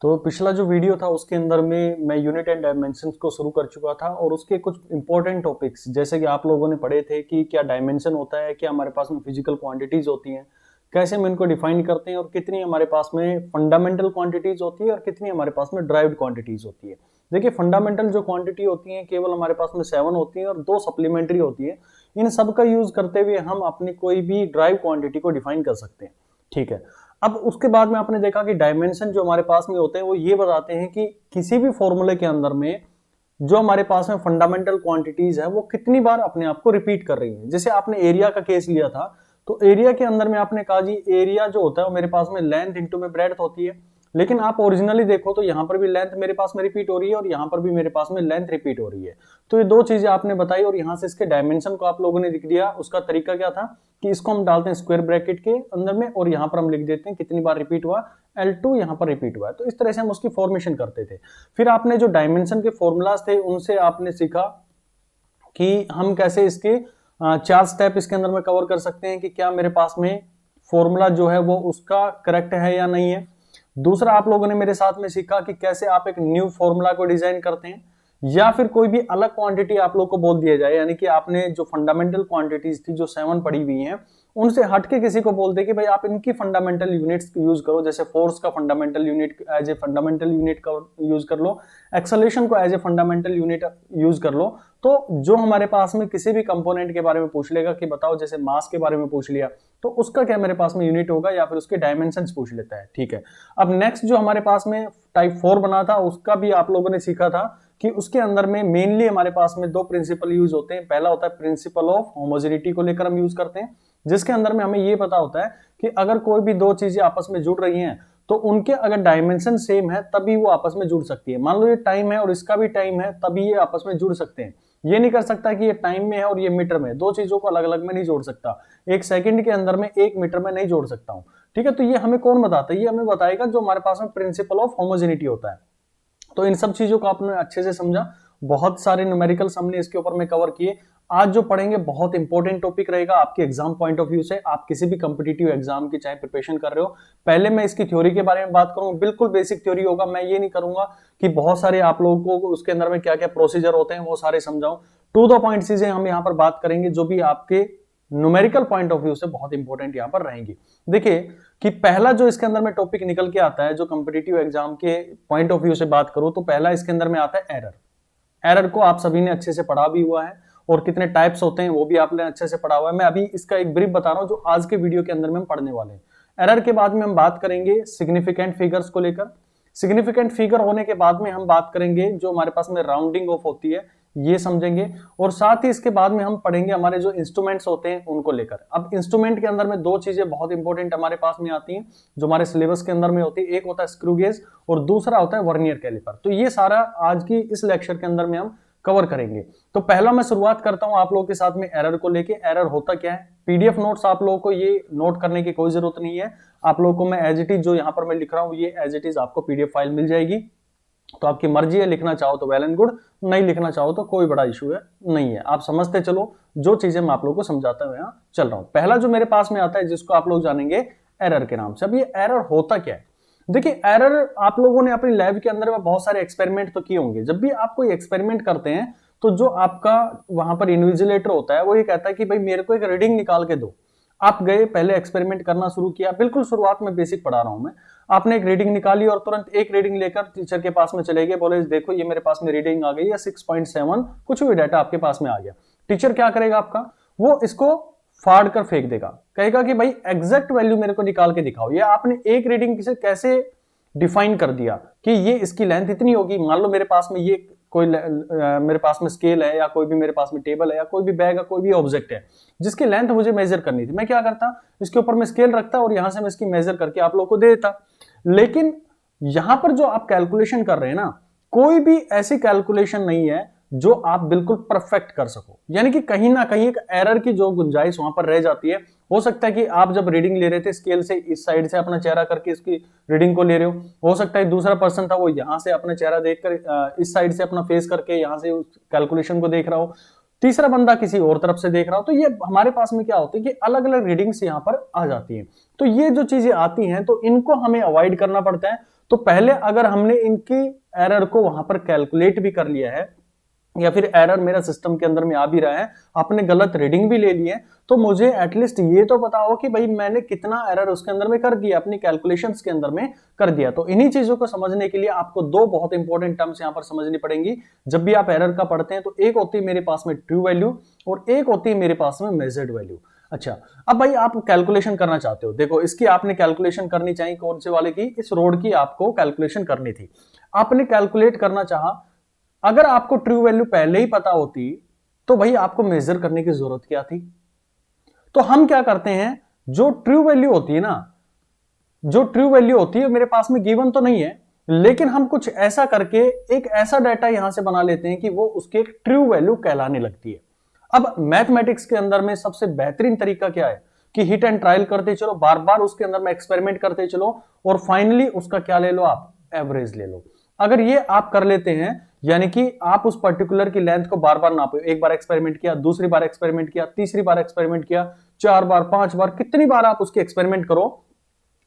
तो पिछला जो वीडियो था उसके अंदर में मैं यूनिट एंड डायमेंशंस को शुरू कर चुका था और उसके कुछ इंपॉर्टेंट टॉपिक्स जैसे कि आप लोगों ने पढ़े थे कि क्या डायमेंशन होता है, क्या हमारे पास में फिजिकल क्वांटिटीज होती हैं, कैसे हम इनको डिफाइन करते हैं और कितनी हमारे पास में फंडामेंटल क्वांटिटीज होती है और कितनी हमारे पास में ड्राइव्ड क्वांटिटीज होती है। देखिए फंडामेंटल जो क्वांटिटी होती है केवल हमारे पास में 7 होती है और 2 सप्लीमेंट्री होती है। इन सब का यूज करते हुए हम अपनी कोई भी ड्राइव क्वांटिटी को डिफाइन कर सकते हैं। ठीक है, अब उसके बाद में आपने देखा कि डायमेंशन जो हमारे पास में होते हैं वो ये बताते हैं कि किसी भी फॉर्मूले के अंदर में जो हमारे पास में फंडामेंटल क्वांटिटीज है वो कितनी बार अपने आप को रिपीट कर रही है। जैसे आपने एरिया का केस लिया था तो एरिया के अंदर में आपने कहा जी एरिया जो होता है वो मेरे पास में लेंथ इंटू में ब्रेड्थ होती है, लेकिन आप ओरिजिनली देखो तो यहाँ पर भी लेंथ मेरे पास में रिपीट हो रही है और यहाँ पर भी मेरे पास में लेंथ रिपीट हो रही है। तो ये दो चीजें आपने बताई और यहाँ से इसके डायमेंशन को आप लोगों ने लिख दिया। उसका तरीका क्या था कि इसको हम डालते हैं स्क्वायर ब्रैकेट के अंदर में और यहाँ पर हम लिख देते हैं कितनी बार रिपीट हुआ, L2 यहाँ पर रिपीट हुआ है। तो इस तरह से हम उसकी फॉर्मेशन करते थे। फिर आपने जो डायमेंशन के फॉर्मूलाज थे उनसे आपने सीखा कि हम कैसे इसके 4 स्टेप इसके अंदर में कवर कर सकते हैं कि क्या मेरे पास में फॉर्मूला जो है वो उसका करेक्ट है या नहीं है। दूसरा आप लोगों ने मेरे साथ में सीखा कि कैसे आप एक न्यू फॉर्मूला को डिजाइन करते हैं या फिर कोई भी अलग क्वांटिटी आप लोग को बोल दिया जाए, यानी कि आपने जो फंडामेंटल क्वांटिटीज थी जो 7 पड़ी हुई हैं उनसे हटके किसी को बोल दे कि भाई आप इनकी फंडामेंटल यूनिट्स यूज करो। जैसे फोर्स का fundamental unit as a fundamental unit का यूज कर लो, एक्सेलरेशन को as a fundamental unit use कर लो। तो जो हमारे पास में किसी भी कंपोनेंट के बारे में पूछ लेगा कि बताओ, जैसे मास के बारे में पूछ लिया तो उसका क्या मेरे पास में यूनिट होगा या फिर उसके डायमेंशंस पूछ लेता है। ठीक है, अब नेक्स्ट जो हमारे पास में टाइप 4 बना था उसका भी आप लोगों ने सीखा था कि उसके अंदर में मेनली हमारे पास में 2 प्रिंसिपल यूज होते हैं। पहला होता है प्रिंसिपल ऑफ होमोजेनिटी को लेकर हम यूज करते हैं, जिसके अंदर में हमें ये पता होता है कि अगर कोई भी 2 चीजें आपस में जुड़ रही हैं तो उनके अगर डायमेंशन सेम है तभी वो आपस में जुड़ सकती है। मान लो ये टाइम है और इसका भी टाइम है तभी ये आपस में जुड़ सकते हैं। ये नहीं कर सकता कि ये टाइम में है और ये मीटर में, 2 चीजों को अलग अलग में नहीं जोड़ सकता। 1 सेकंड के अंदर में 1 मीटर में नहीं जोड़ सकता हूं। ठीक है, तो ये हमें कौन बताता है? ये हमें बताएगा जो हमारे पास में प्रिंसिपल ऑफ होमोजेनिटी होता है। तो इन सब चीजों को आपने अच्छे से समझा। बहुत सारे न्यूमेरिकल्स हमने इसके ऊपर में कवर किए। आज जो पढ़ेंगे बहुत इंपॉर्टेंट टॉपिक रहेगा आपके एग्जाम पॉइंट ऑफ व्यू से। आप किसी भी कॉम्पिटिटिव एग्जाम की चाहे प्रिपरेशन कर रहे हो, पहले मैं इसकी थ्योरी के बारे में बात करूंगा। बिल्कुल बेसिक थ्योरी होगा। मैं ये नहीं करूंगा कि बहुत सारे आप लोगों को उसके अंदर में क्या क्या प्रोसीजर होते हैं वो सारे समझाऊं। टू द पॉइंट चीजें हम यहाँ पर बात करेंगे जो भी आपके न्यूमेरिकल पॉइंट ऑफ व्यू से बहुत इंपॉर्टेंट यहाँ पर रहेंगी। देखिए कि पहला जो इसके अंदर में टॉपिक निकल के आता है जो कॉम्पिटिटिव एग्जाम के पॉइंट ऑफ व्यू से बात करूं तो पहला इसके अंदर में आता है एरर। एरर को आप सभी ने अच्छे से पढ़ा भी हुआ है और कितने टाइप्स होते हैं वो भी आपने अच्छे से पढ़ा हुआ है। मैं अभी इसका एक ब्रीफ बता रहा हूं जो आज के वीडियो के अंदर में हम पढ़ने वाले हैं। एरर के बाद में हम बात करेंगे सिग्निफिकेंट फिगर्स को लेकर। सिग्निफिकेंट फिगर होने के बाद में हम बात करेंगे जो हमारे पास में राउंडिंग ऑफ होती है, ये समझेंगे। और साथ ही इसके बाद में हम पढ़ेंगे हमारे जो इंस्ट्रूमेंट्स होते हैं उनको लेकर। अब इंस्ट्रूमेंट के अंदर में 2 चीजें बहुत इंपॉर्टेंट हमारे पास में आती हैं जो हमारे सिलेबस के अंदर में होती है। एक होता है स्क्रू गेज और दूसरा होता है वर्नियर कैलिपर। तो ये सारा आज की इस लेक्चर के अंदर में हम कवर करेंगे। तो पहला मैं शुरुआत करता हूं आप लोगों के साथ में एरर को लेके। एरर होता क्या है? पीडीएफ नोट्स आप लोगों को ये नोट करने की कोई जरूरत नहीं है। आप लोगों को मैं एज इट इज जो यहाँ पर मैं लिख रहा हूँ ये एज इट इज आपको पीडीएफ फाइल मिल जाएगी। तो आपकी मर्जी है, लिखना चाहो तो वेल एंड गुड, नहीं लिखना चाहो तो कोई बड़ा इशू है नहीं है। आप समझते चलो जो चीजें मैं आप लोगों को समझाता हुआ यहाँ चल रहा हूँ। पहला जो मेरे पास में आता है जिसको आप लोग जानेंगे एरर के नाम से। अब ये एरर होता क्या है? देखिए एरर आप लोगों ने अपनी लैब के अंदर में बहुत सारे एक्सपेरिमेंट तो किए होंगे। जब भी आप कोई एक्सपेरिमेंट करते हैं तो जो आपका वहां पर इन्विजिलेटर होता है वो ये कहता है कि भाई मेरे को एक रीडिंग निकाल के दो। आप गए, पहले एक्सपेरिमेंट करना शुरू किया, बिल्कुल शुरुआत में बेसिक पढ़ा रहा हूं मैं। आपने एक रीडिंग निकाली और तुरंत एक रीडिंग लेकर टीचर के पास में चले गए, बोले देखो ये मेरे पास में रीडिंग आ गई है 6.7, कुछ भी डाटा आपके पास में आ गया। टीचर क्या करेगा आपका? वो इसको फाड़ कर फेंक देगा, कहेगा कि भाई एग्जैक्ट वैल्यू मेरे को निकाल के दिखाओ। ये आपने एक रीडिंग से कैसे डिफाइन कर दिया कि ये इसकी लेंथ इतनी होगी। मान लो मेरे पास में ये कोई मेरे पास में स्केल है या कोई भी मेरे पास में टेबल है या कोई भी बैग है, कोई भी ऑब्जेक्ट है जिसकी लेंथ मुझे मेजर करनी थी। मैं क्या करता? इसके ऊपर मैं स्केल रखता और यहां से मैं इसकी मेजर करके आप लोगों को दे देता। लेकिन यहां पर जो आप कैलकुलेशन कर रहे हैं ना, कोई भी ऐसी कैलकुलेशन नहीं है जो आप बिल्कुल परफेक्ट कर सको। यानी कि कहीं ना कहीं एक एरर की जो गुंजाइश वहां पर रह जाती है। हो सकता है कि आप जब रीडिंग ले रहे थे स्केल से इस साइड से अपना चेहरा करके इसकी रीडिंग को ले रहे हो सकता है दूसरा पर्सन था वो यहां से अपना चेहरा देखकर इस साइड से अपना फेस करके यहां से उस कैलकुलेशन को देख रहा हो। तीसरा बंदा किसी और तरफ से देख रहा हो, तो ये हमारे पास में क्या होता है कि अलग अलग रीडिंग्स यहाँ पर आ जाती हैं। तो ये जो चीजें आती हैं तो इनको हमें अवॉइड करना पड़ता है। तो पहले अगर हमने इनकी एरर को वहां पर कैलकुलेट भी कर लिया है, या फिर एरर मेरा सिस्टम के अंदर में आ भी रहा है, आपने गलत रीडिंग भी ले ली है, तो मुझे एटलीस्ट ये तो पता हो कि भाई मैंने कितना एरर उसके अंदर में कर दिया, अपनी कैलकुलेशंस के अंदर में कर दिया। तो इन्हीं चीजों को समझने के लिए आपको दो बहुत इंपॉर्टेंट टर्म्स यहां पर समझनी पड़ेंगी जब भी आप एरर का पढ़ते हैं। तो एक होती है मेरे पास में ट्रू वैल्यू और एक होती है मेरे पास में मेजर्ड वैल्यू। अच्छा, अब भाई आप कैलकुलेशन करना चाहते हो, देखो इसकी आपने कैलकुलेशन करनी चाहिए, कौन से वाले की, इस रोड की आपको कैलकुलेशन करनी थी। आपने कैलकुलेट करना चाहा, अगर आपको ट्रू वैल्यू पहले ही पता होती तो भाई आपको मेजर करने की जरूरत क्या थी। तो हम क्या करते हैं, जो ट्रू वैल्यू होती है ना, जो ट्रू वैल्यू होती है मेरे पास में गिवन तो नहीं है, लेकिन हम कुछ ऐसा करके एक ऐसा डाटा यहां से बना लेते हैं कि वो उसकी एक ट्रू वैल्यू कहलाने लगती है। अब मैथमेटिक्स के अंदर में सबसे बेहतरीन तरीका क्या है कि हिट एंड ट्रायल करते चलो, बार बार उसके अंदर में एक्सपेरिमेंट करते चलो और फाइनली उसका क्या ले लो आप, एवरेज ले लो। अगर ये आप कर लेते हैं, यानी कि आप उस पर्टिकुलर की लेंथ को बार बार नापो, एक बार एक्सपेरिमेंट किया, दूसरी बार एक्सपेरिमेंट किया, तीसरी बार एक्सपेरिमेंट किया, 4 बार 5 बार, कितनी बार आप उसके एक्सपेरिमेंट करो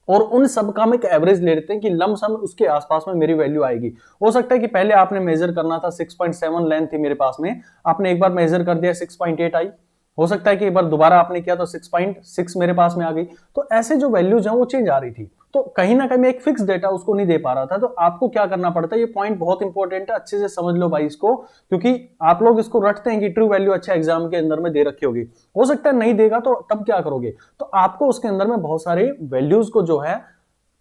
और उन सब का हम एक एवरेज ले लेते हैं कि लमसम उसके आसपास में मेरी वैल्यू आएगी। हो सकता है कि पहले आपने मेजर करना था 6.7 लेंथ थी मेरे पास में, आपने एक बार मेजर कर दिया 6.8 आई, हो सकता है कि एक बार दोबारा आपने किया तो 6.6 मेरे पास में आ गई। तो ऐसे जो वैल्यूज हैं वो चेंज आ रही थी, तो कहीं ना कहीं मैं एक फिक्स डेटा उसको नहीं दे पा रहा था। तो आपको क्या करना पड़ता है, ये पॉइंट बहुत इंपॉर्टेंट है, अच्छे से समझ लो भाई इसको, क्योंकि आप लोग इसको रटते हैं कि ट्रू वैल्यू अच्छा एग्जाम के अंदर में दे रखी होगी, हो सकता है नहीं देगा, तो तब क्या करोगे, तो आपको उसके अंदर में बहुत सारे वैल्यूज को जो है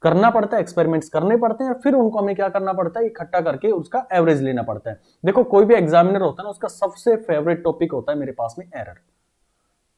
करना पड़ता है, एक्सपेरिमेंट्स करने पड़ते हैं, फिर उनको हमें क्या करना पड़ता है, इकट्ठा करके उसका एवरेज लेना पड़ता है। देखो कोई भी एग्जामिनर होता है ना, उसका सबसे फेवरेट टॉपिक होता है मेरे पास में एरर।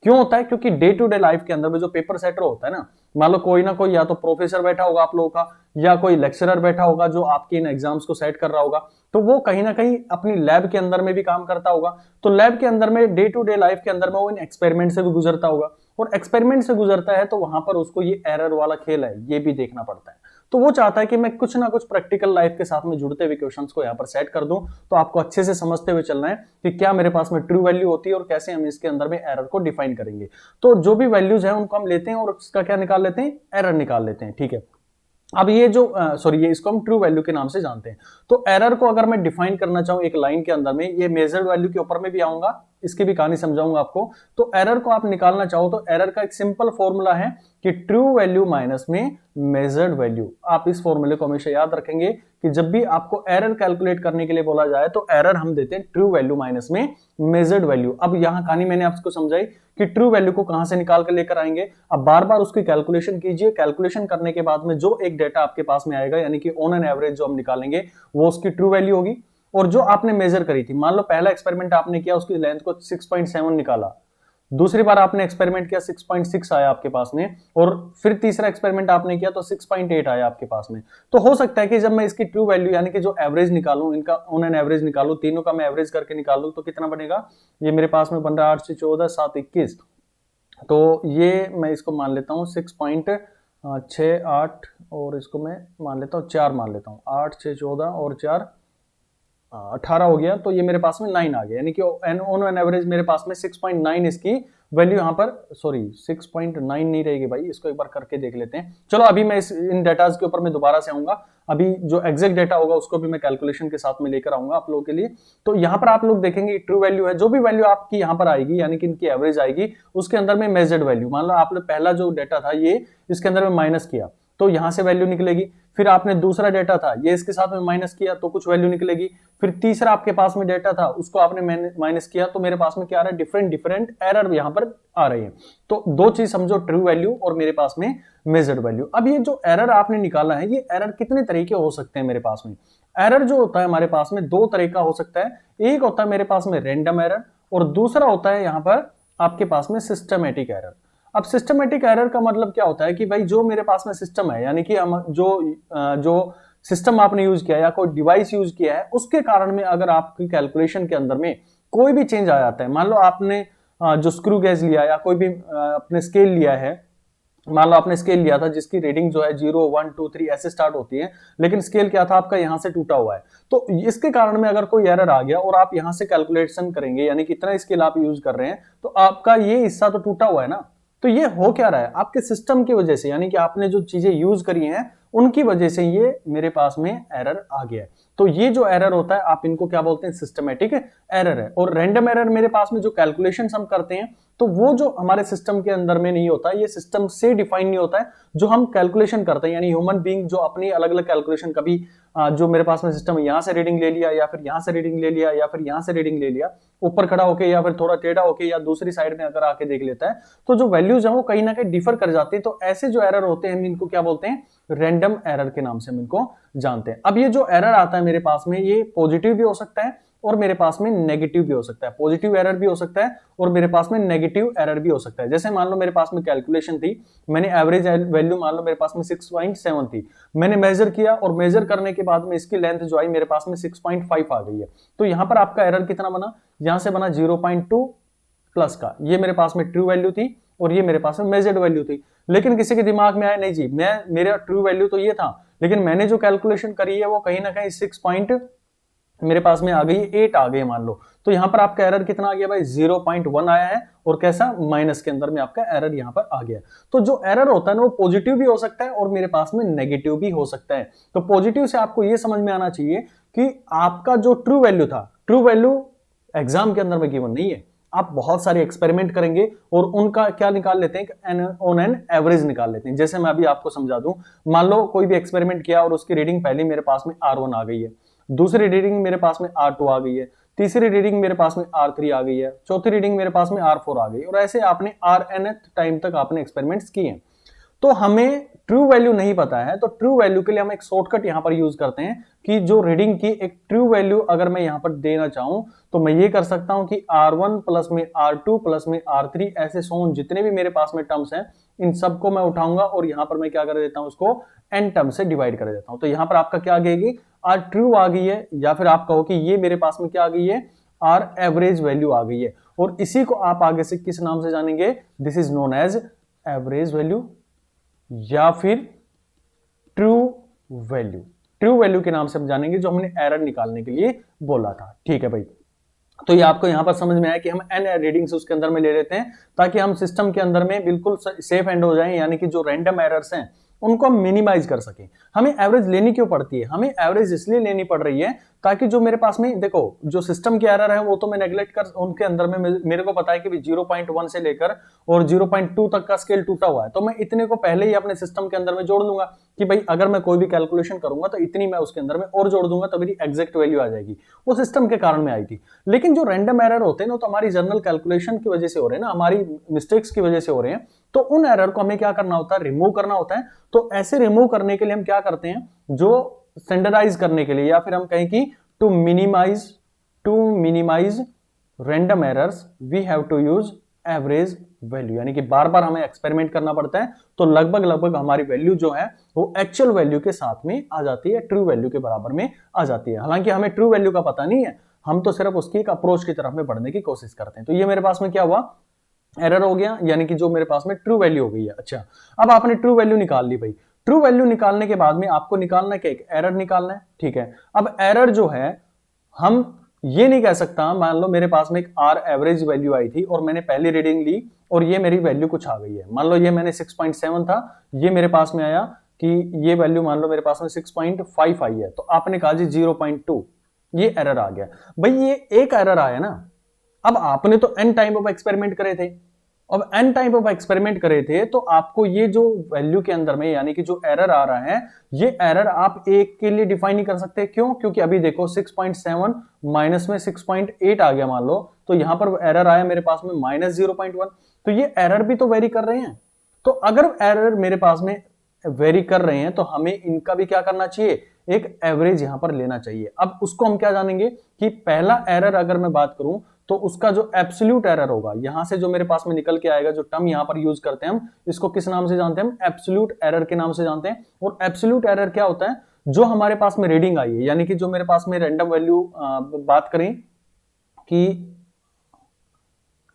क्यों होता है, क्योंकि डे टू डे लाइफ के अंदर में जो पेपर सेटर होता है ना, मान लो कोई ना कोई या तो प्रोफेसर बैठा होगा आप लोगों का, या कोई लेक्चरर बैठा होगा जो आपके इन एग्जाम्स को सेट कर रहा होगा, तो वो कहीं ना कहीं अपनी लैब के अंदर में भी काम करता होगा। तो लैब के अंदर में डे टू डे लाइफ के अंदर में वो इन एक्सपेरिमेंट से भी गुजरता होगा, और एक्सपेरिमेंट से गुजरता है तो वहां पर उसको ये एरर वाला खेल है ये भी देखना पड़ता है। तो वो चाहता है कि मैं कुछ ना कुछ प्रैक्टिकल लाइफ के साथ में जुड़ते हुए क्वेश्चंस को यहाँ पर सेट कर दूं। तो आपको अच्छे से समझते हुए चलना है कि क्या मेरे पास में ट्रू वैल्यू होती है और कैसे हम इसके अंदर में एरर को डिफाइन करेंगे। तो जो भी वैल्यूज है उनको हम लेते हैं और उसका क्या निकाल लेते हैं, एरर निकाल लेते हैं। ठीक है, अब ये जो सॉरी ये इसको हम ट्रू वैल्यू के नाम से जानते हैं। तो एरर को अगर मैं डिफाइन करना चाहूं एक लाइन के अंदर में, ये मेजर्ड वैल्यू के ऊपर में भी आऊंगा, इसकी भी कहानी समझाऊंगा आपको। तो एरर को आप निकालना चाहो तो एरर का एक सिंपल फॉर्मूला है कि ट्रू वैल्यू माइनस में मेजर्ड वैल्यू। आप इस फॉर्मूले को हमेशा याद रखेंगे कि जब भी आपको एरर कैलकुलेट करने के लिए बोला जाए तो एरर हम देते हैं ट्रू वैल्यू माइनस में मेजर्ड वैल्यू। अब यहां कहानी मैंने आपको समझाई कि ट्रू वैल्यू को कहां से निकाल कर लेकर आएंगे। अब बार बार उसकी कैलकुलेशन कीजिए, कैलकुलेशन करने के बाद में जो एक डेटा आपके पास में आएगा, यानी कि ऑन एन एवरेज जो हम निकालेंगे वो उसकी ट्रू वैल्यू होगी। और जो आपने मेजर करी थी, मान लो पहला एक्सपेरिमेंट आपने किया, उसकी लेंथ को 6.7 निकाला, दूसरी बार आपने एक्सपेरिमेंट किया 6.6 आया आपके पास में, और फिर तीसरा एक्सपेरिमेंट आपने किया तो 6.8 आया आपके पास में। तो हो सकता है कि जब मैं इसकी ट्रू वैल्यू यानी कि जो एवरेज निकालूं, इनका ऑन एन एवरेज निकालूं, तीनों का मैं एवरेज करके निकालूं, तो कितना बनेगा, ये मेरे पास में बन रहा है 8 से 14 7 21। तो ये मैं इसको मान लेता हूँ 6.68 और इसको मैं मान लेता हूँ 4 मान लेता हूँ, 8 6 14 और 4 18 हो गया। तो ये मेरे पास में 9 आ गया, यानी कि ऑन एन एवरेज मेरे पास में 6.9 इसकी वैल्यू यहाँ पर, सॉरी 6.9 नहीं रहेगी भाई, इसको एक बार करके देख लेते हैं। चलो अभी मैं इन डेटाज के ऊपर मैं दोबारा से आऊंगा, अभी जो एग्जैक्ट डेटा होगा उसको भी मैं कैलकुलेशन के साथ में लेकर आऊंगा आप लोगों के लिए। तो यहाँ पर आप लोग देखेंगे ट्रू वैल्यू है, जो भी वैल्यू आपकी यहाँ पर आएगी यानी कि इनकी एवरेज आएगी, उसके अंदर में मेजर्ड वैल्यू, मान लो आपने पहला जो डेटा था ये इसके अंदर में माइनस किया तो यहां से वैल्यू निकलेगी, फिर आपने दूसरा डेटा था ये इसके साथ में माइनस किया तो कुछ वैल्यू निकलेगी, फिर तीसरा आपके पास में डेटा था उसको आपने माइनस किया तो मेरे पास में क्या आ रहा है, डिफरेंट डिफरेंट एरर यहाँ पर आ रही है। तो दो चीज समझो, ट्रू वैल्यू और मेरे पास में मेजर्ड वैल्यू। अब ये जो एरर आपने निकाला है, ये एरर कितने तरीके हो सकते हैं मेरे पास में। एरर जो होता है हमारे पास में दो तरह का हो सकता है, एक होता है मेरे पास में रैंडम एरर और दूसरा होता है यहाँ पर आपके पास में सिस्टमेटिक एरर। अब सिस्टमेटिक एरर का मतलब क्या होता है कि भाई जो मेरे पास में सिस्टम है, यानी कि हम जो सिस्टम आपने यूज किया या कोई डिवाइस यूज किया है, उसके कारण में अगर आपकी कैलकुलेशन के अंदर में कोई भी चेंज आ जाता है, मान लो आपने जो स्क्रू गेज लिया या कोई भी अपने स्केल लिया है, मान लो आपने स्केल लिया था जिसकी रीडिंग जो है 0 1 2 3 ऐसे स्टार्ट होती है, लेकिन स्केल क्या था आपका यहां से टूटा हुआ है। तो इसके कारण में अगर कोई एरर आ गया और आप यहां से कैलकुलेशन करेंगे, यानी कितना स्केल आप यूज कर रहे हैं, तो आपका ये हिस्सा तो टूटा हुआ है ना। तो ये हो क्या रहा है, आपके सिस्टम की वजह से, यानी कि आपने जो चीजें यूज करी हैं उनकी वजह से ये मेरे पास में एरर आ गया है। तो ये जो एरर होता है आप इनको क्या बोलते हैं, सिस्टमेटिक एरर है। और रैंडम एरर मेरे पास में जो कैलकुलेशन हम करते हैं, तो वो जो हमारे सिस्टम के अंदर में नहीं होता, ये सिस्टम से डिफाइन नहीं होता है, जो हम कैलकुलेशन करते हैं, यानी ह्यूमन बीइंग जो अपनी अलग अलग कैलकुलेशन, कभी जो मेरे पास में सिस्टम यहां से रीडिंग ले लिया, या फिर यहां से रीडिंग ले लिया, या फिर यहां से रीडिंग ले लिया, ऊपर खड़ा होके या फिर थोड़ा टेढ़ा होके या दूसरी साइड में अगर आके देख लेता है, तो जो वैल्यूज है वो कहीं ना कहीं डिफर कर जाती है। तो ऐसे जो एरर होते हैं हम इनको क्या बोलते हैं, रैंडम एरर के नाम से हम इनको जानते हैं। अब ये जो एरर आता है मेरे पास में, ये पॉजिटिव भी हो सकता है और मेरे पास में नेगेटिव भी हो सकता है। पॉजिटिव एरर भी हो सकता है और मेरे पास में नेगेटिव एरर भी हो सकता है। जैसे मान लो मेरे पास में कैलकुलेशन थी, मैंने एवरेज वैल्यू मान लो मेरे पास में 6.7 थी, मैंने मेजर किया और मेजर करने के बाद में इसकी लेंथ जो आई मेरे पास में 6.5 आ गई है। तो यहां पर आपका एरर कितना बना, यहां से बना 0.2 प्लस का, ये मेरे पास में ट्रू वैल्यू थी और ये मेरे पास में मेजर्ड वैल्यू थी। लेकिन किसी के दिमाग में आया नहीं जी, मेरा ट्रू वैल्यू तो ये था, लेकिन मैंने जो कैलकुलेशन करी है वो कहीं ना कहीं 6 पॉइंट मेरे पास में आ गई, 8 आ गई मान लो। तो यहां पर आपका एरर कितना आ गया भाई, 0.1 आया है और कैसा, माइनस के अंदर में आपका एरर यहां पर आ गया। तो जो एरर होता है ना वो पॉजिटिव भी हो सकता है और मेरे पास में नेगेटिव भी हो सकता है। तो पॉजिटिव से आपको ये समझ में आना चाहिए कि आपका जो ट्रू वैल्यू था, ट्रू वैल्यू एग्जाम के अंदर में गिवन नहीं है, आप बहुत सारे एक्सपेरिमेंट करेंगे और उनका क्या निकाल लेते हैं, ऑन एन एवरेज निकाल लेते हैं। जैसे मैं अभी आपको समझा दूं, मान लो कोई भी एक्सपेरिमेंट किया और उसकी रीडिंग पहले मेरे पास में R1 आ गई है, दूसरी रीडिंग मेरे पास में R2 आ गई है, तीसरी रीडिंग मेरे पास में R3 आ गई है, चौथी रीडिंग मेरे पास में R4 आ गई, और ऐसे आपने Rnth टाइम तक आपने एक्सपेरिमेंट्स किए हैं। तो हमें ट्रू वैल्यू नहीं पता है, तो ट्रू वैल्यू के लिए हम एक शॉर्टकट यहां पर यूज करते हैं कि जो रीडिंग की एक ट्रू वैल्यू अगर मैं यहां पर देना चाहूं, तो मैं ये कर सकता हूं कि R1 प्लस में R2 प्लस में R3 ऐसे सोन जितने भी मेरे पास में टर्म्स हैं, इन सबको मैं उठाऊंगा और यहां पर मैं क्या कर देता हूं, उसको n टर्म से डिवाइड कर देता हूं। तो यहां पर आपका क्या आ गई, R ट्रू आ गई है, या फिर आप कहो कि ये मेरे पास में क्या आ गई है, R एवरेज वैल्यू आ गई है। और इसी को आप आगे से किस नाम से जानेंगे, this is known as average value या फिर ट्रू वैल्यू। ट्रू वैल्यू के नाम से हम जानेंगे, जो हमने एरर निकालने के लिए बोला था। ठीक है भाई, तो ये आपको यहां पर समझ में आया कि हम n रीडिंग्स उसके अंदर में ले लेते हैं ताकि हम सिस्टम के अंदर में बिल्कुल सेफ एंड हो जाएं, यानी कि जो रैंडम एरर्स हैं उनको हम मिनिमाइज कर सकें। हमें एवरेज लेनी क्यों पड़ती है, हमें एवरेज इसलिए लेनी पड़ रही है ताकि जो मेरे पास में, देखो जो सिस्टम के एरर है वो तो मैं नेग्लेक्ट कर, उनके अंदर में मेरे को पता है कि 0.1 से लेकर और 0.2 तक का स्केल टूटा हुआ है, तो मैं इतने को पहले ही अपने सिस्टम के अंदर में जोड़ लूंगा कि भाई अगर मैं कोई भी कैलकुलेशन करूंगा तो इतनी मैं उसके अंदर में और जोड़ दूंगा तो मेरी एग्जैक्ट वैल्यू आ जाएगी। वो सिस्टम के कारण में आई थी। लेकिन जो रैंडम एरर होते हैं ना, तो हमारी जर्नल कैलकुलेशन की वजह से हो रहे हैं ना, हमारी मिस्टेक्स की वजह से हो रहे हैं, तो उन एरर को हमें क्या करना होता है, रिमूव करना होता है। तो ऐसे रिमूव करने के लिए हम क्या करते हैं, जो स्टैंडर्डाइज करने के लिए, या फिर हम कहें कि to minimise random errors we have to use average value, यानी कि बार बार हमें एक्सपेरिमेंट करना पड़ता है, तो लगभग हमारी वैल्यू जो है वो एक्चुअल वैल्यू के साथ में आ जाती है, ट्रू वैल्यू के बराबर में आ जाती है। हालांकि हमें ट्रू वैल्यू का पता नहीं है, हम तो सिर्फ उसकी एक अप्रोच की तरफ में बढ़ने की कोशिश करते हैं। तो ये मेरे पास में क्या हुआ, एरर हो गया, यानी कि जो मेरे पास में ट्रू वैल्यू हो गई है। अच्छा, अब आपने ट्रू वैल्यू निकाल ली भाई। ट्रू वैल्यू निकालने के बाद में आपको निकालना क्या, एक एरर निकालना है। ठीक है, अब एरर जो है, हम ये नहीं कह सकता, मान लो मेरे पास में एक आर एवरेज वैल्यू आई थी और मैंने पहली रीडिंग ली और ये मेरी वैल्यू कुछ आ गई है, मान लो ये मैंने 6.7 था, ये मेरे पास में आया कि ये वैल्यू मान लो मेरे पास में 6.5 आई है, तो आपने कहा जी 0.2, ये एरर आ गया। भाई ये एक एरर आया ना, अब आपने तो n टाइम ऑफ एक्सपेरिमेंट करे थे, अब n टाइप ऑफ एक्सपेरिमेंट करे थे, तो आपको ये जो वैल्यू के अंदर में, यानी कि जो एरर आ रहा है, ये एरर आप एक के लिए डिफाइन नहीं कर सकते। क्यों, क्योंकि अभी देखो 6.7 माइनस में 6.8 आ गया मान लो, तो यहां पर एरर आया मेरे पास में -0.1, तो ये एरर भी तो वेरी कर रहे हैं। तो अगर एरर मेरे पास में वेरी कर रहे हैं तो हमें इनका भी क्या करना चाहिए, एक एवरेज यहां पर लेना चाहिए। अब उसको हम क्या जानेंगे कि पहला एरर अगर मैं बात करूं तो उसका जो एब्सोल्यूट एरर होगा, यहां से जो मेरे पास में निकल के आएगा, जो टर्म यहां पर यूज करते हैं हम, इसको किस नाम से जानते हैं, हम एब्सोल्यूट एरर के नाम से जानते हैं। और एब्सोल्यूट एरर क्या होता है, जो हमारे पास में रीडिंग आई है, यानी कि जो मेरे पास में रैंडम वैल्यू बात करें कि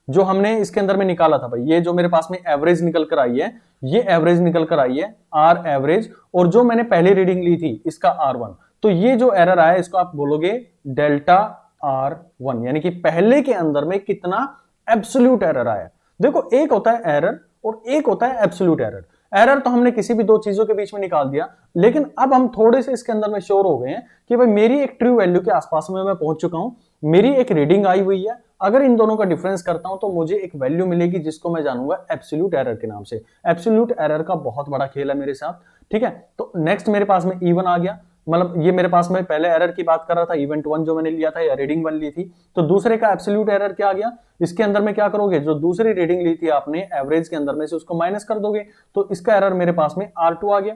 जो हमने इसके अंदर में निकाला था भाई, ये जो मेरे पास में एवरेज निकल कर आई है, ये एवरेज निकल कर आई है आर एवरेज, और जो मैंने पहले रीडिंग ली थी इसका R1, तो ये जो एरर आया इसको आप बोलोगे डेल्टा R1, यानी कि पहले के अंदर में कितना एब्सोल्यूट एरर आया। देखो एक होता है एरर और एक होता है एब्सोल्यूट एरर। एरर तो हमने किसी भी दो चीजों के बीच में निकाल दिया, लेकिन अब हम थोड़े से इसके अंदर में श्योर हो गए हैं कि भाई मेरी एक ट्रू वैल्यू के आसपास में मैं पहुंच चुका हूं, मेरी एक रीडिंग आई हुई है, अगर इन दोनों का डिफरेंस करता हूं तो मुझे एक वैल्यू मिलेगी जिसको मैं जानूंगा एब्सोल्यूट एरर के नाम से। एब्सोल्यूट एरर का बहुत बड़ा खेल है मेरे साथ, ठीक है। तो नेक्स्ट मेरे पास में E1 आ गया, मतलब ये मेरे पास में पहले एरर की बात कर रहा था, इवेंट 1 जो मैंने लिया था या रीडिंग 1 ली थी, तो दूसरे का एब्सोल्यूट एरर क्या आ गया, इसके अंदर में क्या करोगे, जो दूसरी रीडिंग ली थी आपने एवरेज के अंदर में से उसको माइनस कर दोगे, तो इसका एरर मेरे पास में R2 आ गया।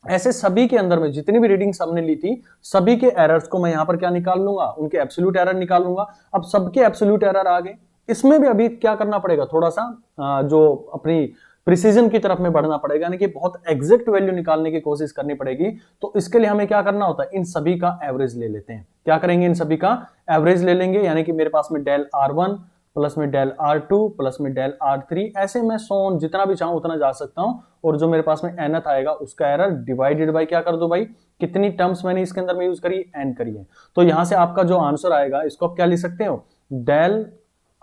ऐसे सभी के अंदर में जितनी भी रीडिंग्स हमने ली थी सभी के एरर्स को मैं यहां पर क्या निकाल लूंगा, उनके एब्सोल्यूट एरर निकाल लूंगा। अब सबके एब्सोल्यूट एरर आ गए, इसमें भी अभी क्या करना पड़ेगा, थोड़ा सा जो अपनी प्रिसीजन की तरफ में बढ़ना पड़ेगा, यानी कि बहुत एग्जैक्ट वैल्यू निकालने की कोशिश करनी पड़ेगी। तो इसके लिए हमें क्या करना होता है, इन सभी का एवरेज ले लेते हैं। क्या करेंगे, इन सभी का एवरेज ले लेंगे, यानी कि मेरे पास में डेल R1 प्लस में डेल R2 प्लस में डेल R3, ऐसे मैं सोन जितना भी चाहूं उतना जा सकता हूं, और जो मेरे पास में nth आएगा उसका एरर डिवाइडेड बाय क्या कर दो भाई, कितनी टर्म्स मैंने इसके अंदर में यूज करी, n करी है। तो यहां से आपका जो आंसर आएगा इसको आप क्या लिख सकते हो, डेल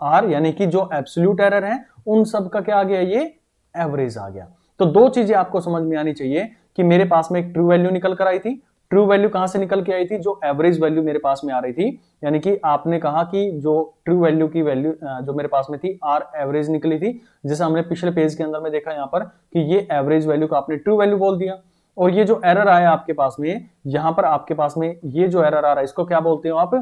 R, यानी कि जो एब्सोल्यूट एरर है उन सब का क्या आ गया, ये एवरेज आ गया। तो दो चीजें आपको समझ में आनी चाहिए कि मेरे पास में एक ट्रू वैल्यू निकल कर आई थी, ट्रू वैल्यू कहां से निकल के आई थी, जो एवरेज वैल्यू मेरे पास में आ रही थी, यानी कि आपने कहा कि जो ट्रू वैल्यू की वैल्यू जो मेरे पास में थी आर एवरेज निकली थी, जैसे हमने पिछले पेज के अंदर में देखा यहाँ पर कि ये एवरेज वैल्यू को आपने ट्रू वैल्यू बोल दिया। और ये जो एरर आया आपके पास में, यहां पर आपके पास में ये जो एरर आ रहा है इसको क्या बोलते हो आप,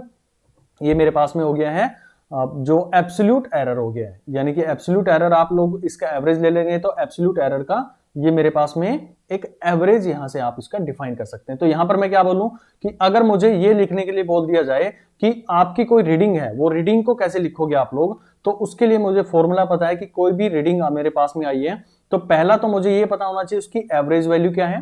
ये मेरे पास में हो गया है जो एब्सोल्यूट एरर हो गया है, यानी कि एब्सोल्यूट एरर आप लोग इसका एवरेज ले लेंगे तो एब्सोल्यूट एरर का ये मेरे पास में एक एवरेज यहां से आप इसका डिफाइन कर सकते हैं। तो यहां पर मैं क्या बोलूं कि अगर मुझे ये लिखने के लिए बोल दिया जाए कि आपकी कोई रीडिंग है, वो रीडिंग को कैसे लिखोगे आप लोग, तो उसके लिए मुझे फॉर्मूला पता है कि कोई भी रीडिंग मेरे पास में आई है तो पहला तो मुझे ये पता होना चाहिए उसकी एवरेज वैल्यू क्या है,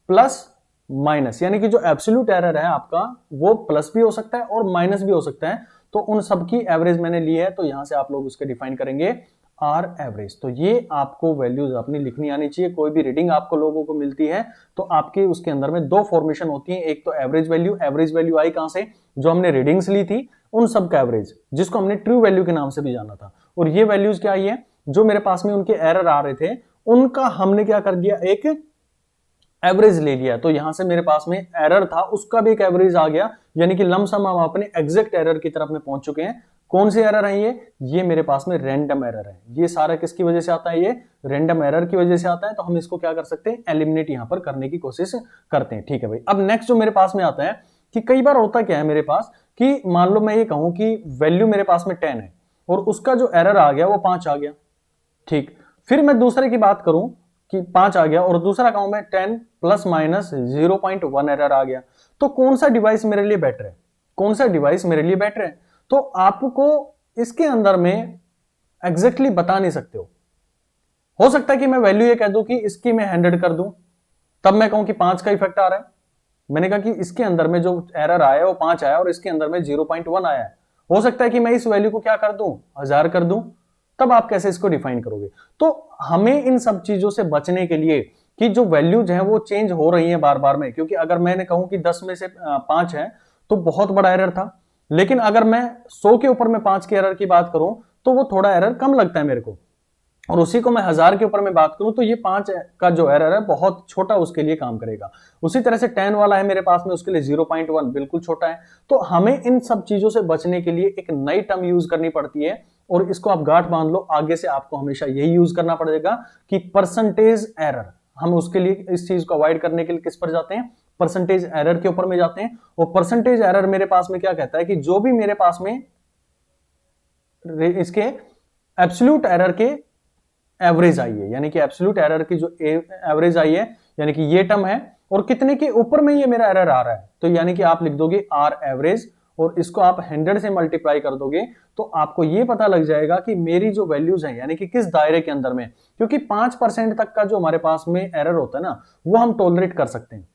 प्लस माइनस, यानी कि जो एब्सोल्यूट एरर है आपका वो प्लस भी हो सकता है और माइनस भी हो सकता है। तो उन सबकी एवरेज मैंने ली है, तो यहां से आप लोग उसके डिफाइन करेंगे आर एवरेज। तो ये आपको वैल्यूज अपनी लिखनी आनी चाहिए। कोई भी रीडिंग आपको लोगों को मिलती है तो आपके उसके अंदर में दो फॉर्मेशन होती है, एक तो एवरेज वैल्यू आई कहां से, जो हमने रीडिंग्स ली थी उन सब का एवरेज, जिसको हमने ट्रू वैल्यू के नाम से भी जाना था। और ये वैल्यूज क्या आई है, जो मेरे पास में उनके एरर आ रहे थे उनका हमने क्या कर दिया, एक एवरेज ले लिया। तो यहां से मेरे पास में एरर था उसका भी एक एवरेज आ गया, यानी कि लमसम हम अपने एग्जैक्ट एरर की तरफ में पहुंच चुके हैं। कौन से एरर है ये मेरे पास में रैंडम एरर है। ये सारा किसकी वजह से आता है, ये रैंडम एरर की वजह से आता है। तो हम इसको क्या कर सकते हैं, एलिमिनेट यहां पर करने की कोशिश करते हैं, ठीक है भाई। अब नेक्स्ट जो मेरे पास में आता है कि कई बार होता क्या है मेरे पास कि मान लो मैं ये कहूं कि वैल्यू मेरे पास में 10 है और उसका जो एरर आ गया वो 5 आ गया, ठीक। फिर मैं दूसरे की बात करूं कि 5 आ गया और दूसरा कहूं मैं 10 प्लस माइनस 0.1 एरर आ गया, तो कौन सा डिवाइस मेरे लिए बेटर है, कौन सा डिवाइस मेरे लिए बेटर है। तो आपको इसके अंदर में एग्जैक्टली बता नहीं सकते हो सकता है कि मैं वैल्यू ये कह दूं कि इसकी मैं 100 कर दूं, तब मैं कहूं कि 5 का इफेक्ट आ रहा है। मैंने कहा कि इसके अंदर में जो एरर आया वो 5 आया और इसके अंदर में 0.1 आया है। हो सकता है कि मैं इस वैल्यू को क्या कर दूं, 1000 कर दूं, तब आप कैसे इसको डिफाइन करोगे। तो हमें इन सब चीजों से बचने के लिए कि जो वैल्यूज हैं वो चेंज हो रही हैं बार बार में, क्योंकि अगर मैंने कहूं कि 10 में से 5 है तो बहुत बड़ा एरर था, लेकिन अगर मैं 100 के ऊपर में 5 के एरर की बात करूं तो वो थोड़ा एरर कम लगता है मेरे को, और उसी को मैं 1000 के ऊपर में बात करूं तो ये 5 का जो एरर है बहुत छोटा उसके लिए काम करेगा। उसी तरह से 10 वाला है मेरे पास में, उसके लिए 0.1 बिल्कुल छोटा है। तो हमें इन सब चीजों से बचने के लिए एक नई टर्म यूज करनी पड़ती है, और इसको आप गांठ बांध लो, आगे से आपको हमेशा यही यूज करना पड़ेगा कि परसेंटेज एरर। हम उसके लिए इस चीज को अवॉइड करने के लिए किस पर जाते हैं, परसेंटेज एरर के ऊपर में जाते हैं। और परसेंटेज एरर मेरे पास में क्या कहता है कि जो भी मेरे पास में इसके एब्सोल्यूट एरर के एवरेज आई है, यानी कि एब्सोल्यूट एरर की जो एवरेज आई है, यानी कि ये टर्म है, और कितने के ऊपर में ये मेरा एरर आ रहा है, तो यानी कि आप लिख दोगे आर एवरेज और इसको आप 100 से मल्टीप्लाई कर दोगे तो आपको ये पता लग जाएगा कि मेरी जो वैल्यूज हैं यानी कि किस दायरे के अंदर में, क्योंकि 5% तक का जो हमारे पास में एरर होता है ना वो हम टॉलरेट कर सकते हैं।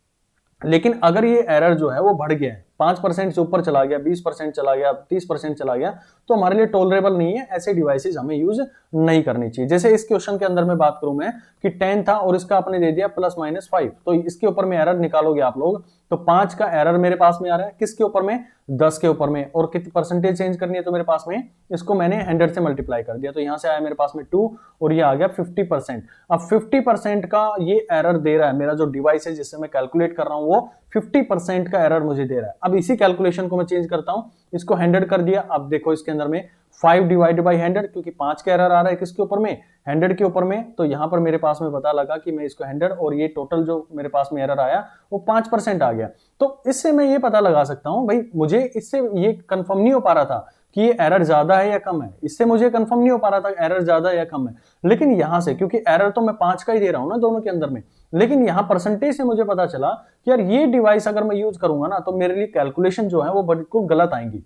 लेकिन अगर ये एरर जो है वो बढ़ गया है, 5% से ऊपर चला गया, 20% चला गया, 30% चला गया, तो हमारे लिए टॉलरेबल नहीं है। ऐसे डिवाइसेस हमें यूज नहीं करनी चाहिए। जैसे इस क्वेश्चन के अंदर मैं बात करूं मैं कि 10 था और इसका आपने दे दिया +-5, तो इसके ऊपर में एरर निकालोगे आप लोग, तो 5 का एरर मेरे पास में आ रहा है, किसके ऊपर में, 10 के ऊपर में, और कितनी परसेंटेज चेंज करनी है तो मेरे पास में इसको मैंने 100 से मल्टीप्लाई कर दिया, तो यहां से आया मेरे पास में 2 और ये आ गया 50%। अब 50% का ये एरर दे रहा है, मेरा जो डिवाइस है जिससे मैं कैलकुलेट कर रहा हूं वो 50% का एरर मुझे दे रहा है। अब इसी कैलकुलेशन को मैं चेंज करता हूं, इसको 100 कर दिया। अब देखो इसके अंदर में 5 डिवाइडेड बाई 100, क्योंकि 5 का एरर आ रहा है किसके ऊपर में, 100 के ऊपर में, तो यहां पर मेरे पास में पता लगा कि मैं इसको 100 और ये टोटल जो मेरे पास में एरर आया वो 5% आ गया। तो इससे मैं ये पता लगा सकता हूं भाई, मुझे इससे ये कंफर्म नहीं हो पा रहा था कि ये एरर ज्यादा है या कम है, इससे मुझे कंफर्म नहीं हो पा रहा था एरर ज्यादा है या कम है। लेकिन यहां से, क्योंकि एरर तो मैं 5 का ही दे रहा हूं ना दोनों के अंदर में, लेकिन यहां परसेंटेज से मुझे पता चला कि यार ये डिवाइस अगर मैं यूज करूंगा ना तो मेरे लिए कैलकुलेशन जो है वो बिल्कुल गलत आएंगी।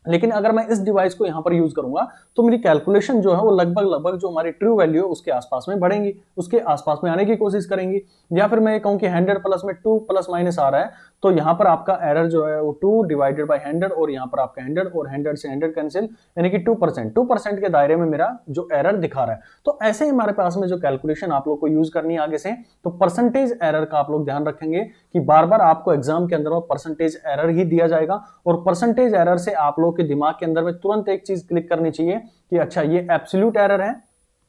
लेकिन अगर मैं इस डिवाइस को यहां पर यूज करूंगा तो मेरी कैलकुलेशन जो है वो लगभग जो हमारी ट्रू वैल्यू है उसके आसपास में बढ़ेंगी, उसके आसपास में आने की कोशिश करेंगी। या फिर मैं ये कहूं कि 100 प्लस में 2 प्लस माइनस आ रहा है, तो यहां पर आपका एरर जो है वो 2 डिवाइडेड बाय 100 और यहां पर आपका 100 और 100 से 100 कैंसिल, यानी कि 2% के दायरे में मेरा जो एरर दिखा रहा है। तो ऐसे ही हमारे पास में जो कैलकुलेशन आप लोग को यूज करनी है आगे से, तो परसेंटेज एरर का आप लोग ध्यान रखेंगे कि बार बार आपको एग्जाम के अंदर परसेंटेज एरर ही दिया जाएगा, और परसेंटेज एरर से आप लोग के दिमाग के अंदर में तुरंत एक चीज क्लिक करनी चाहिए कि अच्छा ये एब्सोल्यूट एरर है,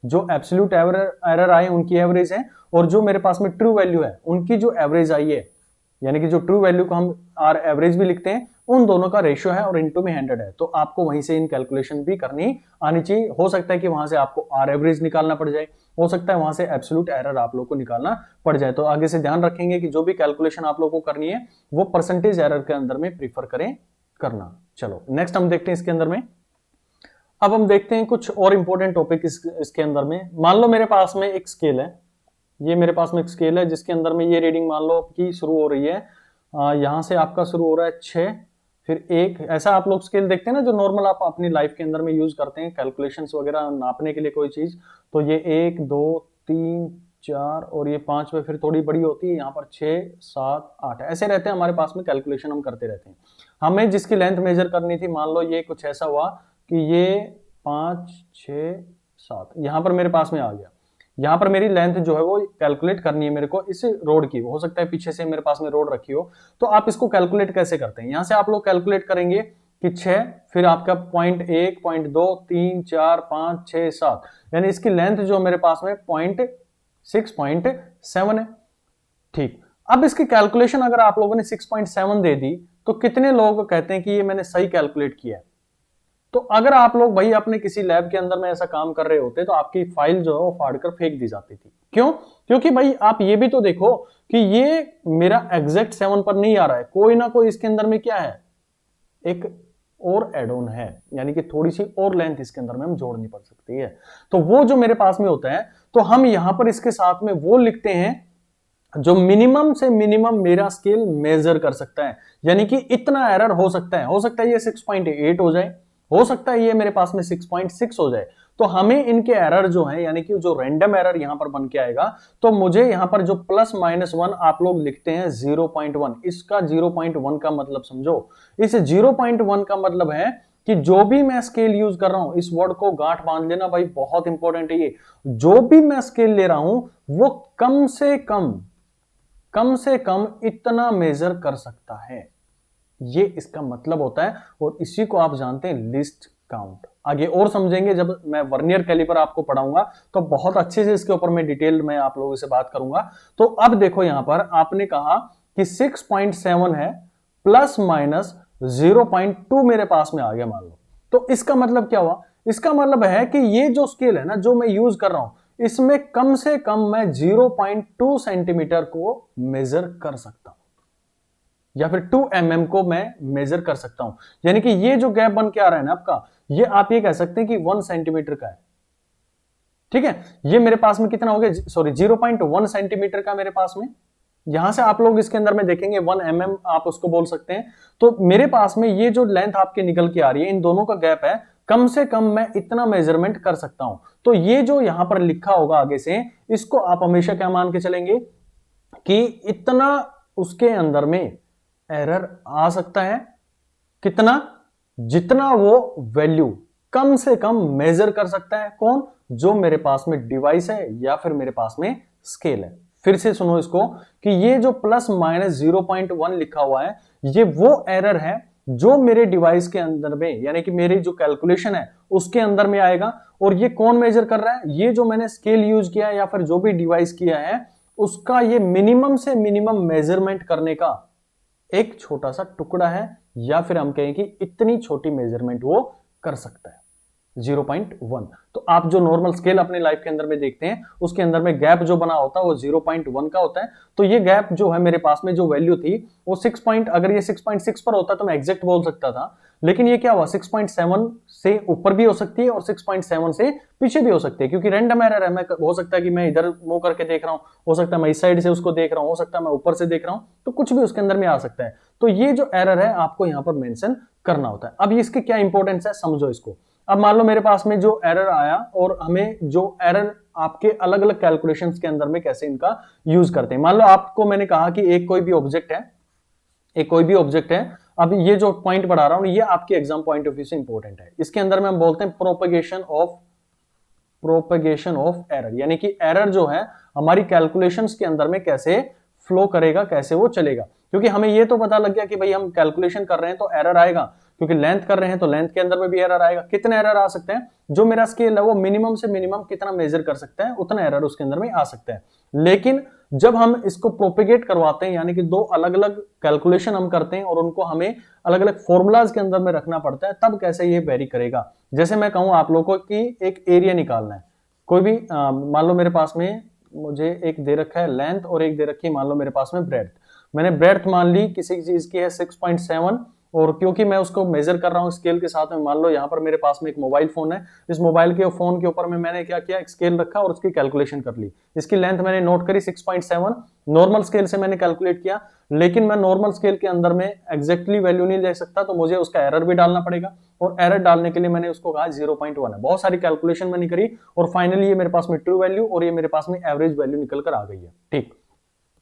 जो एब्सोल्यूट एरर आए उनकी एवरेज है, और जो मेरे पास में ट्रू वैल्यू है उनकी जो एवरेज आई है, यानी कि जो ट्रू वैल्यू को हम आर एवरेज भी लिखते हैं, उन दोनों का रेशियो है और इनटू में 100 है। तो आपको वहीं से इन कैलकुलेशन भी करनी आनी चाहिए। हो सकता है कि वहां से आपको आर एवरेज निकालना पड़ जाए, हो सकता है वहां से एब्सोल्यूट एरर आप लोग को निकालना पड़ जाए। तो आगे से ध्यान रखेंगे कि जो भी कैलकुलेशन आप लोग को करनी है वो परसेंटेज एरर के अंदर में प्रीफर करें करना। चलो नेक्स्ट हम देखते हैं इसके अंदर में। अब हम देखते हैं कुछ और इंपॉर्टेंट टॉपिक इसके अंदर में। मान लो मेरे पास में एक स्केल है, ये मेरे पास में एक स्केल है जिसके अंदर में ये रीडिंग मान लो कि शुरू हो रही है, यहां से आपका शुरू हो रहा है 6, फिर 1। ऐसा आप लोग स्केल देखते हैं ना जो नॉर्मल आप अपनी लाइफ के अंदर में यूज करते हैं कैलकुलेशंस वगैरह नापने के लिए कोई चीज, तो ये 1 2 3 4 और ये 5 पे फिर थोड़ी बड़ी होती है, यहाँ पर 6 7 8 ऐसे रहते हैं हमारे पास में, कैलकुलेशन हम करते रहते हैं। हमें जिसकी लेंथ मेजर करनी थी, मान लो ये कुछ ऐसा हुआ कि ये 5 6 7 यहां पर मेरे पास में आ गया। यहां पर मेरी लेंथ जो है वो कैलकुलेट करनी है मेरे को इस रोड की, हो सकता है पीछे से मेरे पास में रोड रखी हो। तो आप इसको कैलकुलेट कैसे करते हैं, यहां से आप लोग कैलकुलेट करेंगे कि 6, फिर आपका पॉइंट 1 पॉइंट 2 3 4 5 6 7, यानी इसकी लेंथ जो मेरे पास में 6.7 है। ठीक, अब इसकी कैलकुलेशन अगर आप लोगों ने 6.7 दे दी तो कितने लोग कहते हैं कि ये मैंने सही कैलकुलेट किया है। तो अगर आप लोग भाई अपने किसी लैब के अंदर में ऐसा काम कर रहे होते तो आपकी फाइल जो है वो फाड़कर फेंक दी जाती थी। क्यों? क्योंकि भाई आप ये भी तो देखो कि ये मेरा एग्जैक्ट 7 पर नहीं आ रहा है, कोई ना कोई इसके अंदर में क्या है, एक और एड ऑन है, यानी कि थोड़ी सी और लेंथ इसके अंदर में हम जोड़नी पड़ सकती है। तो वो जो मेरे पास में होता है, तो हम यहां पर इसके साथ में वो लिखते हैं जो मिनिमम से मिनिमम मेरा स्केल मेजर कर सकता है, यानी कि इतना एरर हो सकता है, ये 6.8 हो जाए, हो सकता है ये मेरे पास में 6.6 हो जाए। तो हमें इनके एरर जो है, यानी कि जो रैंडम एरर यहां पर बन के आएगा, तो मुझे यहां पर जो +-1 आप लोग लिखते हैं 0.1, इसका 0.1 का मतलब समझो। इस 0.1 का मतलब है कि जो भी मैं स्केल यूज कर रहा हूं, इस वर्ड को गांठ बांध लेना भाई, बहुत इंपॉर्टेंट है ये, जो भी मैं स्केल ले रहा हूं वो कम से कम इतना मेजर कर सकता है, ये इसका मतलब होता है। और इसी को आप जानते हैं लिस्ट काउंट। आगे और समझेंगे जब मैं वर्नियर कैलिपर आपको पढ़ाऊंगा, तो बहुत अच्छे से इसके ऊपर मैं डिटेल में आप लोगों से बात करूंगा। तो अब देखो यहां पर आपने कहा कि 6.7 है, ±0.2 मेरे पास में आ गया मान लो। तो इसका मतलब क्या हुआ, इसका मतलब है कि ये जो स्केल है ना जो मैं यूज कर रहा हूं, इसमें कम से कम मैं 0.2 सेंटीमीटर को मेजर कर सकता हूं, या फिर 2 mm को मैं मेजर कर सकता हूं। यानी कि ये जो गैप बन के आ रहा है ना आपका, ये आप ये कह सकते हैं कि 1 सेंटीमीटर का है। ठीक है, ये मेरे पास में कितना हो गया, सॉरी 0.1 सेंटीमीटर का मेरे पास में। यहां से आप लोग इसके अंदर में देखेंगे 1 mm आप उसको बोल सकते हैं। तो मेरे पास में ये जो लेंथ आपके निकल के आ रही है, इन दोनों का गैप है, कम से कम मैं इतना मेजरमेंट कर सकता हूं। तो ये जो यहां पर लिखा होगा आगे से, इसको आप हमेशा क्या मान के चलेंगे कि इतना उसके अंदर में एरर आ सकता है कितना, जितना वो वैल्यू कम से कम मेजर कर सकता है। कौन? जो मेरे पास में डिवाइस है या फिर मेरे पास में स्केल है। फिर से सुनो इसको कि ये जो प्लस माइनस 0.1 लिखा हुआ है, ये वो एरर है जो मेरे डिवाइस के अंदर में, यानी कि मेरी जो कैलकुलेशन है उसके अंदर में आएगा। और ये कौन मेजर कर रहा है? ये जो मैंने स्केल यूज किया है या फिर जो भी डिवाइस किया है, उसका ये मिनिमम से मिनिमम मेजरमेंट करने का एक छोटा सा टुकड़ा है, या फिर हम कहें कि इतनी छोटी मेजरमेंट वो कर सकता है, 0.1। तो आप जो नॉर्मल स्केल अपने लाइफ के अंदर में देखते हैं, उसके अंदर में गैप जो बना होता है वो 0.1 का होता है। तो ये गैप जो है मेरे पास में जो वैल्यू थी वो 6 अगर ये 6.6 पर होता तो मैं एग्जैक्ट बोल सकता था, लेकिन ये क्या हुआ 6.7 से ऊपर भी हो सकती है और 6.7 से पीछे भी हो सकती है, क्योंकि रैंडम एरर है। मैं हो सकता है कि मैं इधर मूव करके देख रहा हूं, हो सकता है मैं इस साइड से उसको देख रहा हूं, हो सकता है मैं ऊपर से देख रहा हूं, तो कुछ भी उसके अंदर में आ सकता है। तो ये जो एरर है आपको यहां पर मेंशन करना होता है। अब इसके क्या इंपॉर्टेंस है समझो इसको। अब मान लो मेरे पास में जो एरर आया, और हमें जो एरर आपके अलग अलग कैलकुलेशंस के अंदर में कैसे इनका यूज करते हैं। मान लो आपको मैंने कहा कि एक कोई भी ऑब्जेक्ट है, अब ये जो पॉइंट बढ़ा रहा हूं ये आपके एग्जाम पॉइंट ऑफ व्यू से इंपॉर्टेंट है। इसके अंदर में हम बोलते हैं प्रोपेगेशन ऑफ एरर, यानी कि एरर जो है हमारी कैलकुलेशंस के अंदर में कैसे फ्लो करेगा, कैसे वो चलेगा। क्योंकि हमें ये तो पता लग गया कि भाई हम कैलकुलेशन कर रहे हैं तो एरर आएगा, क्योंकि लेंथ कर रहे हैं तो लेंथ के अंदर में भी एरर आएगा। कितने एरर आ सकते हैं? जो मेरा स्केल है वो मिनिमम से मिनिमम कितना मेजर कर सकता है उतना एरर उसके अंदर में आ सकता है। लेकिन जब हम इसको प्रोपेगेट करवाते हैं, यानी कि दो अलग अलग कैलकुलेशन हम करते हैं और उनको हमें अलग अलग फॉर्मूलाज के अंदर में रखना पड़ता है, तब कैसे ये वेरी करेगा। जैसे मैं कहूं आप लोगों को कि एक एरिया निकालना है, कोई भी मान लो मेरे पास में मुझे एक दे रखा है लेंथ और एक दे रखी है मान लो मेरे पास में ब्रेड्थ। मैंने ब्रेड्थ मान ली किसी चीज की है 6.7, और क्योंकि मैं उसको मेजर कर रहा हूं स्केल के साथ में, मान लो यहाँ पर मेरे पास में एक मोबाइल फोन है, इस मोबाइल के फोन के ऊपर में मैंने क्या किया, एक स्केल रखा और उसकी कैलकुलेशन कर ली। इसकी लेंथ मैंने नोट करी 6.7, नॉर्मल स्केल से मैंने कैलकुलेट किया, लेकिन मैं नॉर्मल स्केल के अंदर में एग्जैक्टली वैल्यू नहीं ले सकता, तो मुझे उसका एरर भी डालना पड़ेगा। और एरर डालने के लिए मैंने उसको कहा 0.1 है। बहुत सारी कैलकुलेशन मैंने करी और फाइनली ये मेरे पास में ट्रू वैल्यू और ये मेरे पास में एवरेज वैल्यू निकल कर आ गई है। ठीक,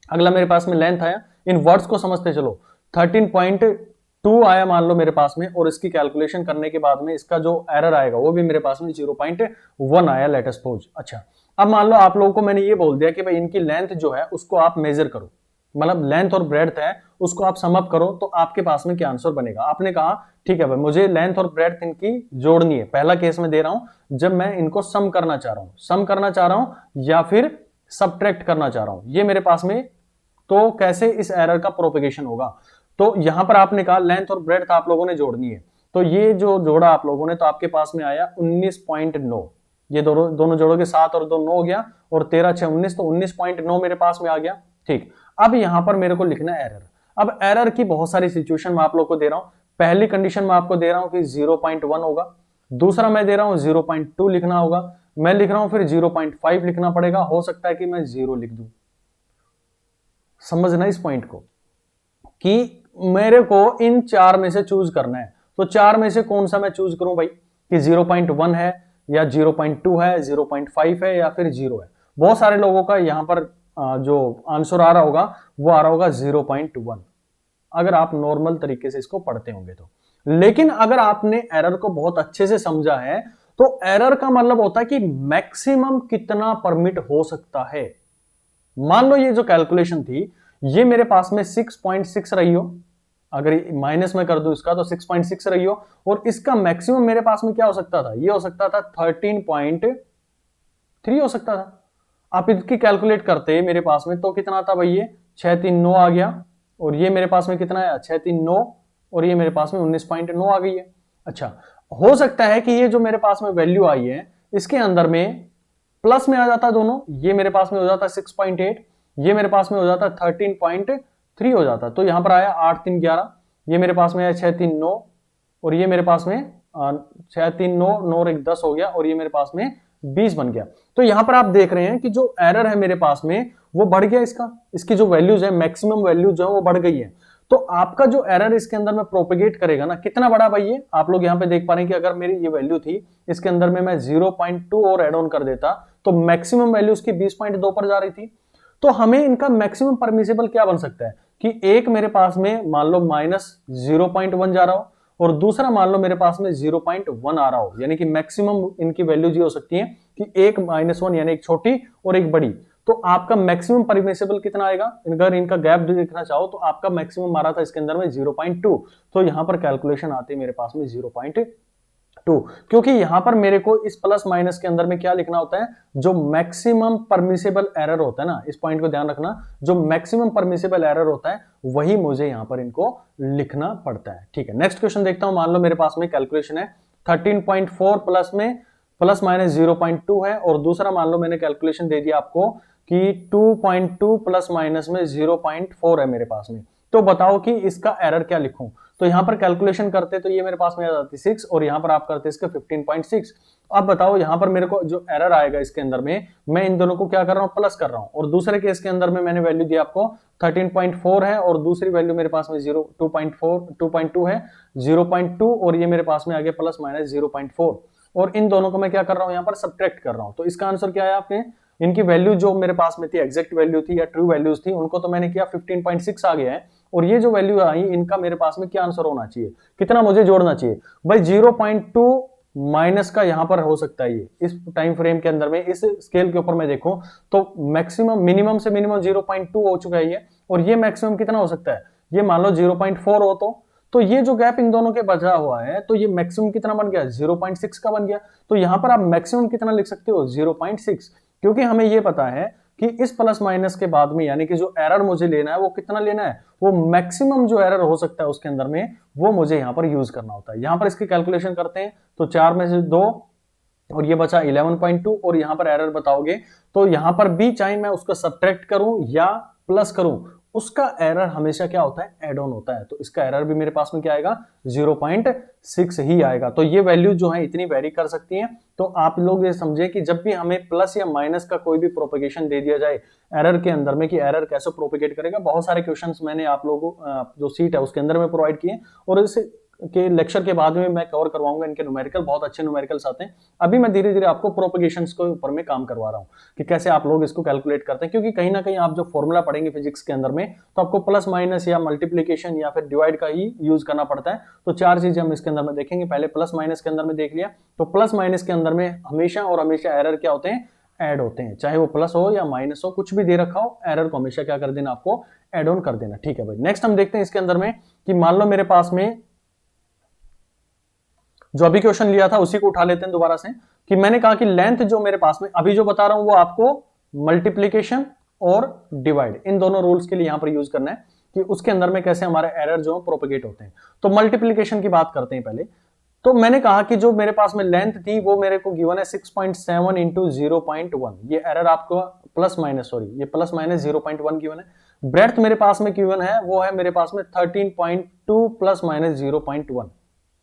अगला मेरे पास में लेंथ आया, इन वर्ड्स को समझते चलो। 13.2 आया मान लो मेरे पास में, और इसकी कैलकुलेशन करने के बाद में इसका जो एरर आएगा वो भी मेरे पास में 0.1 आया, लेट अस सपोज। अच्छा, अब मान लो आप लोगों को मैंने ये बोल दिया कि भाई इनकी लेंथ जो है उसको आप मेजर करो, मतलब लेंथ और ब्रेड्थ है उसको आप सम अप करो, तो आपके पास में क्या आंसर बनेगा। आपने कहा ठीक है भाई मुझे लेंथ और ब्रेड्थ इनकी जोड़नी है। पहला केस में दे रहा हूं जब मैं इनको सम करना चाह रहा हूं या फिर सबट्रैक्ट करना चाह रहा हूं, ये मेरे पास में, तो कैसे इस एरर का प्रोपेगेशन होगा। तो यहां पर आपने कहा लेंथ और ब्रेड्थ आप लोगों ने जोड़नी है, तो ये जो जोड़ा आप लोगों ने, तो आपके पास में आया 19.9। ये दोनों जोड़ोगे 7 और 2 9 हो गया, और 13 6 19, तो 19.9 मेरे पास में आ गया। ठीक, अब यहां पर मेरे को लिखना है एरर। अब एरर की बहुत सारी सिचुएशन मैं आप लोग को दे रहा हूं। पहली कंडीशन में आपको दे रहा हूं कि 0.1 होगा, दूसरा मैं दे रहा हूं 0.2 लिखना होगा, मैं लिख रहा हूं फिर 0.5 लिखना पड़ेगा, हो सकता है कि मैं 0 लिख दूं। समझना इस पॉइंट को कि मेरे को इन 4 में से चूज करना है, तो 4 में से कौन सा मैं चूज करूं भाई, कि 0.1 है या 0.2 है, 0.5 है या फिर 0 है। बहुत सारे लोगों का यहां पर जो आंसर आ रहा होगा वो आ रहा होगा 0.1, अगर आप नॉर्मल तरीके से इसको पढ़ते होंगे तो। लेकिन अगर आपने एरर को बहुत अच्छे से समझा है, तो एरर का मतलब होता है कि मैक्सिमम कितना परमिट हो सकता है। मान लो ये जो कैलकुलेशन थी ये मेरे पास में 6.6 रही हो, अगर माइनस में कर दूं इसका तो 6.6 रही हो, और इसका मैक्सिमम मेरे पास में क्या हो सकता था, ये हो सकता था 13.3 हो सकता था। आप इसकी कैलकुलेट करते मेरे पास में तो कितना था भाई, ये 639 आ गया, और ये मेरे पास में कितना आया 639, और ये मेरे पास में 19.9 आ गई है। अच्छा, हो सकता है कि ये जो मेरे पास में वैल्यू आई है इसके अंदर में प्लस में आ जाता दोनों, ये मेरे पास में हो जाता 6.8, ये मेरे पास में हो जाता 13.3 हो जाता। तो यहां पर आया 8 3 11, ये मेरे पास में आया 6 3 9, और ये मेरे पास में 6 3 9 9 और 1 10 हो गया, और ये मेरे पास में 20 बन गया। तो यहां पर आप देख रहे हैं कि जो एरर है मेरे पास में वो बढ़ गया, इसकी जो वैल्यूज है मैक्सिमम वैल्यूज जो है वो बढ़ गई है। तो आपका जो एरर इसके अंदर में प्रोपेगेट करेगा ना, कितना बड़ा भाई, ये आप लोग यहां पे देख पा रहे हैं कि अगर मेरी ये वैल्यू थी इसके अंदर में मैं 0.2 और एड ऑन कर देता तो मैक्सिमम वैल्यू उसकी 20.2 पर जा रही थी। तो हमें इनका मैक्सिमम परमिसिबल क्या बन सकता है, कि एक मेरे पास में मान लो -0.1 जा रहा हो और दूसरा मान लो मेरे पास में 0.1 आ रहा हो, यानी कि मैक्सिमम इनकी वैल्यूज ये हो सकती है कि एक -1 यानी एक छोटी और एक बड़ी। तो आपका मैक्सिमम परमिसेबल कितना आएगा, अगर इनका गैप देखना चाहो तो आपका मैक्सिमम आ रहा था इसके अंदर में 0.2, तो यहां पर कैलकुलेशन आती है मेरे पास में 0.2, क्योंकि यहां पर मेरे को इस प्लस माइनस के अंदर में क्या लिखना होता है, जो मैक्सिमम परमिसेबल एरर होता है ना, इस पॉइंट को ध्यान रखना, जो मैक्सिमम परमिसेबल एरर होता है वही मुझे यहां पर इनको लिखना पड़ता है। ठीक है, नेक्स्ट क्वेश्चन देखता हूं। मान लो मेरे पास में कैलकुलेशन है 13.4 प्लस में प्लस माइनस 0.2 है, और दूसरा मान लो मैंने कैलकुलेशन दे दिया आपको कि 2.2 प्लस माइनस में 0.4 है मेरे पास में। तो बताओ कि इसका एरर क्या लिखूं। तो यहां पर कैलकुलेशन करते तो ये मेरे पास में आ जाती 6 और यहां पर आप करते इसका 15.6। अब बताओ यहां पर मेरे को जो एरर आएगा इसके अंदर में, मैं इन दोनों को क्या कर रहा हूं, प्लस कर रहा हूं, और दूसरे केस के अंदर में मैंने वैल्यू दी आपको 13.4 है और दूसरी वैल्यू मेरे पास में 2.2 है, 0.2 और ये मेरे पास में आ गया प्लस माइनस 0.4, और इन दोनों को मैं क्या कर रहा हूं, यहां पर सब्ट्रैक्ट कर रहा हूं। तो इसका आंसर क्या है, आपने इनकी वैल्यू जो मेरे पास में थी, एग्जैक्ट वैल्यू थी या ट्रू वैल्यूज थी, उनको तो मैंने किया 15.6 आ गया है, और ये जो वैल्यू आई इनका मेरे पास में क्या आंसर होना चाहिए, कितना मुझे जोड़ना चाहिए भाई, 0.2 माइनस का यहां पर हो सकता है ये इस टाइम फ्रेम के अंदर में, इस स्केल के ऊपर मैं देखूं तो मैक्सिमम मिनिमम से मिनिमम 0.2 हो चुका है ये, और ये मैक्सिमम कितना हो सकता है, ये मान लो 0.4 हो, तो ये जो गैप इन दोनों के बचा हुआ है, तो ये मैक्सिमम कितना बन गया, 0.6 का बन गया। तो यहां पर आप मैक्सिमम कितना लिख सकते हो, 0.6, क्योंकि हमें ये पता है कि इस प्लस माइनस के बाद में यानी कि जो एरर मुझे लेना है वो कितना लेना है, वो मैक्सिमम जो एरर हो सकता है उसके अंदर में वो मुझे यहां पर यूज करना होता है। यहां पर इसकी कैलकुलेशन करते हैं तो 4 में से 2 और ये बचा 11.2, और यहां पर एरर बताओगे तो यहां पर भी चाहे मैं उसको सब्ट्रैक्ट करूं या प्लस करूं, उसका एरर हमेशा क्या होता है, एड ऑन होता है। तो इसका एरर भी मेरे पास में क्या आएगा, 0.6 ही आएगा। तो ये वैल्यू जो है इतनी वेरी कर सकती हैं। तो आप लोग ये समझे कि जब भी हमें प्लस या माइनस का कोई भी प्रोपेगेशन दे दिया जाए एरर के अंदर में, कि एरर कैसे प्रोपेगेट करेगा, बहुत सारे क्वेश्चंस मैंने आप लोगों को जो सीट है उसके अंदर में प्रोवाइड किए, और इस के लेक्चर के बाद में मैं कवर करवाऊंगा इनके न्यूमेरिकल, बहुत अच्छे न्यूमेरिकल्स आते हैं। अभी मैं धीरे धीरे आपको प्रोपेगेशंस के ऊपर में काम करवा रहा हूं कि कैसे आप लोग इसको कैलकुलेट करते हैं, क्योंकि कहीं ना कहीं आप जो फॉर्मूला पढ़ेंगे फिजिक्स के अंदर में तो आपको प्लस माइनस या मल्टीप्लीकेशन या फिर डिवाइड का ही यूज करना पड़ता है। तो 4 चीजें हम इसके अंदर में देखेंगे। पहले प्लस माइनस के अंदर में देख लिया, तो प्लस माइनस के अंदर में हमेशा और हमेशा एरर क्या होते हैं, ऐड होते हैं, चाहे वो प्लस हो या माइनस हो, कुछ भी दे रखा हो, एरर को हमेशा क्या कर देना, आपको एड ऑन कर देना। ठीक है भाई, नेक्स्ट हम देखते हैं इसके अंदर में कि मान लो मेरे पास में जो अभी क्वेश्चन लिया था उसी को उठा लेते हैं दोबारा से, कि मैंने कहा कि लेंथ जो मेरे पास में अभी जो बता रहा हूं वो आपको मल्टीप्लीकेशन और डिवाइड इन दोनों रूल्स के लिए यहां पर यूज करना है कि उसके अंदर में कैसे हमारे एरर जो प्रोपेगेट होते हैं। तो मल्टीप्लीकेशन की बात करते हैं पहले। तो मैंने कहा कि जो मेरे पास में लेंथ थी वो मेरे को गिवन है 6.7 इंटू 0.1, ये एरर आपको प्लस माइनस ये प्लस माइनस 0.1 गिवन है। ब्रेड्थ मेरे पास में गिवन है वो है मेरे पास में 13.2 प्लस माइनस 0.1।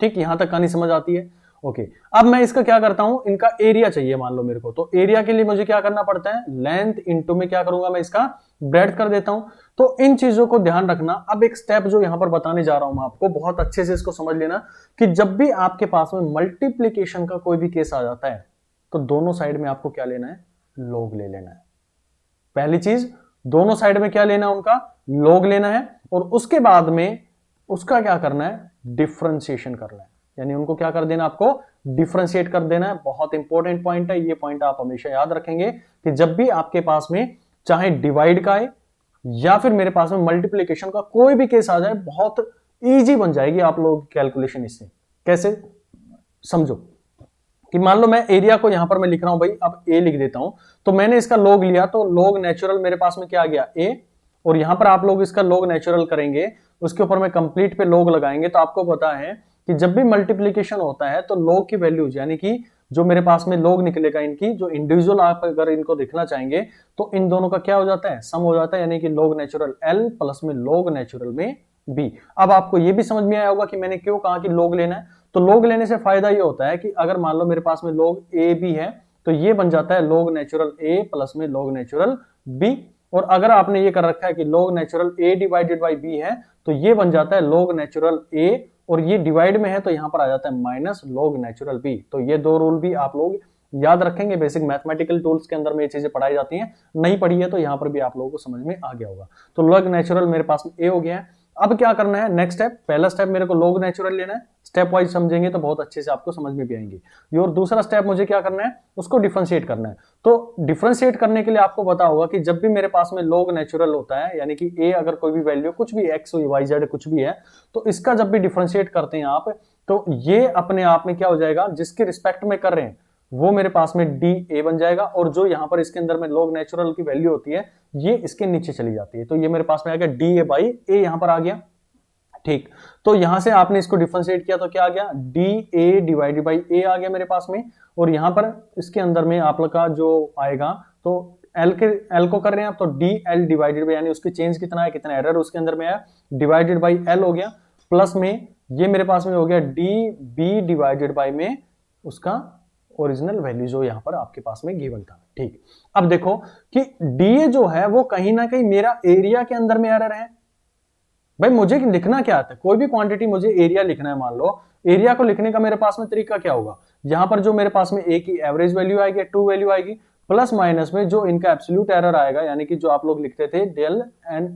ठीक, यहां तक कहानी समझ आती है। ओके, अब मैं इसका क्या करता हूं, इनका एरिया चाहिए मान लो मेरे को, तो एरिया के लिए मुझे क्या करना पड़ता है, लेंथ इंटू में क्या करूंगा मैं इसका ब्रेड्थ कर देता हूं। तो इन चीजों को ध्यान रखना। अब एक स्टेप जो यहां पर बताने जा रहा हूं मैं आपको, बहुत अच्छे से इसको समझ लेना कि जब भी आपके पास में मल्टीप्लीकेशन का कोई भी केस आ जाता है तो दोनों साइड में आपको क्या लेना है, लोग ले लेना है। पहली चीज, दोनों साइड में क्या लेना है, उनका लोग लेना है, और उसके बाद में उसका क्या करना है, डिफरेंशिएशन करना है, यानी उनको क्या कर देना, आपको डिफरेंशिएट कर देना है। बहुत इंपॉर्टेंट पॉइंट है ये, पॉइंट आप हमेशा याद रखेंगे कि जब भी आपके पास में चाहे डिवाइड का आए या फिर मेरे पास में मल्टीप्लीकेशन का कोई भी केस आ जाए, बहुत इजी बन जाएगी आप लोगों की कैलकुलेशन। इससे कैसे समझो कि मान लो मैं एरिया को यहां पर मैं लिख रहा हूं भाई, अब ए लिख देता हूं, तो मैंने इसका लॉग लिया, तो लॉग नेचुरल मेरे पास में क्या आ गया, ए, और यहां पर आप लोग इसका लॉग नेचुरल करेंगे, उसके ऊपर में कंप्लीट पे लॉग लगाएंगे, तो आपको पता है कि जब भी मल्टीप्लीकेशन होता है तो लॉग की वैल्यूज यानी कि जो मेरे पास में लॉग निकलेगा इनकी, जो इंडिविजुअल आप अगर इनको देखना चाहेंगे तो इन दोनों का क्या हो जाता है, सम हो जाता है, यानी कि लॉग नेचुरल एल प्लस में लॉग नेचुरल में बी। अब आपको ये भी समझ में आया होगा कि मैंने क्यों कहा कि लॉग लेना है। तो लॉग लेने से फायदा ये होता है कि अगर मान लो मेरे पास में लॉग ए बी है तो ये बन जाता है लॉग नेचुरल ए प्लस में लॉग नेचुरल बी, और अगर आपने ये कर रखा है कि log natural a divided by b है तो ये बन जाता है log नेचुरल a, और ये डिवाइड में है तो यहां पर आ जाता है माइनस log नेचुरल b। तो ये दो रूल भी आप लोग याद रखेंगे, बेसिक मैथमेटिकल टूल्स के अंदर में ये चीजें पढ़ाई जाती हैं, नहीं पढ़ी है तो यहाँ पर भी आप लोगों को समझ में आ गया होगा। तो लॉग नेचुरल मेरे पास में ए हो गया है। अब क्या करना है, नेक्स्ट स्टेप, पहला स्टेप मेरे को लॉग नेचुरल लेना है, स्टेप वाइज समझेंगे तो बहुत अच्छे से आपको समझ में भी आएंगी। और दूसरा स्टेप मुझे क्या करना है, उसको डिफरेंशिएट करना है। तो डिफरेंशिएट करने के लिए आपको पता होगा कि जब भी मेरे पास में लॉग नेचुरल होता है, यानी कि ए अगर कोई भी वैल्यू कुछ भी एक्स वाई जेड कुछ भी है, तो इसका जब भी डिफरेंशिएट करते हैं आप, तो ये अपने आप में क्या हो जाएगा, जिसके रिस्पेक्ट में कर रहे हैं वो मेरे पास में डी ए बन जाएगा, और जो यहां पर इसके अंदर में लॉग नेचुरल की वैल्यू होती है ये इसके नीचे चली जाती है, तो ये मेरे पास में आ गया डी ए बाई ए, यहां पर आ गया। ठीक, तो यहां से आपने इसको डिफरेंशिएट किया तो क्या आ गया, डी ए डिवाइडेड बाई ए आ गया मेरे पास में। और यहां पर इसके अंदर में आप लोग का जो आएगा, तो एल को कर रहे हैं आप, तो डी एल डिवाइडेड बाई, यानी उसकी चेंज कितना है, कितना एरर उसके अंदर में है, डिवाइडेड बाई एल हो गया, प्लस में ये मेरे पास में हो गया डी बी डिवाइडेड बाई में उसका ओरिजिनल वैल्यू जो यहां पर आपके पास में गिवन था। ठीक, अब देखो कि डी जो है वो कहीं ना कहीं मेरा एरिया के अंदर में एरर है। भाई मुझे लिखना क्या आता है, कोई भी क्वांटिटी मुझे एरिया लिखना है, मान लो एरिया को लिखने का मेरे पास में तरीका क्या होगा, यहां पर जो मेरे पास में ए की एवरेज वैल्यू आएगी, ट्रू वैल्यू आएगी, प्लस माइनस में जो इनका एब्सोल्यूट एरर आएगा, यानी कि जो आप लोग लिखते थे डेल एंड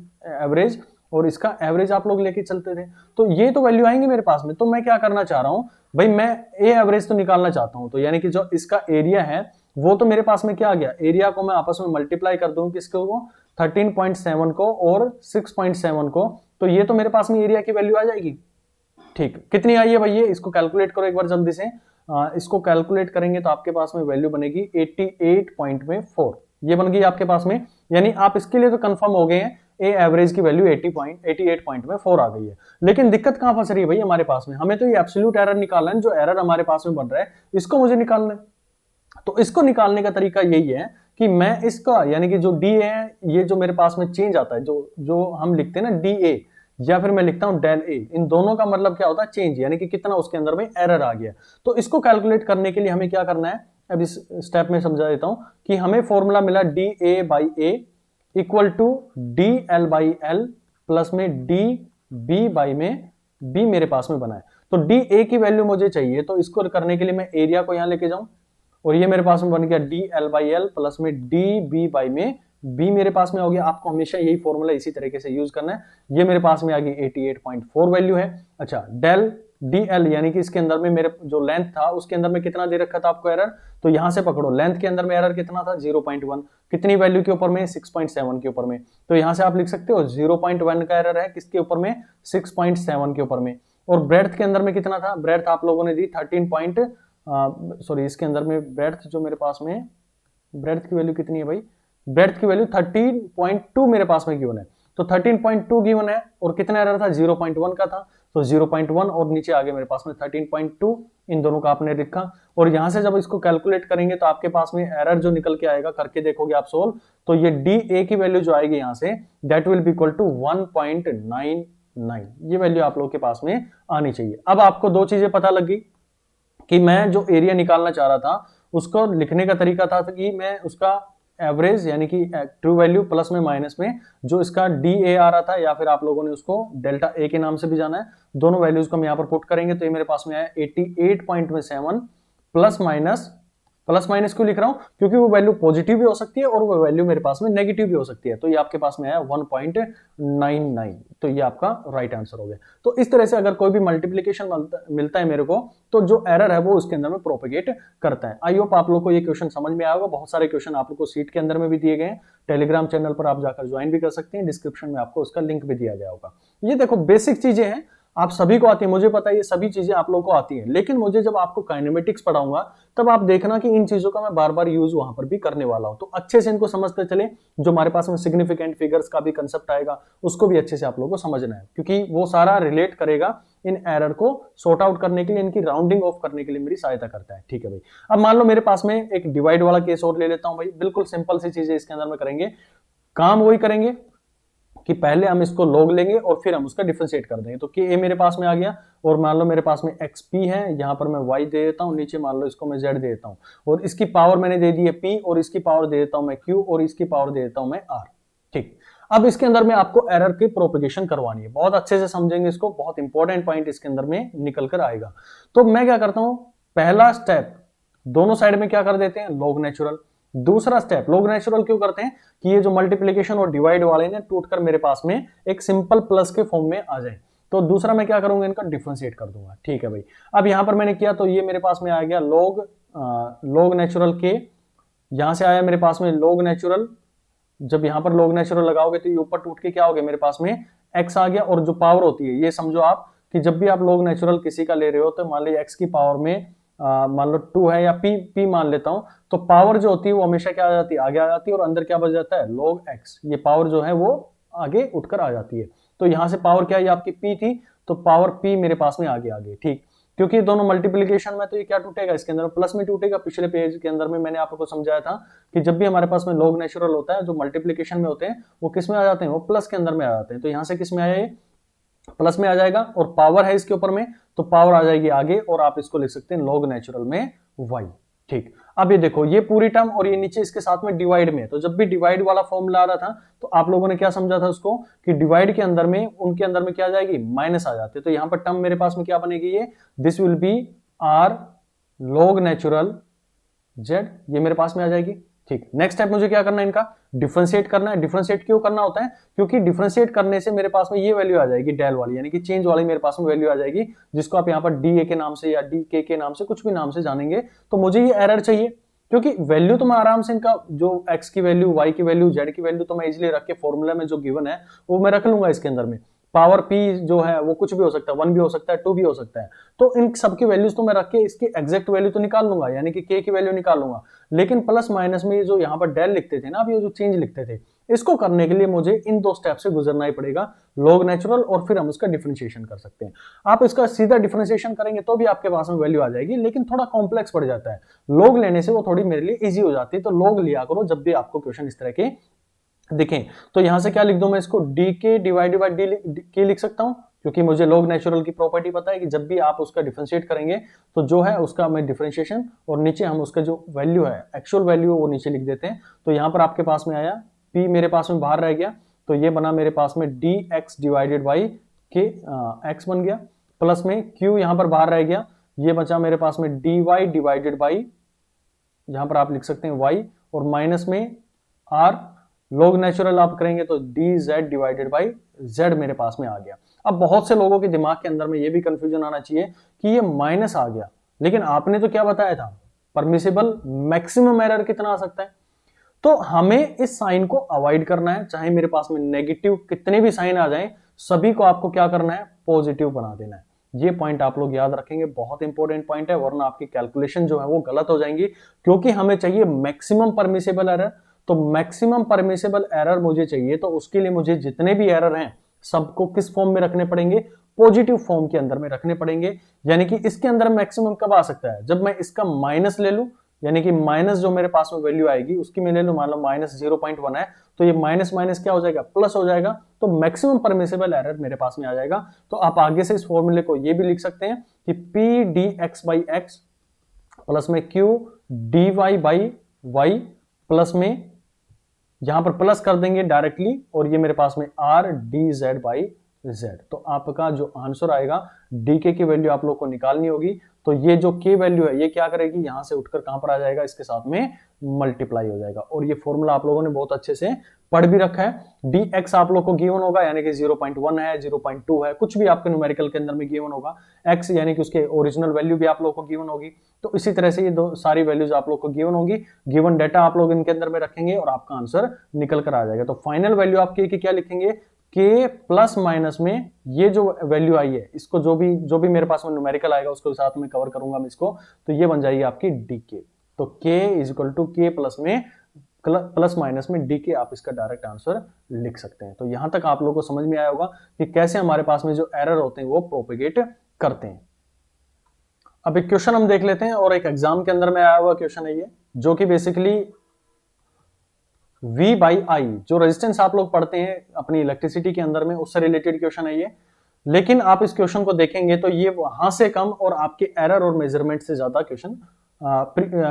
एवरेज, और इसका एवरेज आप लोग लेके चलते थे, तो ये तो वैल्यू आएंगे मेरे पास में। तो मैं क्या करना चाह रहा हूं भाई, मैं ए एवरेज तो निकालना चाहता हूं, तो यानी कि जो इसका एरिया है वो तो मेरे पास में क्या आ गया, एरिया को मैं आपस में मल्टीप्लाई कर दूं किसको, 13.7 को और 6.7 को, तो ये तो मेरे पास में एरिया की वैल्यू आ जाएगी। ठीक, कितनी आई है भैया, इसको कैलकुलेट करो एक बार जल्दी से। इसको कैलकुलेट करेंगे तो आपके पास में वैल्यू बनेगी 88.4, ये बन गई आपके पास में। यानी आप इसके लिए तो कंफर्म हो गए हैं, ए एवरेज की वैल्यू 88.4 आ गई है। लेकिन दिक्कत कहां फंस रही है भाई हमारे पास में, हमें तो ये एब्सोल्यूट एरर निकालना है, जो एरर हमारे पास में बन रहा है इसको मुझे निकालना है। तो इसको निकालने का तरीका यही है कि मैं इसका, यानी कि जो डी ए है, ये जो मेरे पास में चेंज आता है, जो हम लिखते हैं ना डी ए, या फिर मैं लिखता हूं डेल ए, इन दोनों का मतलब क्या होता है, चेंज, यानी कि कितना उसके अंदर में एरर आ गया। तो इसको कैलकुलेट करने के लिए हमें क्या करना है, अब इस स्टेप में समझा देता हूं कि हमें फॉर्मूला मिला D A by A equal to D L by L plus में डी बी बाई में बी मेरे पास में बना है। तो डी ए की वैल्यू मुझे चाहिए, तो इसको करने के लिए मैं एरिया को यहां लेके जाऊं, और ये मेरे पास में बन गया D L by L plus में डी बी बाई में बी मेरे पास में हो गया। आपको हमेशा यही फॉर्मूला इसी तरीके से यूज करना है। ये मेरे पास में आ गई 88.4 वैल्यू है। अच्छा, डेल डी एल, यानी कि इसके अंदर में मेरे जो लेंथ था उसके अंदर में कितना दे रखा था आपको एरर, तो यहां से पकड़ो, लेंथ के अंदर में एरर कितना था 0.1, कितनी वैल्यू के ऊपर में, 6.7 के ऊपर में। तो यहां से आप लिख सकते हो 0.1 का एरर है किसके ऊपर में, 6.7 के ऊपर में। और ब्रेड्थ के अंदर में कितना था, ब्रेड्थ आप लोगों ने दी 13 सॉरी इसके अंदर में ब्रेड्थ जो मेरे पास में, ब्रेड्थ की वैल्यू कितनी है भाई, ब्रेड्थ की वैल्यू 13.2 मेरे पास में गिवन है। तो 13.2 गिवन है, और कितना एरर था 0.1 का था, तो 0.1 और नीचे आगे मेरे पास में 13.2, इन दोनों का आपने लिखा। और यहां से जब इसको कैलकुलेट करेंगे तो आपके पास में एरर जो निकल के आएगा, करके देखोगे आप सोल्व, तो ये डी ए की वैल्यू जो आएगी यहां से, that will be equal to 1.99, ये वैल्यू आप लोगों के पास में आनी चाहिए। अब आपको दो चीजें पता लग गई कि मैं जो एरिया निकालना चाह रहा था उसको लिखने का तरीका था कि मैं उसका एवरेज, यानी कि ट्रू वैल्यू प्लस में माइनस में जो इसका डी ए आ रहा था, या फिर आप लोगों ने उसको डेल्टा ए के नाम से भी जाना है, दोनों वैल्यूज को हम यहां पर पुट करेंगे तो ये मेरे पास में आया 88.7 प्लस माइनस क्यों लिख रहा हूं, क्योंकि वो वैल्यू पॉजिटिव भी हो सकती है और वो वैल्यू मेरे पास में नेगेटिव भी हो सकती है। तो ये आपके पास में आया 1.99, तो ये आपका राइट आंसर हो गया। तो इस तरह से अगर कोई भी मल्टीप्लीकेशन मिलता है मेरे को, तो जो एरर है वो उसके अंदर में प्रोपेगेट करता है। आई होप आप लोग को ये क्वेश्चन समझ में आया होगा। बहुत सारे क्वेश्चन आप लोग को सीट के अंदर में भी दिए गए हैं, टेलीग्राम चैनल पर आप जाकर ज्वाइन भी कर सकते हैं, डिस्क्रिप्शन में आपको उसका लिंक भी दिया गया होगा। ये देखो बेसिक चीजें हैं, आप सभी को आती है, मुझे पता है ये सभी चीजें आप लोगों को आती हैं, लेकिन मुझे जब आपको काइनेमेटिक्स पढ़ाऊंगा तब आप देखना कि इन चीजों का मैं बार बार यूज वहां पर भी करने वाला हूं, तो अच्छे से इनको समझते चले। जो हमारे पास में सिग्निफिकेंट फिगर्स का भी कंसेप्ट आएगा उसको भी अच्छे से आप लोगों को समझना है, क्योंकि वो सारा रिलेट करेगा इन एरर को सॉर्ट आउट करने के लिए, इनकी राउंडिंग ऑफ करने के लिए मेरी सहायता करता है। ठीक है भाई, अब मान लो मेरे पास में एक डिवाइड वाला केस और ले लेता हूं भाई, बिल्कुल सिंपल सी चीजें इसके अंदर में करेंगे, काम वही करेंगे कि पहले हम इसको लॉग लेंगे और फिर हम उसका डिफरेंशिएट कर देंगे। तो कि ए मेरे पास में आ गया, और मान लो मेरे पास में एक्स पी है, यहां पर मैं वाई दे देता हूं, नीचे मान लो इसको मैं जेड दे देता हूं, और इसकी पावर मैंने दे दी है पी, और इसकी पावर दे देता हूं मैं क्यू, और इसकी पावर दे देता हूं मैं आर। ठीक, अब इसके अंदर में आपको एरर की प्रोपेगेशन करवानी है, बहुत अच्छे से समझेंगे इसको, बहुत इंपॉर्टेंट पॉइंट इसके अंदर में निकल कर आएगा। तो मैं क्या करता हूं, पहला स्टेप दोनों साइड में क्या कर देते हैं, लॉग नेचुरल। दूसरा स्टेप, लॉग नेचुरल क्यों करते हैं कि ये जो मल्टीप्लीकेशन और डिवाइड वाले ने टूटकर मेरे पास में एक सिंपल प्लस के फॉर्म में आ जाए। तो दूसरा मैं क्या करूंगा, इनका डिफरेंशिएट कर दूंगा। ठीक है भाई, अब यहां पर मैंने किया तो ये मेरे पास में आ गया लॉग नेचुरल के, यहां से आया मेरे पास में लॉग नेचुरल। जब यहां पर लॉग नेचुरल लगाओगे तो ये ऊपर टूट के क्या हो गया मेरे पास में एक्स आ गया। और जो पावर होती है, ये समझो आप कि जब भी आप लॉग नेचुरल किसी का ले रहे हो तो मान लीजिए एक्स की पावर में मान लो 2 है या पी मान लेता हूं, तो पावर जो होती है वो हमेशा क्या आ जाती है, आगे आ जाती है, और अंदर क्या बच जाता है, लॉग एक्स। ये पावर जो है वो आगे उठकर आ जाती है। तो यहां से पावर क्या है, आपकी पी थी, तो पावर पी मेरे पास में आगे आ गई। ठीक, क्योंकि दोनों मल्टीप्लीकेशन में, तो ये क्या टूटेगा, इसके अंदर प्लस में टूटेगा। पिछले पेज के अंदर में मैंने आपको समझाया था कि जब भी हमारे पास में लॉग नेचुरल होता है, जो मल्टीप्लीकेशन में होते हैं वो किस में आ जाते हैं, वो प्लस के अंदर में आ जाते हैं। तो यहां से किस में आया, ये प्लस में आ जाएगा, और पावर है इसके ऊपर में तो पावर आ जाएगी आगे, और आप इसको लिख सकते हैं लॉग नेचुरल में y। ठीक, अब ये देखो ये पूरी टर्म और ये नीचे इसके साथ में डिवाइड में, तो जब भी डिवाइड वाला फॉर्मूला आ रहा था तो आप लोगों ने क्या समझा था उसको कि डिवाइड के अंदर में उनके अंदर में क्या आ जाएगी, माइनस आ जाते। तो यहां पर टर्म मेरे पास में क्या बनेगी, ये this will be R log natural Z, ये मेरे पास में आ जाएगी। ठीक, नेक्स्ट स्टेप मुझे क्या करना है, इनका डिफरेंशिएट करना है। डिफरेंशिएट क्यों करना होता है, क्योंकि डिफरेंशिएट करने से मेरे पास में ये वैल्यू आ जाएगी डेल वाली, यानी कि चेंज वाली मेरे पास में वैल्यू आ जाएगी, जिसको आप यहाँ पर डी ए के नाम से या डी के नाम से कुछ भी नाम से जानेंगे। तो मुझे ये एरर चाहिए, क्योंकि वैल्यू तो मैं आराम से इनका जो x की वैल्यू, y की वैल्यू, z की वैल्यू तो मैं इजीली रख के फॉर्मूला में जो गिवन है वो मैं रख लूंगा इसके अंदर में। पावर p जो है वो कुछ भी हो सकता है, 1 भी हो सकता है, 2 भी हो सकता है। तो इन सबकी वैल्यूज तो मैं रख के इसकी एग्जैक्ट वैल्यू तो निकाल लूंगा, यानी कि k की वैल्यू निकाल लूंगा। लेकिन प्लस माइनस में जो यहाँ पर डेल लिखते थे ना, अब ये जो चेंज लिखते थे, इसको करने के लिए मुझे इन दो स्टेप से गुजरना ही पड़ेगा, लॉग नेचुरल और फिर हम उसका डिफरेंशिएशन कर सकते हैं। आप इसका सीधा डिफरेंशिएशन करेंगे तो भी आपके पास में वैल्यू आ जाएगी, लेकिन थोड़ा कॉम्प्लेक्स पड़ जाता है। लॉग लेने से वो थोड़ी मेरे लिए इजी हो जाती है, तो लॉग लिया करो जब भी आपको क्वेश्चन इस तरह के दिखें। तो यहां से क्या लिख दूं मैं, इसको डी के डिवाइडेड बाय डी के लिख सकता हूं, क्योंकि मुझे लॉग नेचुरल की प्रॉपर्टी पता है कि जब भी आप उसका डिफरेंशिएट करेंगे तो जो है उसका मैं डिफरेंशिएशन, और नीचे हम उसका जो वैल्यू है, एक्चुअल वैल्यू, वो नीचे लिख देते हैं। तो यहां पर आपके पास में आया p मेरे पास में बाहर रह गया, तो ये बना मेरे पास में डी एक्स डिवाइडेड बाई के, एक्स बन गया, प्लस में q यहां पर बाहर रह गया, ये बचा मेरे पास में डी वाई डिवाइडेड बाई, यहां पर आप लिख सकते हैं y, और माइनस में r, लॉग नेचुरल आप करेंगे तो D Z divided by Z मेरे पास में आ गया। अब बहुत से लोगों के दिमाग के अंदर में ये भी कंफ्यूजन आना चाहिए कि ये माइनस आ गया, लेकिन आपने तो क्या बताया था, परमिसिबल मैक्सिमम एरर कितना आ सकता है। तो हमें इस साइन को अवॉइड करना है, चाहे मेरे पास में नेगेटिव कितने भी साइन आ जाएं, सभी को आपको क्या करना है, पॉजिटिव बना देना है। ये पॉइंट आप लोग याद रखेंगे, बहुत इंपॉर्टेंट पॉइंट है, वरना आपकी कैलकुलेशन जो है वो गलत हो जाएंगी, क्योंकि हमें चाहिए मैक्सिमम परमिसिबल एरर। तो मैक्सिमम परमिसिबल एरर मुझे चाहिए, तो उसके लिए मुझे जितने भी एरर हैं सबको किस फॉर्म में रखने पड़ेंगे, पॉजिटिव फॉर्म के अंदर में रखने पड़ेंगे। यानी कि इसके अंदर मैक्सिमम कब आ सकता है, जब मैं इसका माइनस ले लूं, यानी कि माइनस जो मेरे पास में वैल्यू आएगी उसकी मैं ले लूं, मान लो माइनस 0.1 है, तो ये माइनस माइनस क्या हो जाएगा, प्लस हो जाएगा, तो मैक्सिमम परमिसिबल एरर मेरे पास में आ जाएगा। तो आप आगे से इस फॉर्मूले को ये भी लिख सकते हैं कि P D X by X plus में Q D Y by Y, plus में यहां पर प्लस कर देंगे डायरेक्टली, और ये मेरे पास में R D Z by Z. तो आपका जो आंसर आएगा, डी के की वैल्यू आप लोग को निकालनी होगी, तो ये जो के वैल्यू है ये क्या करेगी, यहां से उठकर कहां पर आ जाएगा, इसके साथ में मल्टीप्लाई हो जाएगा। और ये फॉर्मूला आप लोगों ने बहुत अच्छे से पढ़ भी रखा है। डी एक्स आप लोग को गिवन होगा, यानी कि 0.1 है, 0.2 है, कुछ भी आपके न्यूमेरिकल के अंदर में गिवन होगा। एक्स यानी कि उसके ओरिजिनल वैल्यू भी आप लोग को गिवन होगी। तो इसी तरह से ये दो सारी वैल्यूज आप लोग को गिवन होगी, गिवन डेटा आप लोग इनके अंदर में रखेंगे और आपका आंसर निकल कर आ जाएगा। तो फाइनल वैल्यू आप के क्या लिखेंगे, के प्लस माइनस में ये जो वैल्यू आई है, इसको जो भी मेरे पास में न्यूमेरिकल आएगा उसको साथ में कवर करूंगा मैं इसको, तो ये बन जाएगी आपकी डी के। तो के इज इक्वल टू के प्लस में प्लस माइनस में डी के, आप इसका डायरेक्ट आंसर लिख सकते हैं। तो यहां तक आप लोगों को समझ में आया होगा कि कैसे हमारे पास में जो एरर होते हैं वो प्रोपेगेट करते हैं। अब एक क्वेश्चन हम देख लेते हैं, और एक एग्जाम के अंदर में आया हुआ क्वेश्चन है ये, जो कि बेसिकली V बाई आई, जो रेजिस्टेंस आप लोग पढ़ते हैं अपनी इलेक्ट्रिसिटी के अंदर में, उससे रिलेटेड क्वेश्चन है ये। लेकिन आप इस क्वेश्चन को देखेंगे तो ये वहां से कम और आपके एरर और मेजरमेंट से ज्यादा क्वेश्चन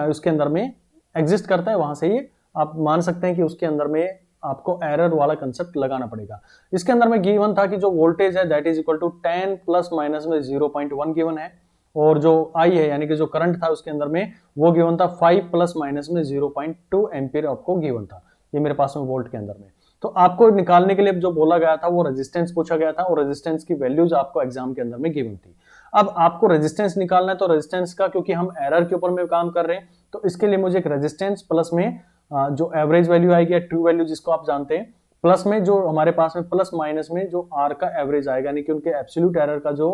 उसके अंदर में एग्जिस्ट करता है। वहां से ये आप मान सकते हैं कि उसके अंदर में आपको एरर वाला कंसेप्ट लगाना पड़ेगा। इसके अंदर में गिवन था कि जो वोल्टेज है that is equal to 10 plus minus में 0.1 गिवन है, और जो आई है यानी कि जो करंट था उसके अंदर में वो गिवन था 5 प्लस माइनस में 0.2 एम्पियर आपको गिवन था, ये मेरे पास में वोल्ट के अंदर में। तो आपको निकालने के लिए जो बोला गया था वो रेजिस्टेंस पूछा गया था, और रेजिस्टेंस की वैल्यूज आपको एग्जाम के अंदर में गिवन थी। अब आपको रेजिस्टेंस निकालना है, तो रेजिस्टेंस का क्योंकि हम एरर के ऊपर में काम कर रहे हैं तो इसके लिए मुझे एक रेजिस्टेंस प्लस में जो एवरेज वैल्यू आएगी, ट्रू वैल्यू जिसको आप जानते हैं, प्लस में जो हमारे पास में प्लस माइनस में जो आर का एवरेज आएगा, यानी कि उनके एब्सोल्यूट एरर का जो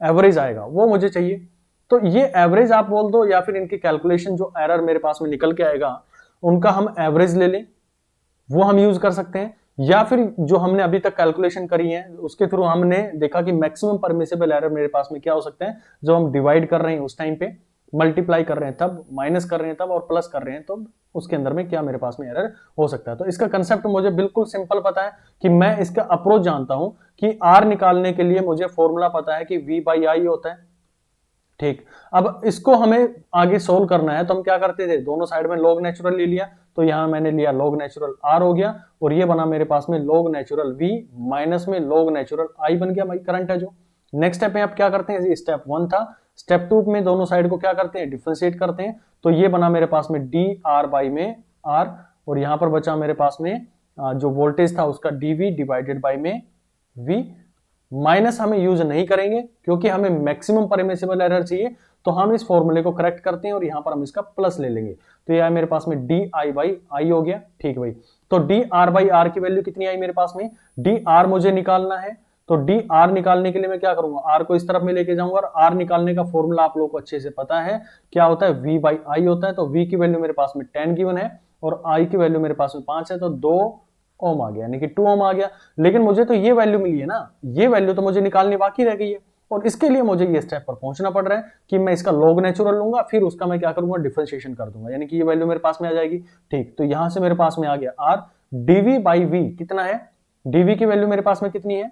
एवरेज आएगा वो मुझे चाहिए। तो ये एवरेज आप बोल दो, या फिर इनकी कैलकुलेशन जो एरर मेरे पास में निकल के आएगा उनका हम एवरेज ले लें, वो हम यूज कर सकते हैं। या फिर जो हमने अभी तक कैलकुलेशन करी है उसके थ्रू हमने देखा कि मैक्सिमम परमिसिबल एरर मेरे पास में क्या हो सकते हैं, जब हम डिवाइड कर रहे हैं उस टाइम पे, मल्टीप्लाई कर रहे हैं तब, माइनस कर रहे हैं तब, और प्लस कर रहे हैं तो उसके अंदर में क्या मेरे पास में एरर हो सकता है। तो इसका कंसेप्ट मुझे बिल्कुल सिंपल पता है कि मैं इसका अप्रोच जानता हूं कि आर निकालने के लिए मुझे फॉर्मूला पता है कि V/I होता है। ठीक, अब इसको हमें आगे सोल्व करना है तो हम क्या करते थे, दोनों साइड में लॉग नेचुरल ले लिया, तो यहां मैंने लिया लॉग नेचुरल आर हो गया, और ये बना मेरे पास में लॉग नेचुरल V माइनस में लॉग नेचुरल I बन गया, करंट है जो। नेक्स्ट स्टेप में आप क्या करते हैं, स्टेप 1 था, स्टेप 2 में दोनों साइड को क्या करते हैं, डिफरेंशिएट करते हैं, तो ये बना मेरे पास में dr बाई में r, और यहां पर बचा मेरे पास में जो वोल्टेज था उसका dv डिवाइडेड बाई में v। माइनस हमें यूज नहीं करेंगे क्योंकि हमें मैक्सिमम परमिसिबल एरर चाहिए, तो हम इस फॉर्मूले को करेक्ट करते हैं और यहां पर हम इसका प्लस ले लेंगे, तो ये मेरे पास में di बाई आई हो गया। ठीक भाई, तो dr बाई आर की वैल्यू कितनी आई मेरे पास में, dr मुझे निकालना है, तो dr निकालने के लिए मैं क्या करूंगा, r को इस तरफ में लेके जाऊंगा, और r निकालने का फॉर्मूला आप लोगों को अच्छे से पता है क्या होता है, v बाई आई होता है। तो v की वैल्यू मेरे पास में 10 गिवन है और i की वैल्यू मेरे पास में 5 है, तो 2 ओम आ गया, यानी कि 2 ओम आ गया। लेकिन मुझे तो ये वैल्यू मिली है ना, ये वैल्यू तो मुझे निकालनी बाकी रह गई है, और इसके लिए मुझे ये स्टेप पर पहुंचना पड़ रहा है कि मैं इसका लॉग नेचुरल लूंगा, फिर उसका मैं क्या करूंगा, डिफरेंशिएशन कर दूंगा, यानी कि ये वैल्यू मेरे पास में आ जाएगी। ठीक, तो यहां से मेरे पास में आ गया r, dv बाई v कितना है, dv की वैल्यू मेरे पास में कितनी है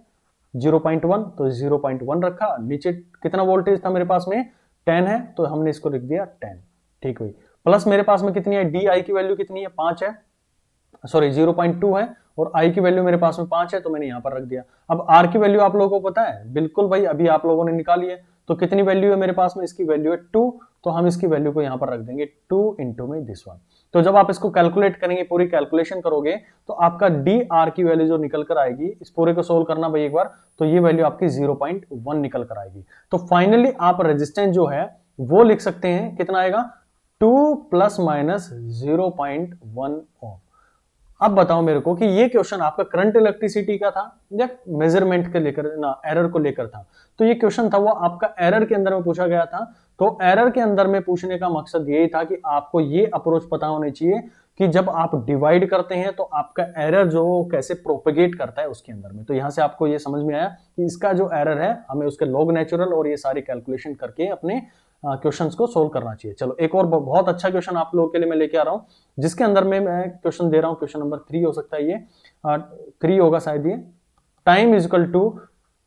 0.1, तो 0.1 रखा, नीचे कितना वोल्टेज था मेरे पास में 10 है, तो हमने इसको लिख दिया 10। ठीक भाई, प्लस मेरे पास में कितनी है, di की वैल्यू कितनी है 5 है, सॉरी 0.2 है, और i की वैल्यू मेरे पास में 5 है, तो मैंने यहां पर रख दिया। अब r की वैल्यू आप लोगों को पता है, बिल्कुल भाई अभी आप लोगों ने निकाली है, तो कितनी वैल्यू है मेरे पास में, इसकी वैल्यू है 2, तो हम इसकी वैल्यू को यहां पर रख देंगे 2 इंटू में दिस वन। तो जब आप इसको कैलकुलेट करेंगे, पूरी कैलकुलेशन करोगे, तो आपका dr की वैल्यू जो निकल कर आएगी, इस पूरे को सोल्व करना भाई एक बार, तो ये वैल्यू आपकी 0.1 निकल कर आएगी। तो फाइनली आप रेजिस्टेंस जो है वो लिख सकते हैं, कितना आएगा 2 प्लस माइनस 0.1 ओम। अब बताओ मेरे को कि ये क्वेश्चन आपका करंट इलेक्ट्रिसिटी का था या मेजरमेंट के लेकर ना एरर को लेकर था, तो ये क्वेश्चन था वो आपका एरर के अंदर में पूछा गया था। तो एरर के अंदर में पूछने का मकसद यही था कि आपको ये अप्रोच पता होनी चाहिए कि जब आप डिवाइड करते हैं तो आपका एरर जो कैसे प्रोपेगेट करता है उसके अंदर में। तो यहां से आपको ये समझ में आया कि इसका जो एरर है हमें उसके लॉग नेचुरल और ये सारी कैलकुलेशन करके अपने क्वेश्चंस को सोल्व करना चाहिए। चलो एक और बहुत अच्छा क्वेश्चन आप लोगों के लिए मैं लेके आ रहा हूं, जिसके अंदर में मैं क्वेश्चन दे रहा हूं, क्वेश्चन नंबर 3 हो सकता है, ये 3 होगा शायद। ये time is equal to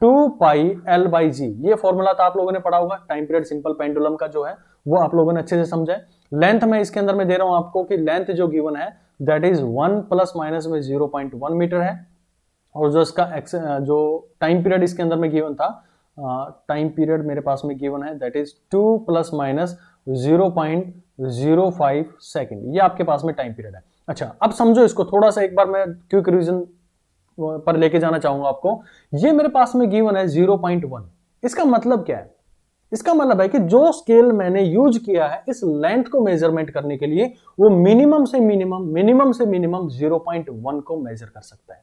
2 pi L by G, ये फॉर्मूला तो आप लोगों ने पढ़ा होगा, टाइम पीरियड सिंपल पेंडुलम का जो है वो आप लोगों ने अच्छे से समझा है। लेंथ में इसके अंदर में दे रहा हूं आपको कि लेंथ जो गिवन है दैट इज 1 प्लस माइनस में 0.1 मीटर है, और जो इसका जो टाइम पीरियड इसके अंदर में गिवन था, टाइम पीरियड मेरे पास में गिवन है that is 2 plus minus 0.05 second, ये आपके पास में टाइम पीरियड है। अच्छा, अब समझो इसको थोड़ा सा एक बार मैं क्विक रिवीजन पर लेके जाना चाहूंगा आपको। ये मेरे पास में गिवन है 0.1, इसका मतलब क्या है, इसका मतलब है कि जो स्केल मैंने यूज किया है इस लेंथ को मेजरमेंट करने के लिए वो मिनिमम से मिनिमम 0.1 को मेजर कर सकता है।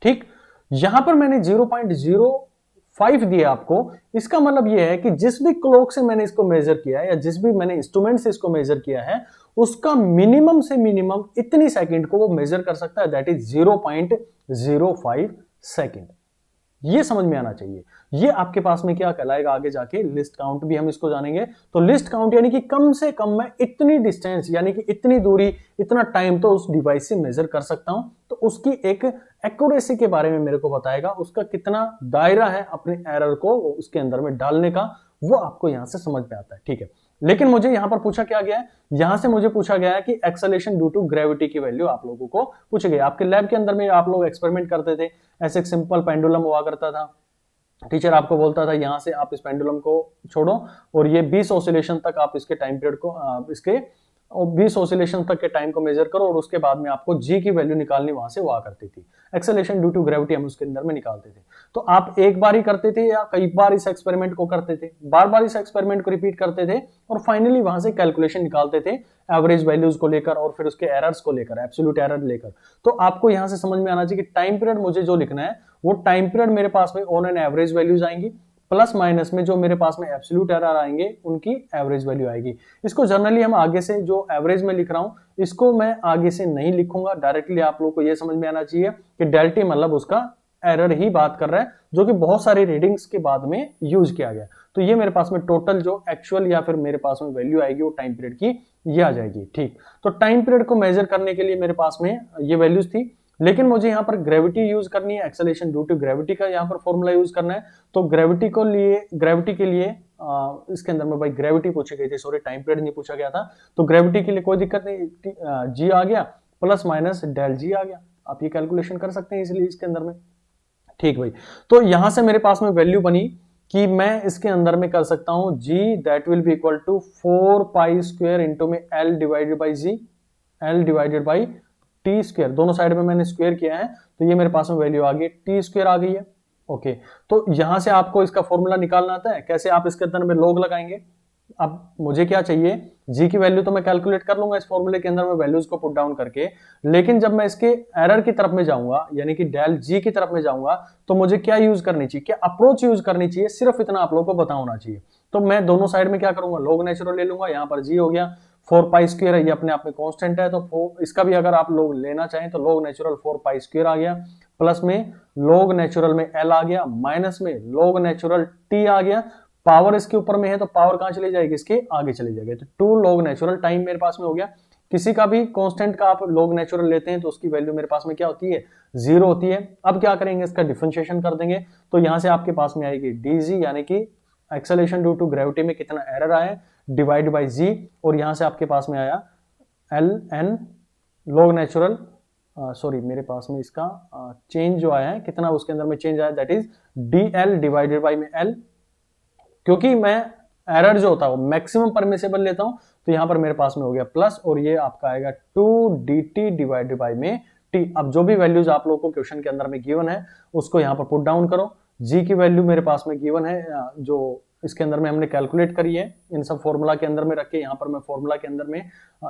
ठीक, यहां पर मैंने 0.05 दिया आपको, इसका मतलब यह है कि जिस भी क्लॉक से मैंने इसको मेजर किया है या जिस भी मैंने इंस्ट्रूमेंट से इसको मेजर किया है उसका मिनिमम से मिनिमम इतनी सेकंड को वो मेजर कर सकता है, दैट इज 0.05 सेकंड। ये समझ में आना चाहिए। ये आपके पास में क्या कहलाएगा आगे जाके, लिस्ट काउंट भी हम इसको जानेंगे। तो लिस्ट काउंट यानी कि कम से कम मैं इतनी डिस्टेंस यानी कि इतनी दूरी इतना टाइम तो उस डिवाइस से मेजर कर सकता हूं, तो उसकी एक एक्यूरेसी के बारे में मेरे को बताएगा, उसका कितना दायरा है अपने एरर को उसके अंदर में डालने का, वो आपको यहां से समझ में आता है। ठीक है, लेकिन मुझे यहां पर पूछा क्या गया है, यहां से मुझे पूछा गया है कि एक्सेलरेशन ड्यू टू ग्रेविटी की वैल्यू आप लोगों को पूछे गए। आपके लैब के अंदर में आप लोग एक्सपेरिमेंट करते थे, ऐसे एक सिंपल पेंडुलम हुआ करता था, टीचर आपको बोलता था यहाँ से आप इस पेंडुलम को छोड़ो और ये 20 ऑसिलेशन तक आप इसके टाइम पीरियड को इसके और 20 ऑसिलेशन तक के टाइम को मेजर करो और उसके बाद में आपको जी की वैल्यू निकालनी वहां से हुआ करती थी। एक्सेलेरेशन ड्यू टू ग्रेविटी हम उसके अंदर में निकालते थे। तो आप एक बार ही करते थे या कई बार इस एक्सपेरिमेंट को करते थे, बार बार इस एक्सपेरिमेंट को रिपीट करते थे और फाइनली वहां से कैलकुलेशन निकालते थे एवरेज वैल्यूज को लेकर और फिर उसके एरर्स को लेकर, एब्सोल्यूट एरर लेकर। तो आपको यहां से समझ में आना चाहिए कि टाइम पीरियड मुझे जो लिखना है वो टाइम पीरियड मेरे पास में ऑन एन एवरेज वैल्यूज आएंगी, प्लस माइनस में जो मेरे पास में एब्सोल्यूट एरर आएंगे उनकी एवरेज वैल्यू आएगी। इसको जनरली हम आगे से जो एवरेज में लिख रहा हूं इसको मैं आगे से नहीं लिखूंगा, डायरेक्टली आप लोगों को यह समझ में आना चाहिए कि डेल टी मतलब उसका एरर ही बात कर रहा है, जो कि बहुत सारी रीडिंग्स के बाद में यूज किया गया। तो ये मेरे पास में टोटल जो एक्चुअल या फिर मेरे पास में वैल्यू आएगी वो टाइम पीरियड की ये आ जाएगी। ठीक, तो टाइम पीरियड को मेजर करने के लिए मेरे पास में ये वैल्यूज थी, लेकिन मुझे यहाँ पर ग्रेविटी यूज करनी है, एक्सेलेरेशन ड्यू टू ग्रेविटी का यहाँ पर फॉर्मूला यूज करना है। तो ग्रेविटी के लिए इसके अंदर में भाई ग्रेविटी पूछी गई थी, सॉरी टाइम पीरियड नहीं पूछा गया था। तो ग्रेविटी के लिए कोई दिक्कत नहीं, जी आ गया प्लस माइनस डेल जी आ गया, आप ये कैलकुलेशन कर सकते हैं इसलिए इसके अंदर में। ठीक भाई, तो यहां से मेरे पास में वैल्यू बनी कि मैं इसके अंदर में कर सकता हूं g that will be equal to 4 pi square into में l divided by G, l divided by T square, दोनों साइड में मैंने स्क्वायर किया है तो ये मेरे पास में वैल्यू आ गई टी स्क्वायर आ गई है। ओके, तो यहां से आपको इसका फॉर्मूला निकालना आता है, कैसे आप इसके अंदर में लॉग लगाएंगे। अब मुझे क्या चाहिए, जी की वैल्यू तो मैं कैलकुलेट कर लूंगा इस फॉर्मूले के अंदर में वैल्यूज को पुट डाउन करके, लेकिन जब मैं इसके एरर की तरफ में जाऊंगा यानी कि डेल जी की तरफ में जाऊंगा तो मुझे क्या यूज करनी चाहिए, क्या अप्रोच यूज करनी चाहिए, सिर्फ इतना आप लोगों को पता होना चाहिए। तो मैं दोनों साइड में क्या करूंगा, लॉग नेचुरल ले लूंगा, यहाँ पर जी हो गया 4 पाई स्क्वायर है, ये अपने आप में कांस्टेंट है तो इसका भी अगर आप लोग लेना चाहें तो लॉग नेचुरल 4 पाई स्क्वायर आ गया, प्लस में लॉग नेचुरल में एल आ गया, माइनस में लॉग नेचुरल टी आ गया। पावर इसके ऊपर में है तो पावर कहां चली जाएगी, इसके आगे चली जाएगी। तो 2 लॉग नेचुरल टाइम मेरे पास में हो गया। किसी का भी कांस्टेंट का आप लॉग नेचुरल लेते हैं तो उसकी वैल्यू मेरे पास में क्या होती है, 0 होती है। अब क्या करेंगे, इसका डिफरेंशिएशन कर देंगे तो यहां से आपके पास में आएगी डीजी यानी कि एक्सेलेरेशन ड्यू टू ग्रेविटी में कितना एरर आया डिवाइड बाई जी, और यहां से आपके पास में आया L N log natural, sorry मेरे पास में इसका चेंज जो आया है कितना उसके अंदर में चेंज आया that is D L divided by में एल, क्योंकि मैं एरर जो होता है वो मैक्सिमम परमिसेबल लेता हूं तो यहां पर मेरे पास में हो गया प्लस और ये आपका आएगा 2 dt डिवाइडेड बाई में t। अब जो भी वैल्यूज आप लोगों को क्वेश्चन के अंदर में गिवन है उसको यहां पर पुट डाउन करो। g की वैल्यू मेरे पास में गिवन है जो इसके अंदर में हमने कैलकुलेट करी है, इन सब फॉर्मूला के अंदर में रख के यहाँ पर मैं फॉर्मूला के अंदर में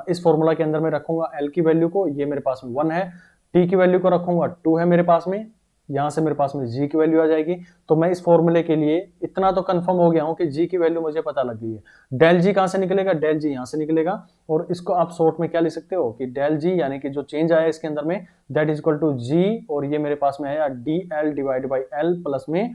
इस फॉर्मूला के अंदर में रखूंगा l की वैल्यू को, ये मेरे पास में 1 है, t की वैल्यू को रखूंगा 2 है मेरे पास में, यहां से मेरे पास में g की वैल्यू आ जाएगी। तो मैं इस फॉर्मूले के लिए इतना तो कंफर्म हो गया हूं कि g की वैल्यू मुझे पता लग गई है। डेल जी कहां से निकलेगा, डेल जी यहां से निकलेगा और इसको आप शॉर्ट में क्या लिख सकते हो कि डेल जी यानी कि जो चेंज आया इसके अंदर में दैट इज इक्वल टू जी, और ये मेरे पास में आया D L divide by L plus में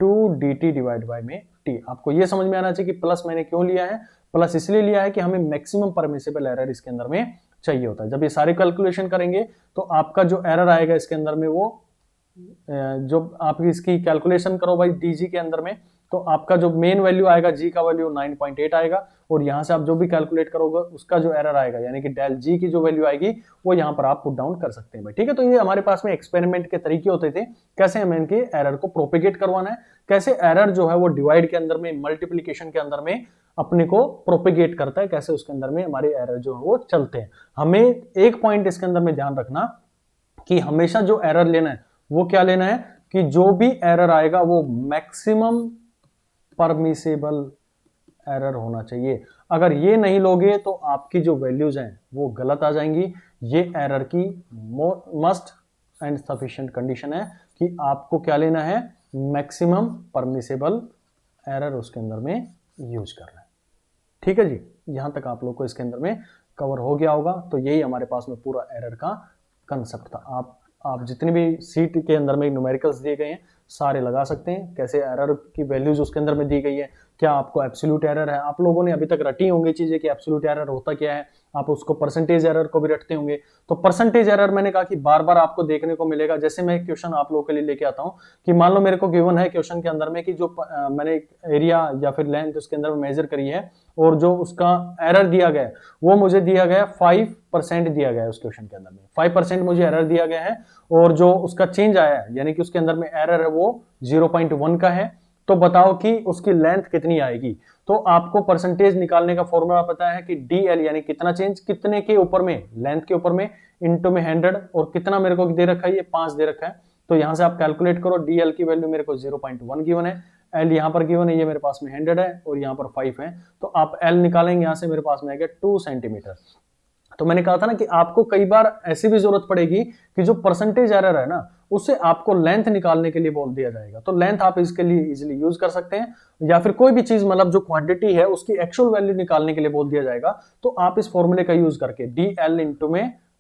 2 dt डिवाइड बाई में t। आपको ये समझ में आना चाहिए कि प्लस मैंने क्यों लिया है, प्लस इसलिए लिया है कि हमें मैक्सिमम परमिसिबल एरर इसके अंदर में चाहिए होता है। जब ये सारे कैलकुलेशन करेंगे तो आपका जो एरर आएगा इसके अंदर में वो जो आप इसकी कैलकुलेशन करो भाई डीजी के अंदर में तो आपका जो मेन वैल्यू आएगा जी का वैल्यू 9.8 आएगा, और यहां से आप जो भी कैलकुलेट करोगे उसका जो एरर आएगा यानी कि डेल जी की जो वैल्यू आएगी वो यहां पर आप पुट डाउन कर सकते हैं भाई। ठीक है, तो ये हमारे पास में एक्सपेरिमेंट के तरीके होते थे कैसे हमें इनके एरर को प्रोपेगेट करवाना है, कैसे एरर जो है वो डिवाइड के अंदर में मल्टीप्लीकेशन के अंदर में अपने को प्रोपेगेट करता है, कैसे उसके अंदर में हमारे एरर जो है वो चलते हैं। हमें एक पॉइंट इसके अंदर में ध्यान रखना कि हमेशा जो एरर लेना है वो क्या लेना है कि जो भी एरर आएगा वो मैक्सिमम परमिसेबल एरर होना चाहिए। अगर ये नहीं लोगे तो आपकी जो वैल्यूज हैं वो गलत आ जाएंगी। ये एरर की मस्ट एंड सफिशिएंट कंडीशन है कि आपको क्या लेना है, मैक्सिमम परमिसेबल एरर उसके अंदर में यूज करना है। ठीक है जी, यहां तक आप लोग को इसके अंदर में कवर हो गया होगा। तो यही हमारे पास में पूरा एरर का कंसेप्ट था। आप जितनी भी सीट के अंदर में न्यूमेरिकल्स दिए गए हैं सारे लगा सकते हैं, कैसे एरर की वैल्यूज उसके अंदर में दी गई है, क्या आपको एब्सोल्यूट एरर है, आप लोगों ने अभी तक रटी होंगी चीजें कि एब्सोल्यूट एरर होता क्या है, आप उसको परसेंटेज एरर को भी रटते होंगे। तो परसेंटेज एरर मैंने कहा कि बार बार आपको देखने को मिलेगा। जैसे मैं एक क्वेश्चन आप लोगों के लिए लेके आता हूं कि मान लो मेरे को गिवन है क्वेश्चन के अंदर में कि जो मैंने एरिया या फिर लेंथ उसके अंदर मेजर करी है और जो उसका एरर दिया गया है वो मुझे दिया गया 5% दिया गया है उस क्वेश्चन के अंदर में 5% मुझे एरर दिया गया है और जो उसका चेंज आया है यानी कि उसके अंदर में एरर है वो 0.1 का है। तो बताओ कि उसकी लेंथ कितनी आएगी। तो आपको परसेंटेज निकालने का फॉर्मूला पता है कि DL यानी कितना चेंज कितने के ऊपर में, लेंथ के ऊपर में, इनटू में 100 और कितना मेरे को दे रखा है, ये 5 दे रखा है। तो यहां से आप कैलकुलेट करो, DL की वैल्यू मेरे को 0.1 गिवन है, L यहां पर गिवन है, ये मेरे पास में 100 है और यहां पर 5 है। तो आप L निकालेंगे यहां से मेरे पास में आएगा 2 सेंटीमीटर। तो मैंने कहा था ना कि आपको कई बार ऐसी भी जरूरत पड़ेगी कि जो परसेंटेज एरर है ना उससे आपको लेंथ निकालने के लिए बोल दिया जाएगा। तो लेंथ आप इसके लिए इजीली यूज कर सकते हैं, या फिर कोई भी चीज मतलब जो क्वांटिटी है उसकी एक्चुअल वैल्यू निकालने के लिए बोल दिया जाएगा। तो आप इस फॉर्मूले का यूज करके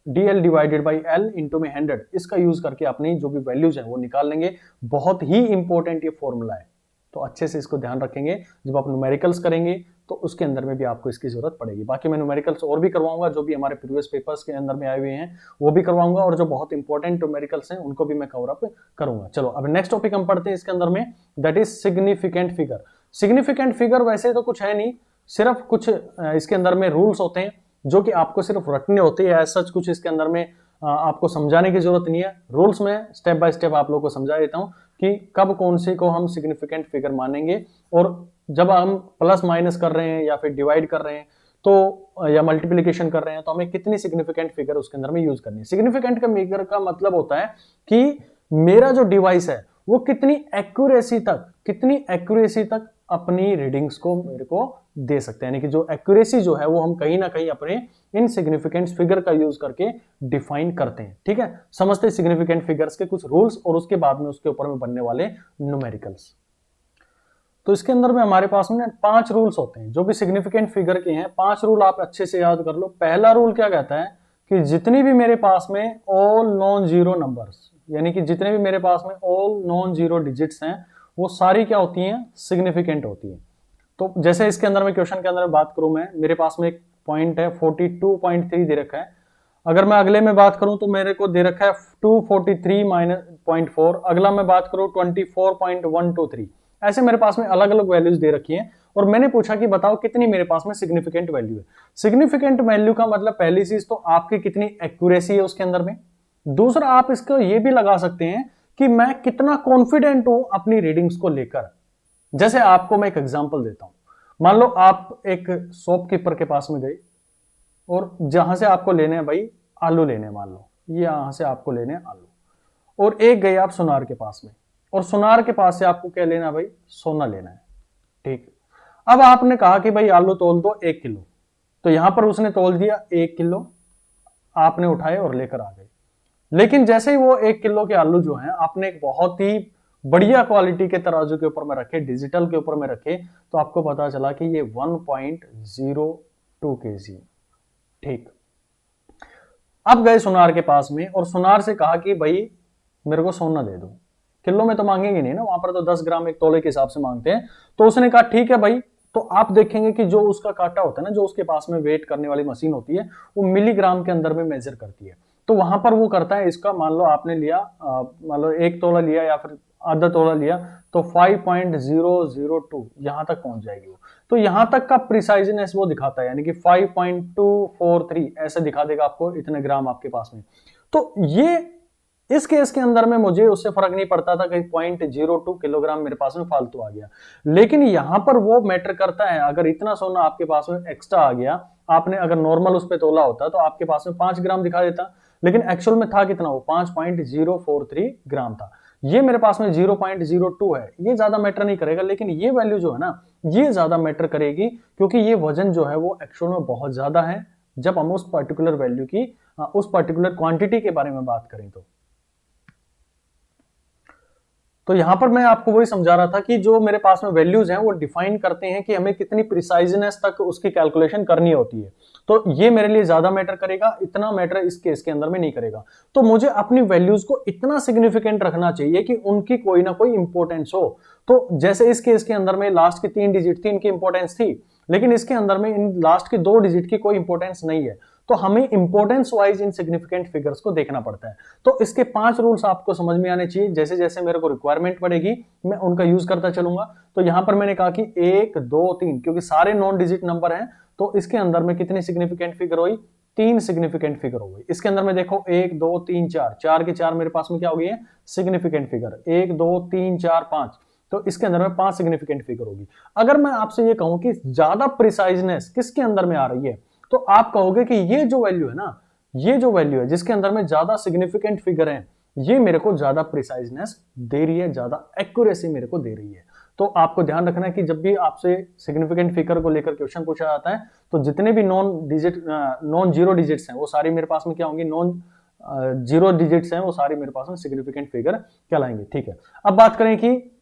DL divided by L into में 100 इसका यूज करके अपनी जो भी वैल्यूज है वो निकाल लेंगे। बहुत ही इंपॉर्टेंट ये फॉर्मूला है, तो अच्छे से इसको ध्यान रखेंगे। जब आप न्यूमेरिकल्स करेंगे तो उसके अंदर में भी आपको इसकी जरूरत पड़ेगी। बाकी मैं न्यूमेरिकल्स और भी करवाऊंगा, जो भी हमारे प्रीवियस पेपर्स के अंदर में आए हुए हैं वो भी करवाऊंगा, और जो बहुत इंपॉर्टेंट न्यूमेरिकल्स हैं उनको भी मैं कवर अप करूंगा। चलो अब नेक्स्ट टॉपिक हम पढ़ते हैं इसके अंदर में, that is significant figure. Significant figure वैसे तो कुछ है नहीं, सिर्फ कुछ इसके अंदर में रूल्स होते हैं जो कि आपको सिर्फ रटने होते हैं। एज सच कुछ इसके अंदर में आपको समझाने की जरूरत नहीं है। रूल्स में स्टेप बाय स्टेप आप लोगों को समझा देता हूं कि कब कौन से को हम सिग्निफिकेंट फिगर मानेंगे, और जब हम प्लस माइनस कर रहे हैं या फिर डिवाइड कर रहे हैं तो या मल्टीप्लिकेशन कर रहे हैं तो हमें कितनी सिग्निफिकेंट फिगर उसके अंदर में यूज करनी है। सिग्निफिकेंट का फिगर का मतलब होता है कि मेरा जो डिवाइस है वो कितनी एक्यूरेसी तक अपनी रीडिंग्स को मेरे को दे सकते हैं। यानी कि जो एक्यूरेसी जो है वो हम कहीं ना कहीं अपने इन सिग्निफिकेंट फिगर का यूज करके डिफाइन करते हैं। ठीक है, समझते सिग्निफिकेंट फिगर्स के कुछ रूल्स और उसके बाद में उसके ऊपर में बनने वाले न्यूमेरिकल्स। तो इसके अंदर में हमारे पास में 5 रूल्स होते हैं जो भी सिग्निफिकेंट फिगर के हैं। 5 रूल आप अच्छे से याद कर लो। पहला रूल क्या कहता है कि जितनी भी मेरे पास में ऑल नॉन जीरो नंबर्स, यानी कि जितने भी मेरे पास में ऑल नॉन जीरो डिजिट्स हैं वो सारी क्या होती हैं, सिग्निफिकेंट होती हैं। तो जैसे इसके अंदर में क्वेश्चन के अंदर में बात करूं, मैं मेरे पास में एक पॉइंट है 42.3 दे रखा है। अगर मैं अगले में बात करूं तो मेरे को दे रखा है 243-0.4। अगला मैं बात करूं 24.123। ऐसे मेरे पास में अलग अलग वैल्यूज दे रखी हैं और मैंने पूछा कि बताओ कितनी मेरे पास में सिग्निफिकेंट वैल्यू है। सिग्निफिकेंट वैल्यू का मतलब पहली चीज तो आपकी कितनी एक्यूरेसी है उसके अंदर में। दूसरा आप इसको ये भी लगा सकते हैं कि मैं कितना कॉन्फिडेंट हूं अपनी रीडिंग्स को लेकर। जैसे आपको मैं एक एग्जांपल देता हूं, मान लो आप एक शॉपकीपर के पास में गए और जहां से आपको लेने हैं भाई आलू लेने, मान लो ये यहां से आपको लेने हैं आलू, और एक गए आप सुनार के पास में और सुनार के पास से आपको क्या लेना है भाई, सोना लेना है। ठीक, अब आपने कहा कि भाई आलू तोल दो 1 किलो, तो यहां पर उसने तोल दिया 1 किलो, आपने उठाए और लेकर आ गए। लेकिन जैसे ही वो 1 किलो के आलू जो हैं आपने एक बहुत ही बढ़िया क्वालिटी के तराजू के ऊपर में रखे, डिजिटल के ऊपर में रखे, तो आपको पता चला कि ये 1.02 kg। ठीक, अब गए सुनार के पास में और सुनार से कहा कि भाई मेरे को सोना दे दो। किलो में तो मांगेंगे नहीं ना, वहां पर तो 10 ग्राम एक तोले के हिसाब से मांगते हैं। तो उसने कहा ठीक है भाई। तो आप देखेंगे कि जो उसका कांटा होता है ना, जो उसके पास में वेट करने वाली मशीन होती है, वो मिलीग्राम के अंदर में मेजर करती है। तो वहां पर वो करता है इसका, मान लो आपने लिया, मान लो 1 तोला लिया या फिर आधा तोला लिया, तो 5.002 यहां तक पहुंच जाएगी वो। तो यहां तक का प्रिसाइजनेस वो दिखाता है, यानी कि 5.243 ऐसे दिखा देगा आपको, इतने ग्राम आपके पास में। तो ये इस केस के अंदर में मुझे उससे फर्क नहीं पड़ता था कि 0.02 किलोग्राम मेरे पास में फालतू आ गया। लेकिन यहां पर वो मैटर करता है, अगर इतना सोना आपके पास में एक्स्ट्रा आ गया, आपने अगर नॉर्मल उस पर तोला होता तो आपके पास में 5 ग्राम दिखा देता, लेकिन एक्चुअल में था कितना, वो 5.043 ग्राम था। ये मेरे पास में 0.02 है, ये ज्यादा मैटर नहीं करेगा। लेकिन ये वैल्यू जो है ना, ये ज्यादा मैटर करेगी, क्योंकि ये वजन जो है वो एक्चुअल में बहुत ज्यादा है जब हम उस पर्टिकुलर वैल्यू की, उस पर्टिकुलर क्वांटिटी के बारे में बात करें। तो यहां पर मैं आपको वही समझा रहा था कि जो मेरे पास में वैल्यूज हैं वो डिफाइन करते हैं कि हमें कितनी प्रिसाइजनेस तक उसकी कैलकुलेशन करनी होती है। तो ये मेरे लिए ज्यादा मैटर करेगा, इतना मैटर इस केस के अंदर में नहीं करेगा। तो मुझे अपनी वैल्यूज को इतना सिग्निफिकेंट रखना चाहिए कि उनकी कोई ना कोई इंपॉर्टेंस हो। तो जैसे इस केस के अंदर में लास्ट की 3 डिजिट थी, इनकी इंपॉर्टेंस थी। लेकिन इसके अंदर में इन लास्ट के 2 डिजिट की कोई इंपॉर्टेंस नहीं है, तो हमें इंपॉर्टेंस वाइज इन सिग्निफिकेंट फिगर्स को देखना पड़ता है। तो इसके 5 रूल्स आपको समझ में आने चाहिए, जैसे जैसे मेरे को रिक्वायरमेंट पड़ेगी मैं उनका यूज करता चलूंगा। तो यहां पर मैंने कहा कि 1 2 3, क्योंकि सारे नॉन डिजिट नंबर हैं, तो इसके अंदर में कितनी सिग्निफिकेंट फिगर हुई, 3 सिग्निफिकेंट फिगर हो गई। इसके अंदर में देखो 1 2 3 4, 4 के 4 मेरे पास में क्या हो गई है, सिग्निफिकेंट फिगर। 1 2 3 4 5, तो इसके अंदर में 5 सिग्निफिकेंट फिगर होगी। अगर मैं आपसे ये कहूं कि ज्यादा प्रिसाइजनेस किसके अंदर में आ रही है, तो आप कहोगे कि ये जो वैल्यू है ना, ये जो वैल्यू है जिसके अंदर में ज्यादा सिग्निफिकेंट फिगर है, ये मेरे को ज्यादा प्रिसाइजनेस दे रही है, ज्यादा एक्यूरेसी मेरे को दे रही है। तो आपको ध्यान रखना है कि जब भी आपसे सिग्निफिकेंट फिगर को लेकर क्वेश्चन पूछा जाता है, तो जितने भी नॉन जीरो डिजिट्स हैं वो सारी मेरे पास में क्या होंगी, नॉन जीरो डिजिट्स हैं वो सारी मेरे पास में सिग्निफिकेंट फिगर कहलाएंगे। ठीक है, अब बात करें कि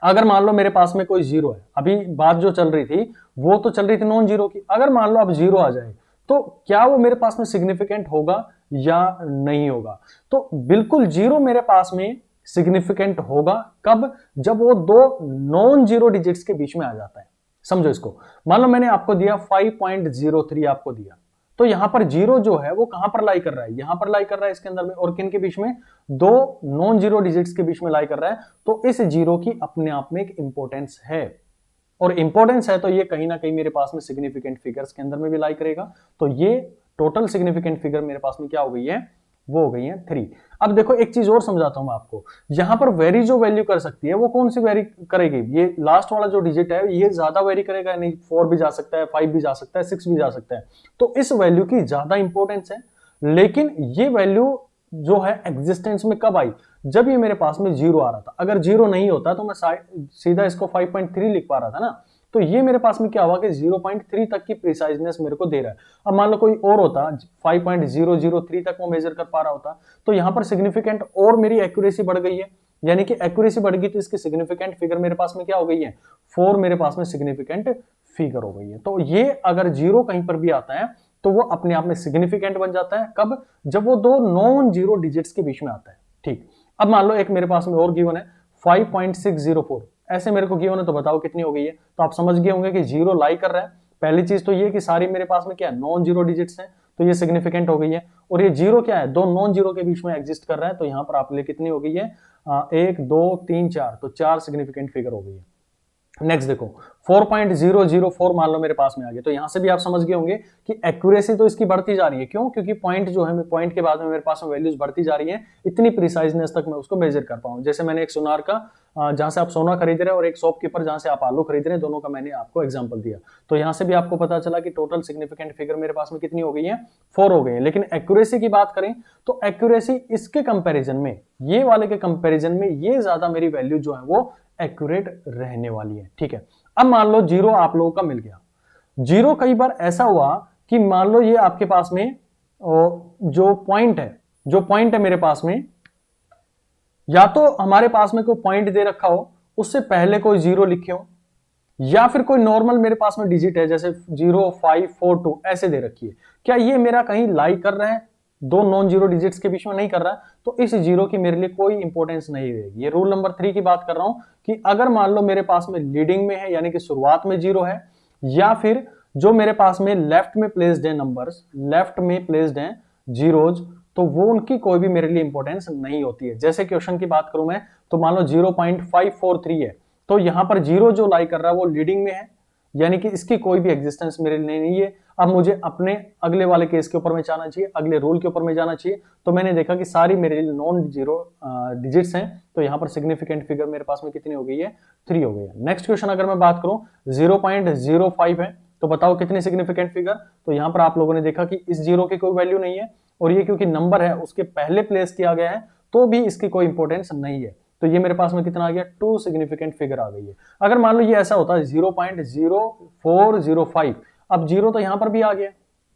अगर मान लो मेरे पास में कोई जीरो है, अभी बात जो चल रही थी वो तो चल रही थी नॉन जीरो की, अगर मान लो अब जीरो आ जाए तो क्या वो मेरे पास में सिग्निफिकेंट होगा या नहीं होगा, तो बिल्कुल जीरो मेरे पास में सिग्निफिकेंट होगा। कब, जब वो 2 नॉन जीरो डिजिट्स के बीच में आ जाता है। समझो इसको, मान लो मैंने आपको दिया 5.03 आपको दिया, तो यहां पर जीरो जो है वो कहां पर लाई कर रहा है, यहां पर लाई कर रहा है इसके अंदर में, और किन के बीच में, 2 नॉन जीरो डिजिट्स के बीच में लाई कर रहा है। तो इस जीरो की अपने आप में एक इंपॉर्टेंस है, और इंपॉर्टेंस है तो ये कहीं ना कहीं मेरे पास में सिग्निफिकेंट फिगर्स के अंदर में भी लाई करेगा। तो ये टोटल सिग्निफिकेंट फिगर मेरे पास में क्या हो गई है, वो हो गई है 3। अब देखो एक चीज और समझाता हूं मैं आपको, यहां पर वेरी जो वैल्यू कर सकती है वो कौन सी वेरी करेगी, ये लास्ट वाला जो डिजिट है ये ज्यादा वेरी करेगा, नहीं 4 भी जा सकता है, 5 भी जा सकता है, 6 भी जा सकता है। तो इस वैल्यू की ज्यादा इंपॉर्टेंस है, लेकिन ये वैल्यू जो है एग्जिस्टेंस में कब आई, जब ये मेरे पास में जीरो आ रहा था। अगर जीरो नहीं होता तो मैं सीधा इसको 5.3 लिख पा रहा था ना, तो ये मेरे पास में क्या हुआ कि 0.3 तक की प्रिसाइजनेस मेरे को दे रहा है। अब मान लो कोई और होता 5.003 तक वो मेजर कर पा रहा होता, तो यहां पर सिग्निफिकेंट और मेरी एक्यूरेसी बढ़ गई है, यानी कि एक्यूरेसी बढ़ गई तो इसकी सिग्निफिकेंट फिगर मेरे पास में क्या हो गई है, 4 मेरे पास में सिग्निफिकेंट फिगर हो गई है। तो ये अगर जीरो कहीं पर भी आता है तो वो अपने आप में सिग्निफिकेंट बन जाता है। कब, जब वो 2 नॉन जीरो डिजिट्स के बीच में आता है। ठीक, अब मान लो एक मेरे पास में और गिवन है 5.604, ऐसे मेरे को गिवन है, तो बताओ कितनी हो गई है। तो आप समझ गए होंगे कि जीरो लाई कर रहा है। पहली चीज तो ये कि सारी मेरे पास में क्या है, नॉन जीरो डिजिट्स हैं, तो ये सिग्निफिकेंट हो गई है। और ये जीरो क्या है, 2 नॉन जीरो के बीच में एग्जिस्ट कर रहा है, तो यहां पर आप लिए कितनी हो गई है, 1 2 3 4, तो 4 सिग्निफिकेंट फिगर हो गई है। नेक्स्ट देखो 4.004 मान लो मेरे पास में आ गया, तो यहां से भी आप समझ गए होंगे कि एक्यूरेसी तो इसकी बढ़ती जा रही है। क्यों, क्योंकि पॉइंट जो है, पॉइंट के बाद में मेरे पास में वैल्यूज बढ़ती जा रही है, इतनी प्रिसाइजनेस तक मैं उसको मेजर कर पाऊं। जैसे मैंने एक सोनार का जहां से आप सोना खरीद रहे हैं और एक शॉपकीपर जहां से आप आलू खरीद रहे हैं, दोनों का मैंने आपको एग्जांपल दिया। तो यहां से भी आपको पता चला कि टोटल सिग्निफिकेंट फिगर मेरे पास में कितनी हो गई है, 4 हो गई है। लेकिन एक्यूरेसी की बात करें तो एक्यूरेसी इसके कंपैरिजन में, ये वाले के कंपैरिजन में ये ज्यादा मेरी वैल्यू जो है वो एक्यूरेट रहने वाली है। ठीक है, अब मान लो जीरो आप लोगों का मिल गया। जीरो कई बार ऐसा हुआ कि मान लो ये आपके पास में जो पॉइंट है मेरे पास में, या तो हमारे पास में कोई पॉइंट दे रखा हो, उससे पहले कोई जीरो लिखे हो, या फिर कोई नॉर्मल मेरे पास में डिजिट है जैसे 0 5 4 2 ऐसे दे रखी है। क्या ये मेरा कहीं लाई कर रहा है, 2 नॉन जीरो डिजिट्स के बीच में नहीं कर रहा है, तो इस जीरो की मेरे लिए कोई इंपॉर्टेंस नहीं रहेगी। ये रूल नंबर 3 की बात कर रहा हूं कि अगर मान लो मेरे पास में लीडिंग में है, यानी कि शुरुआत में जीरो है, या फिर जो मेरे पास में लेफ्ट में प्लेस्ड है नंबर्स, लेफ्ट में प्लेस्ड है जीरोज, तो वो उनकी कोई भी मेरे लिए इंपॉर्टेंस नहीं होती है। जैसे क्वेश्चन की बात करूं मैं, तो मान लो 0.543 है, तो यहां पर जीरो जो लाई कर रहा है वो लीडिंग में है, यानी कि इसकी कोई भी एग्जिस्टेंस मेरे लिए नहीं है। अब मुझे अपने अगले वाले केस के ऊपर में जाना चाहिए, अगले रूल के ऊपर में जाना चाहिए। तो मैंने देखा कि सारी मेरे लिए नॉन जीरो डिजिट्स हैं, तो यहां पर सिग्निफिकेंट फिगर मेरे पास में कितनी हो गई है, 3 हो गई है। नेक्स्ट क्वेश्चन अगर मैं बात करूं 0.05 है, तो बताओ कितनी सिग्निफिकेंट फिगर। तो यहां पर आप लोगों ने देखा कि इस जीरो की कोई वैल्यू नहीं है, और ये क्योंकि नंबर है उसके पहले प्लेस किया गया है, तो भी इसकी कोई इंपॉर्टेंस नहीं है। तो ये मेरे पास में कितना आ गया, 2 सिग्निफिकेंट फिगर आ गई है। अगर मान लो ये ऐसा होता है 0.0405, अब जीरो तो यहां पर भी आ गया,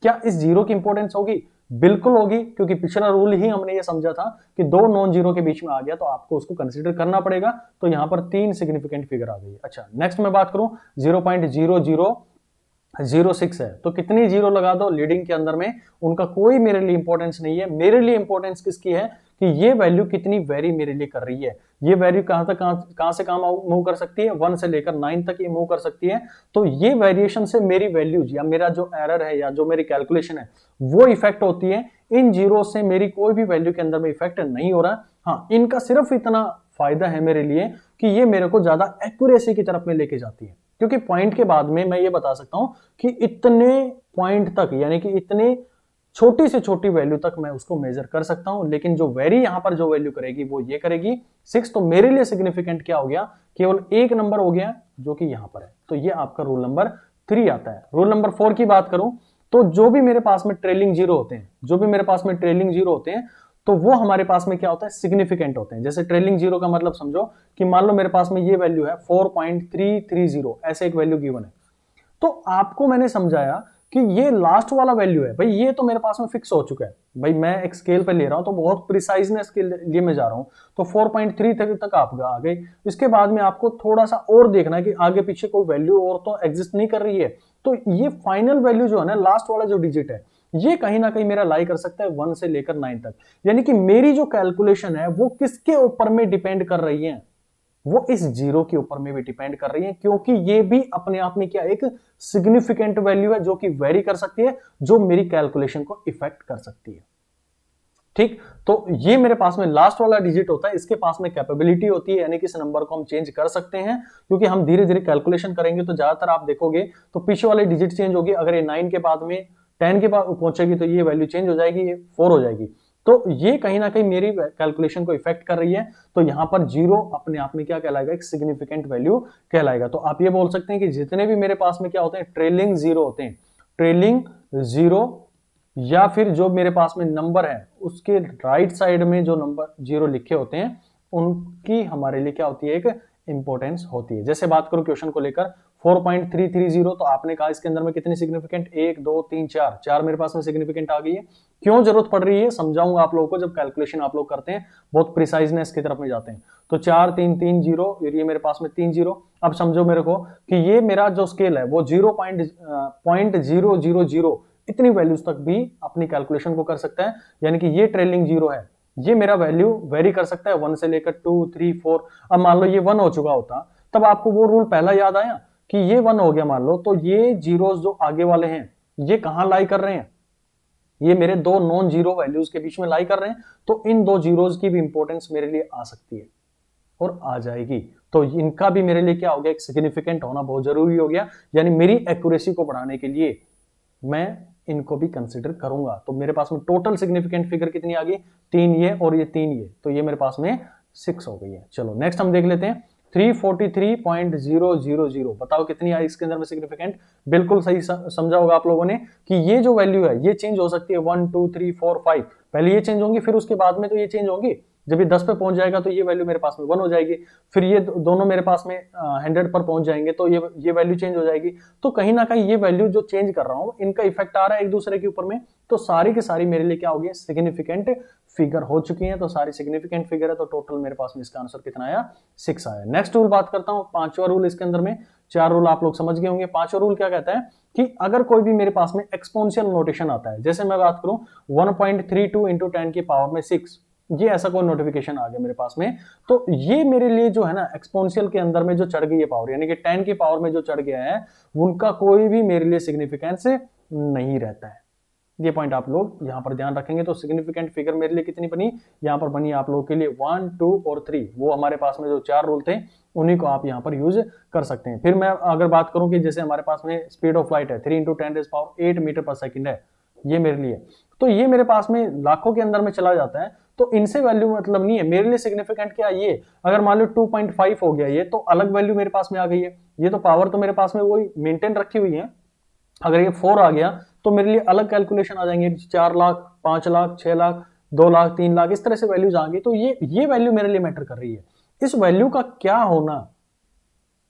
क्या इस जीरो की इंपॉर्टेंस होगी? बिल्कुल होगी, क्योंकि पिछला रूल ही हमने ये समझा था कि 2 नॉन जीरो के बीच में आ गया तो आपको उसको कंसीडर करना पड़ेगा। तो यहां पर 3 सिग्निफिकेंट फिगर आ गई। अच्छा, नेक्स्ट मैं बात करूं 0.0006 है, तो कितनी जीरो लगा दो लीडिंग के अंदर में, उनका कोई मेरे लिए इंपॉर्टेंस नहीं है। मेरे लिए इंपॉर्टेंस किसकी है कि ये वैल्यू कितनी वेरी मेरे लिए कर रही है। ये वैल्यू कहां तक कहां से कहां मूव कर सकती है, 1 से लेकर 9 तक ये मूव कर सकती है। तो ये वेरिएशन से मेरी वैल्यूज या मेरा जो एरर है या जो मेरी कैलकुलेशन है वो इफेक्ट होती है। इन जीरो से मेरी कोई भी वैल्यू के अंदर में इफेक्ट नहीं हो रहा। हाँ, इनका सिर्फ इतना फायदा है मेरे लिए कि ये मेरे को ज्यादा एक्यूरेसी की तरफ में लेके जाती है, क्योंकि पॉइंट के बाद में मैं ये बता सकता हूं कि इतने पॉइंट तक, यानी कि इतने छोटी से छोटी वैल्यू तक मैं उसको मेजर कर सकता हूं। लेकिन जो वेरी यहां पर जो वैल्यू करेगी वो ये करेगी 6। तो मेरे लिए सिग्निफिकेंट क्या हो गया, केवल एक नंबर हो गया जो कि यहां पर है। तो ये आपका रूल नंबर 3 आता है। रूल नंबर 4 की बात करूं तो जो भी मेरे पास में ट्रेलिंग जीरो होते हैं, जो भी मेरे पास में ट्रेलिंग जीरो होते हैं, तो वो हमारे पास में क्या होता है, सिग्निफिकेंट होते हैं। जैसे ट्रेलिंग जीरो का मतलब समझो कि मान लो मेरे पास में ये वैल्यू है 4.330, ऐसे एक वैल्यू गिवन है। तो आपको मैंने समझाया कि ये लास्ट वाला वैल्यू है भाई, ये तो मेरे पास में फिक्स हो चुका है भाई, मैं एक स्केल पे ले रहा हूं तो बहुत प्रिसाइजनेस के लिए मैं जा रहा हूं। तो 4.3 तक आप आ गए। इसके बाद में आपको थोड़ा सा और देखना है कि आगे पीछे कोई वैल्यू और तो एग्जिस्ट नहीं कर रही है। तो ये फाइनल वैल्यू जो है ना, लास्ट वाला जो डिजिट है, ये कहीं ना कहीं मेरा लाई कर सकता है 1 से लेकर 9 तक। यानी कि मेरी जो कैलकुलेशन है वो किसके ऊपर में डिपेंड कर रही है, वो इस जीरो के ऊपर में भी डिपेंड कर रही है, क्योंकि ये भी अपने आप में क्या एक सिग्निफिकेंट वैल्यू है जो कि वेरी कर सकती है, जो मेरी कैलकुलेशन को इफेक्ट कर सकती है। ठीक, तो ये मेरे पास में लास्ट वाला डिजिट होता है, इसके पास में कैपेबिलिटी होती है, यानी कि इस नंबर को हम चेंज कर सकते हैं। क्योंकि हम धीरे धीरे कैलकुलेशन करेंगे तो ज्यादातर आप देखोगे तो पीछे वाली डिजिट चेंज होगी। अगर ये 9 के बाद में 10 के बाद पहुंचेगी तो ये वैल्यू चेंज हो जाएगी, ये 4 हो जाएगी। तो ये कहीं ना कहीं मेरी कैलकुलेशन को इफेक्ट कर रही है। तो यहां पर जीरो अपने आप में क्या कहलाएगा, एक सिग्निफिकेंट वैल्यू कहलाएगा। तो आप ये बोल सकते हैं कि जितने भी मेरे पास में क्या होते हैं, ट्रेलिंग जीरो होते हैं, ट्रेलिंग जीरो, या फिर जो मेरे पास में नंबर है उसके राइट साइड में जो नंबर जीरो लिखे होते हैं, उनकी हमारे लिए क्या होती है, एक इंपॉर्टेंस होती है। जैसे बात करूं क्वेश्चन को लेकर 4.330, तो आपने कहा इसके अंदर में कितनी सिग्निफिकेंट, 1 2 3 4, 4 मेरे पास में सिग्निफिकेंट आ गई है। क्यों जरूरत पड़ रही है समझाऊंगा आप लोगों को, जब कैलकुलेशन आप लोग करते हैं बहुत प्रिसाइजनेस की तरफ में जाते हैं। तो 4 3 3 0, ये मेरे पास में 3 0। अब समझो मेरे को कि ये मेरा जो स्केल है वो 0.000 इतनी वैल्यूज तक भी अपनी कैलकुलेशन को कर सकता है। यानी कि ये ट्रेलिंग जीरो है, ये मेरा वैल्यू वेरी कर सकता है 1 से लेकर 2 3 4। अब मान लो ये 1 हो चुका होता, तब आपको वो रूल पहला याद आया कि ये 1 हो गया मान लो, तो ये जीरोस जो आगे वाले हैं ये कहां लाई कर रहे हैं, ये मेरे दो नॉन जीरो वैल्यूज के बीच में लाई कर रहे हैं। तो इन दो जीरोस की भी इंपॉर्टेंस मेरे लिए आ सकती है और आ जाएगी। तो इनका भी मेरे लिए क्या हो गया, एक सिग्निफिकेंट होना बहुत जरूरी हो गया। यानी मेरी एक्यूरेसी को बढ़ाने के लिए मैं इनको भी कंसिडर करूंगा। तो मेरे पास में टोटल सिग्निफिकेंट फिगर कितनी आ गई, 3 ये और ये 3 ये, तो ये मेरे पास में 6 हो गई है। चलो नेक्स्ट हम देख लेते हैं 343.000। बताओ कितनी आई इसके अंदर में सिग्निफिकेंट। बिल्कुल सही समझा होगा आप लोगों ने कि ये जो वैल्यू है ये चेंज हो सकती है 1 2 3 4 5, पहले ये चेंज होंगी फिर उसके बाद में तो ये चेंज होंगी। जब ये 10 पे पहुंच जाएगा तो ये वैल्यू मेरे पास में 1 हो जाएगी, फिर ये दोनों मेरे पास में 100 पर पहुंच जाएंगे तो ये वैल्यू चेंज हो जाएगी। तो कहीं ना कहीं ये वैल्यू जो चेंज कर रहा हूं इनका इफेक्ट आ रहा है एक दूसरे के ऊपर में। तो सारी की सारी मेरे लिए क्या हो गई, सिग्निफिकेंट फिगर हो चुकी है। तो सारी सिग्निफिकेंट फिगर है, तो टोटल मेरे पास में इसका आंसर कितना आया, 6 आया। नेक्स्ट रूल बात करता हूं, पांचवा रूल। इसके अंदर में 4 रूल आप लोग समझ गए होंगे। पांचवा रूल क्या कहता है कि अगर कोई भी मेरे पास में एक्सपोनेंशियल नोटेशन आता है, जैसे मैं बात करूं 1.32 इंटू 10 की पावर में 6, ये ऐसा कोई नोटिफिकेशन आ गया मेरे पास में, तो ये मेरे लिए जो है ना एक्सपोनेंशियल के अंदर में जो चढ़ गई है पावर, यानी कि 10 की पावर में जो चढ़ गया है, उनका कोई भी मेरे लिए सिग्निफिकेंस नहीं रहता है। ये पॉइंट आप लोग यहां पर ध्यान रखेंगे। तो सिग्निफिकेंट फिगर मेरे लिए कितनी बनी, यहां पर बनी आप लोगों के लिए 1 2 और 3। वो हमारे पास में जो 4 रूल थे उन्हीं को आप यहां पर यूज कर सकते हैं। फिर मैं अगर बात करूं कि जैसे हमारे पास में स्पीड ऑफ लाइट है 3 इंटू 10⁻8 मीटर पर सेकंड है, ये मेरे लिए, तो ये मेरे पास में लाखों के अंदर में चला जाता है। तो इनसे वैल्यू मतलब नहीं है मेरे लिए। सिग्निफिकेंट क्या ये, अगर मान लो 2.5 हो गया ये, तो अलग वैल्यू मेरे पास में आ गई है। ये तो पावर तो मेरे पास में वही मेंटेन रखी हुई है। अगर ये 4 आ गया तो मेरे लिए अलग कैलकुलेशन आ जाएंगे, 4 लाख 5 लाख 6 लाख 2 लाख 3 लाख, इस तरह से वैल्यूज आ गई। तो ये वैल्यू मेरे लिए मैटर कर रही है। इस वैल्यू का क्या होना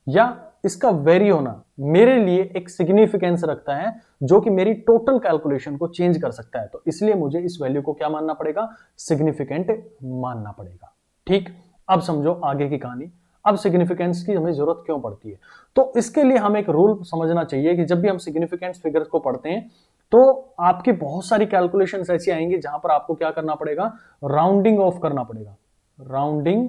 या इसका वेरी होना मेरे लिए एक सिग्निफिकेंस रखता है, जो कि मेरी टोटल कैलकुलेशन को चेंज कर सकता है। तो इसलिए मुझे इस वैल्यू को क्या मानना पड़ेगा, सिग्निफिकेंट मानना पड़ेगा। ठीक, अब समझो आगे की कहानी। अब सिग्निफिकेंस की हमें जरूरत क्यों पड़ती है, तो इसके लिए हमें एक रूल समझना चाहिए कि जब भी हम सिग्निफिकेंस फिगर्स को पढ़ते हैं तो आपकी बहुत सारी कैलकुलेशंस ऐसी आएंगी जहां पर आपको क्या करना पड़ेगा, राउंडिंग ऑफ करना पड़ेगा, राउंडिंग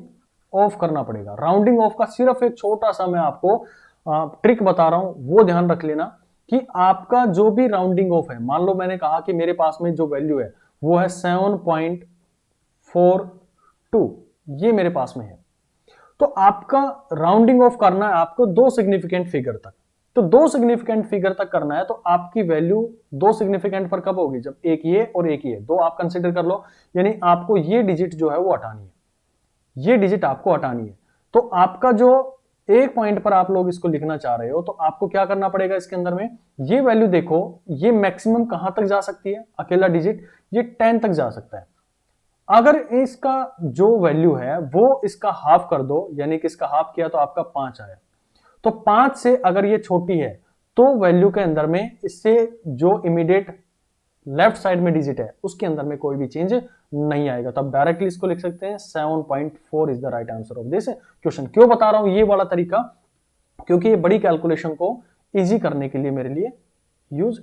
ऑफ करना पड़ेगा। राउंडिंग ऑफ का सिर्फ एक छोटा सा मैं आपको ट्रिक बता रहा हूं, वो ध्यान रख लेना कि आपका जो भी राउंडिंग ऑफ है, मान लो मैंने कहा कि मेरे पास में जो वैल्यू है वो है 7.42, ये मेरे पास में है, तो आपका राउंडिंग ऑफ करना है आपको दो सिग्निफिकेंट फिगर तक। तो दो सिग्निफिकेंट फिगर तक करना है, तो आपकी वैल्यू दो सिग्निफिकेंट पर कब होगी, जब एक ये और एक ये, दो आप कंसिडर कर लो, यानी आपको ये डिजिट जो है वो हटानी है, ये डिजिट आपको हटानी है। तो आपका जो एक पॉइंट पर आप लोग इसको लिखना चाह रहे हो, तो आपको क्या करना पड़ेगा इसके अंदर में, ये वैल्यू देखो, ये मैक्सिमम कहां तक जा सकती है, अकेला डिजिट ये 10 तक जा सकता है। अगर इसका जो वैल्यू है वो इसका हाफ कर दो, यानी कि इसका हाफ किया तो आपका 5 आया, तो 5 से अगर ये छोटी है तो वैल्यू के अंदर में इससे जो इमीडिएट लेफ्ट साइड में डिजिट है उसके अंदर में कोई भी चेंज नहीं आएगा। तो आप डायरेक्टली इसको लिख सकते हैं 7.4 is the right answer of this question. क्यों बता रहा हूं ये वाला तरीका, क्योंकि ये बड़ी कैलकुलेशन को इजी करने के लिए मेरे लिए यूज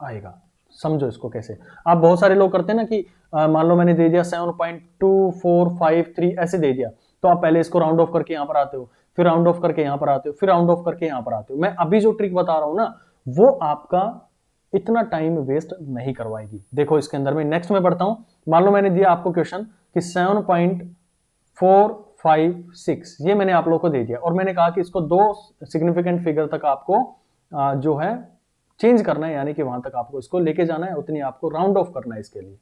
आएगा। समझो इसको कैसे। आप बहुत सारे लोग करते हैं ना कि मान लो मैंने दे दिया 7.2453 ऐसे दे दिया, तो आप पहले इसको राउंड ऑफ करके यहां पर आते हो, फिर राउंड ऑफ करके यहां पर आते हो, फिर राउंड ऑफ करके यहां पर आते हो। मैं अभी जो ट्रिक बता रहा हूं ना, वो आपका इतना टाइम वेस्ट नहीं करवाएगी। देखो इसके अंदर में नेक्स्ट में बढ़ता हूं। मान लो मैंने दिया आपको क्वेश्चन कि 7.456, ये मैंने आप लोगों को दे दिया, और मैंने कहा कि इसको दो सिग्निफिकेंट फिगर तक आपको जो है चेंज करना है, यानी कि वहां तक आपको इसको लेके जाना है, उतनी आपको राउंड ऑफ करना है इसके लिए।